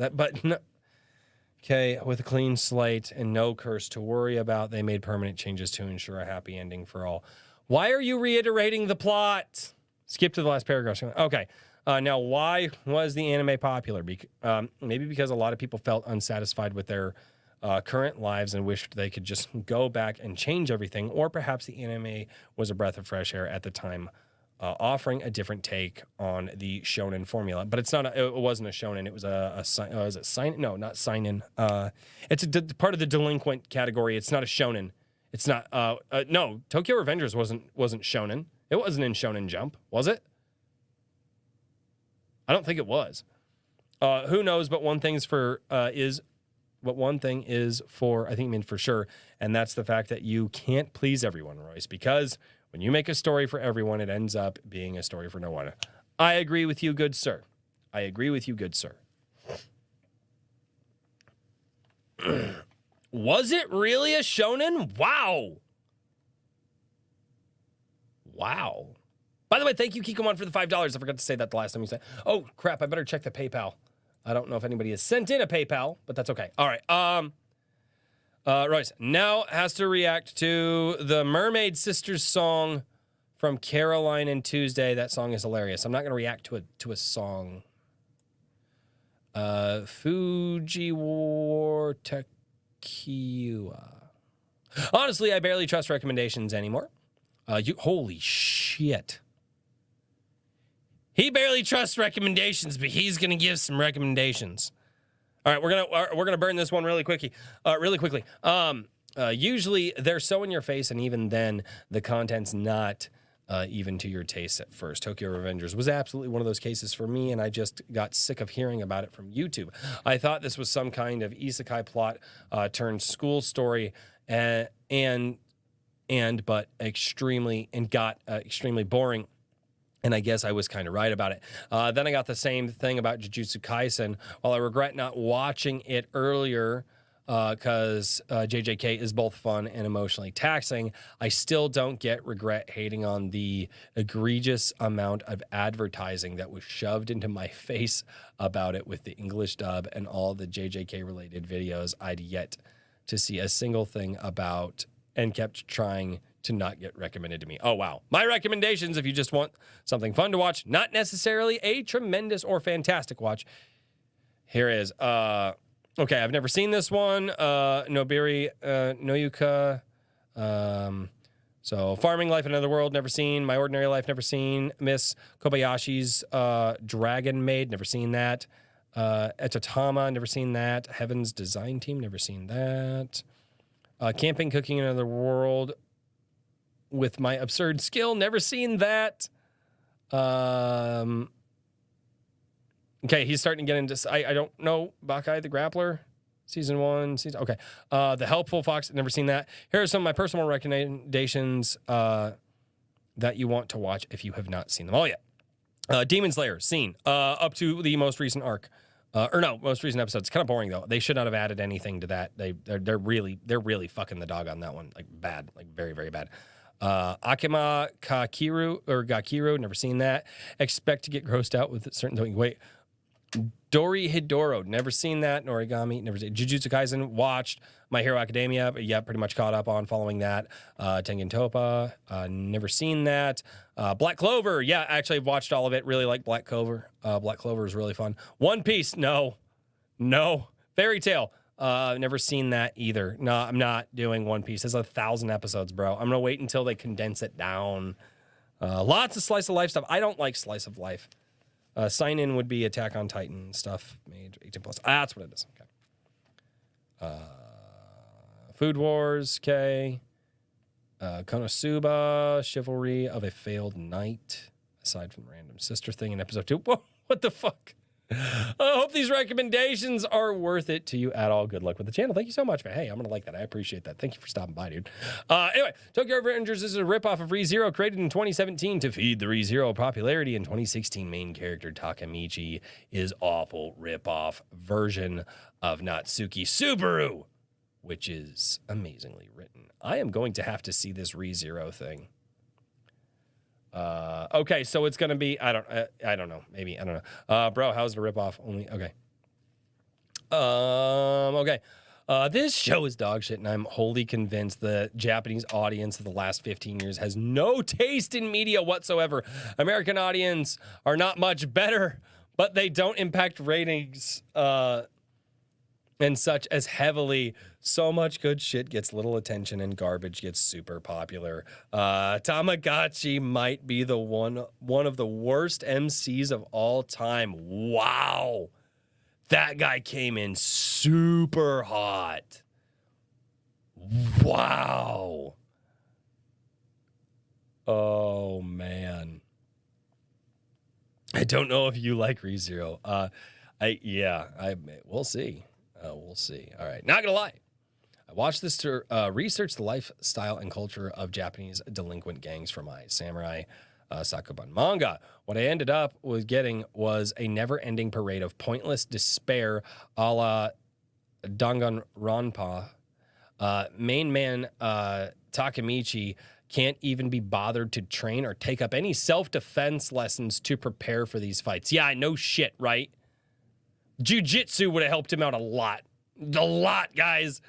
Okay, with a clean slate and no curse to worry about, they made permanent changes to ensure a happy ending for all. Why are you reiterating the plot? Skip to the last paragraph. Okay. Now, why was the anime popular? Maybe because a lot of people felt unsatisfied with their current lives and wished they could just go back and change everything, or perhaps the anime was a breath of fresh air at the time, offering a different take on the shonen formula. But it's not. It wasn't a shonen. It was is it sign? No, not seinen. It's part of the delinquent category. It's not a shonen. It's not. No, Tokyo Revengers wasn't shonen. It wasn't in Shonen Jump, was it? I don't think it was. Who knows? But one thing is for, I think you mean for sure, and that's the fact that you can't please everyone, Royce, because when you make a story for everyone, it ends up being a story for no one. I agree with you, good sir. I agree with you, good sir. Was it really a shonen? Wow. Wow. By the way, thank you, Kikomon, for the $5. I forgot to say that the last time you said. Oh, crap. I better check the PayPal. I don't know if anybody has sent in a PayPal, but that's okay. All right. Royce now has to react to the Mermaid Sisters song from Caroline and Tuesday. That song is hilarious. I'm not going to react to a song. Fujiwara Tekiwa. Honestly, I barely trust recommendations anymore. Holy shit. He barely trusts recommendations, but he's gonna give some recommendations. All right, we're gonna burn this one really quickly. Usually they're so in your face, and even then, the content's not even to your taste at first. Tokyo Revengers was absolutely one of those cases for me, and I just got sick of hearing about it from YouTube. I thought this was some kind of isekai plot turned school story, but extremely boring. And I guess I was kind of right about it. Then I got the same thing about Jujutsu Kaisen. While I regret not watching it earlier because JJK is both fun and emotionally taxing, I still don't regret hating on the egregious amount of advertising that was shoved into my face about it with the English dub and all the JJK-related videos I'd yet to see a single thing about, and kept trying to not get recommended to me. Oh, wow. My recommendations, if you just want something fun to watch, not necessarily a tremendous or fantastic watch, here is, okay, I've never seen this one, Nobiri Noyuka, so Farming Life in Another World, never seen, My Ordinary Life, never seen, Miss Kobayashi's Dragon Maid, never seen that, Etatama, never seen that, Heaven's Design Team, never seen that, Camping, Cooking in Another World with My Absurd Skill, never seen that. Okay, he's starting to get into, I don't know, Bakai the Grappler, season 1, okay. The Helpful Fox, never seen that. Here are some of my personal recommendations that you want to watch if you have not seen them all yet. Demon Slayer, seen, up to the most recent arc. Most recent episode. It's kind of boring though. They should not have added anything to that. They're really fucking the dog on that one. Like bad, like very, very bad. Akima Gakiru, never seen that. Expect to get grossed out with certain things. Wait. Dori Hidoro, never seen that. Norigami, never seen. Jujutsu Kaisen, watched. My Hero Academia, yeah, pretty much caught up on following that. Tengen Toppa, never seen that. Black Clover, yeah, actually I've watched all of it. Really like Black Clover. Black Clover is really fun. One Piece, no. Fairy Tail, never seen that either. No, I'm not doing One Piece. There's 1,000 episodes, bro. I'm gonna wait until they condense it down. Lots of slice of life stuff. I don't like slice of life. Sign in would be Attack on Titan stuff made 18 plus. That's what it is. Okay. Food Wars, okay. Konosuba, Chivalry of a Failed Knight. Aside from the random sister thing in episode 2. Whoa, what the fuck? I hope these recommendations are worth it to you at all. Good luck with the channel. Thank you so much, man. Hey, I'm going to like that. I appreciate that. Thank you for stopping by, dude. Anyway, Tokyo Revengers is a ripoff of ReZero created in 2017 to feed the ReZero popularity. In 2016, main character Takemichi is awful ripoff version of Natsuki Subaru, which is amazingly written. I am going to have to see this ReZero thing. Okay, so it's gonna be, I don't know, maybe, I don't know. Bro, how's the ripoff? Only, okay. Okay. This show is dog shit, and I'm wholly convinced the Japanese audience of the last 15 years has no taste in media whatsoever. American audience are not much better, but they don't impact ratings, and such as heavily. So much good shit gets little attention and garbage gets super popular. Tamagotchi might be the one of the worst MCs of all time. Wow. That guy came in super hot. Wow. Oh, man. I don't know if you like ReZero. We'll see. We'll see. All right. Not gonna lie. I watched this to research the lifestyle and culture of Japanese delinquent gangs for my Samurai Sakuban manga. What I ended up with getting was a never-ending parade of pointless despair a la Danganronpa. Main man Takemichi can't even be bothered to train or take up any self-defense lessons to prepare for these fights. Yeah, no shit, right? Jiu-jitsu would have helped him out a lot. A lot, guys.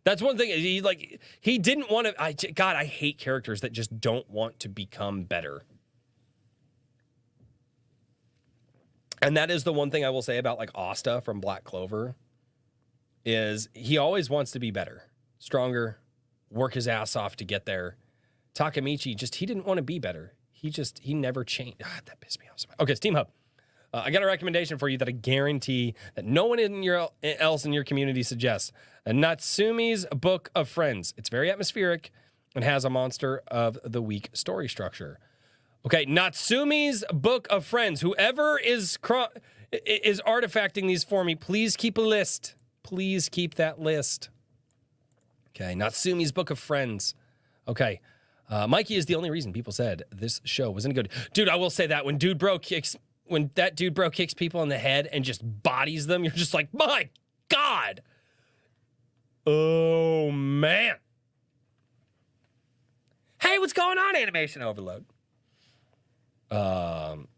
That's one thing. He didn't want to. I hate characters that just don't want to become better. And that is the one thing I will say about like Asta from Black Clover is he always wants to be better, stronger, work his ass off to get there. Takemichi he didn't want to be better. He never changed. That pissed me off. Okay, Steam Hub. I got a recommendation for you that I guarantee that no one else in your community suggests. Natsumi's Book of Friends. It's very atmospheric and has a Monster of the Week story structure. Okay, Natsumi's Book of Friends. Whoever is artifacting these for me, please keep a list. Please keep that list. Okay, Natsumi's Book of Friends. Okay. Mikey is the only reason people said this show wasn't good. Dude, I will say that when that dude bro kicks people in the head and just bodies them, you're just like, my God. Oh, man. Hey, what's going on, Animation Overload? I'm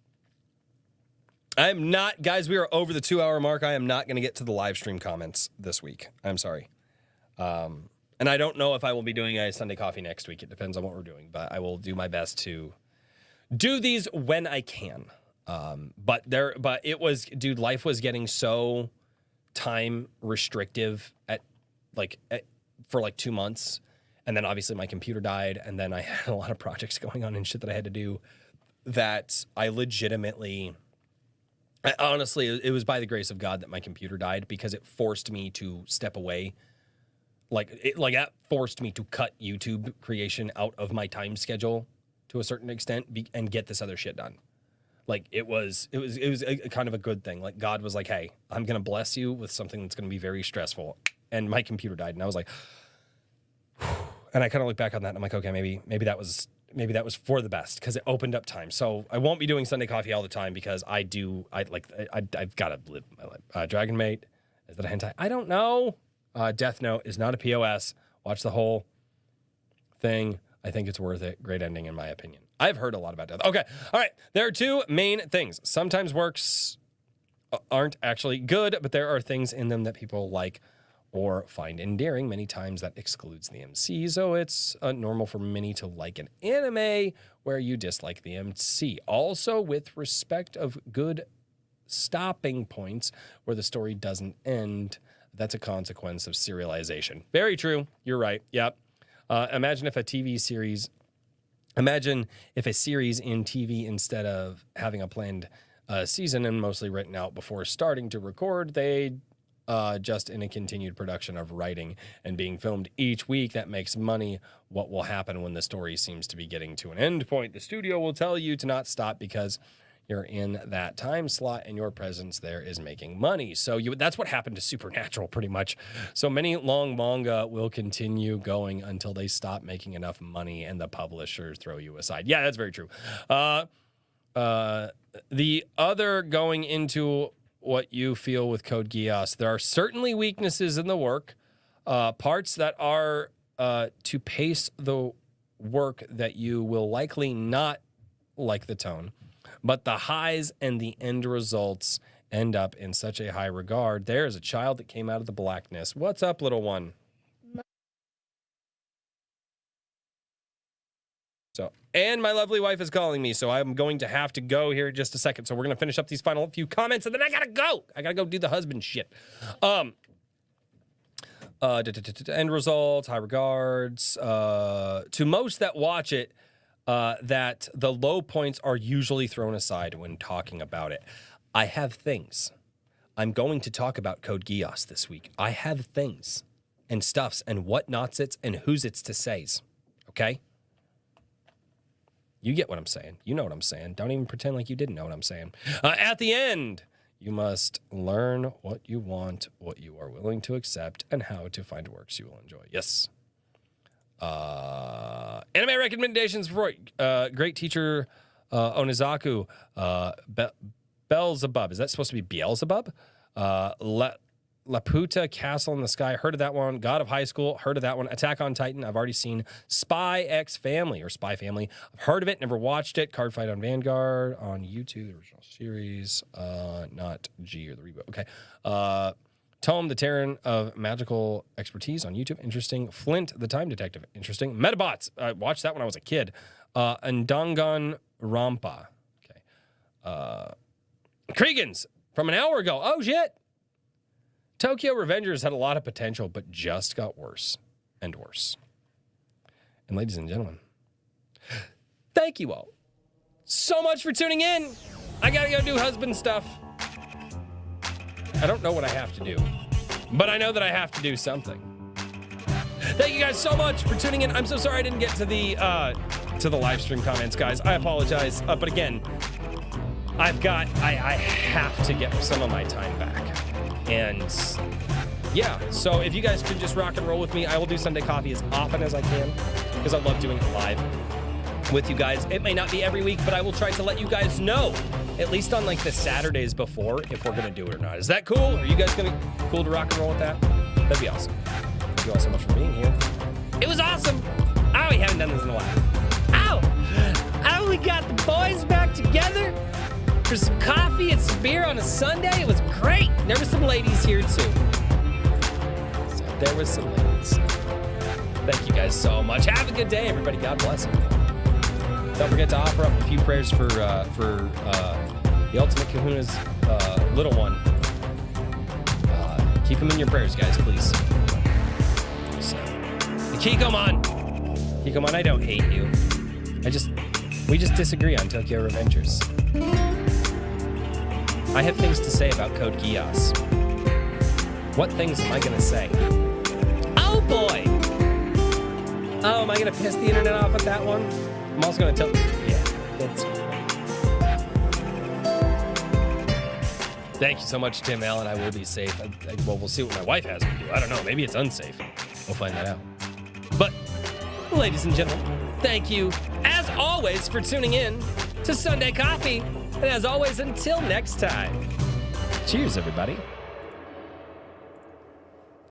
not, guys, we are over the 2-hour mark. I am not going to get to the live stream comments this week. I'm sorry. And I don't know if I will be doing a Sunday coffee next week. It depends on what we're doing, but I will do my best to do these when I can. But life was getting so time restrictive for 2 months. And then obviously my computer died. And then I had a lot of projects going on and shit that I had to do that I legitimately, honestly, it was by the grace of God that my computer died because it forced me to step away. That forced me to cut YouTube creation out of my time schedule to a certain extent and get this other shit done. It was a kind of a good thing. Like God was like, hey, I'm going to bless you with something that's going to be very stressful. And my computer died. And I was like, whew. And I kind of look back on that and I'm like, okay, maybe that was for the best because it opened up time. So I won't be doing Sunday coffee all the time because I've got to live my life. Dragon Mate, is that a hentai? I don't know. Death Note is not a POS. Watch the whole thing. I think it's worth it. Great ending, in my opinion. I've heard a lot about Death. Okay. All right. There are two main things. Sometimes works aren't actually good, but there are things in them that people like or find endearing. Many times that excludes the MC. So it's normal for many to like an anime where you dislike the MC. Also, with respect of good stopping points where the story doesn't end, that's a consequence of serialization. Very true. You're right. Yep. Imagine if a series in TV, instead of having a planned season and mostly written out before starting to record, they just in a continued production of writing and being filmed each week that makes money. What will happen when the story seems to be getting to an end point? The studio will tell you to not stop because you're in that time slot and your presence there is making money. So that's what happened to Supernatural pretty much. So many long manga will continue going until they stop making enough money and the publishers throw you aside. Yeah, that's very true. The other, going into what you feel with Code Geass, there are certainly weaknesses in the work, parts that are to pace the work that you will likely not like the tone. But the highs and the end results end up in such a high regard. There is a child that came out of the blackness. What's up, little one? And my lovely wife is calling me, so I'm going to have to go here in just a second. So we're going to finish up these final few comments, and then I got to go. I got to go do the husband shit. End results, high regards. To most that watch it, that the low points are usually thrown aside when talking about it. I have things. I'm going to talk about Code Geass this week. I have things and stuffs and whatnots it's and who's it's to says. Okay? You get what I'm saying. You know what I'm saying. Don't even pretend like you didn't know what I'm saying. At the end, you must learn what you want, what you are willing to accept, and how to find works you will enjoy. Yes. Anime recommendations for great teacher Onizaku. Beelzebub. Is that supposed to be Beelzebub? Laputa Castle in the Sky. Heard of that one. God of High School. Heard of that one. Attack on Titan. I've already seen Spy X Family or Spy Family. I've heard of it. Never watched it. Card Fight on Vanguard on YouTube. The original series. Not G or the reboot. Okay. Tome, the Terran of Magical Expertise on YouTube. Interesting. Flint, the Time Detective. Interesting. Metabots. I watched that when I was a kid. And Dangan Rampa. Okay. Kriegans from an hour ago. Oh, shit. Tokyo Revengers had a lot of potential, but just got worse and worse. And ladies and gentlemen, thank you all so much for tuning in. I gotta go do husband stuff. I don't know what I have to do, but I know that I have to do something. Thank you guys so much for tuning in. I'm so sorry I didn't get to the live stream comments, guys. I apologize. But again, I have to get some of my time back. And yeah, so if you guys could just rock and roll with me, I will do Sunday Coffee as often as I can because I love doing it live with you guys. It may not be every week, but I will try to let you guys know, at least on like the Saturdays before, if we're going to do it or not. Is that cool? Are you guys cool to rock and roll with that? That'd be awesome. Thank you all so much for being here. It was awesome. Oh, we haven't done this in a while. Oh, we got the boys back together for some coffee and some beer on a Sunday. It was great. There were some ladies here too. So there was some ladies. Thank you guys so much. Have a good day, everybody. God bless you. Don't forget to offer up a few prayers for the Ultimate Kahuna's little one. Keep him in your prayers, guys, please. So, Kikomon, I don't hate you. We just disagree on Tokyo Revengers. I have things to say about Code Geass. What things am I gonna say? Oh boy! Oh, am I gonna piss the internet off with that one? I'm also gonna tell. Yeah, that's. Thank you so much, Tim Allen. I will be safe. Well, we'll see what my wife has me do. I don't know. Maybe it's unsafe. We'll find that out. But, ladies and gentlemen, thank you, as always, for tuning in to Sunday Coffee. And as always, until next time, cheers, everybody.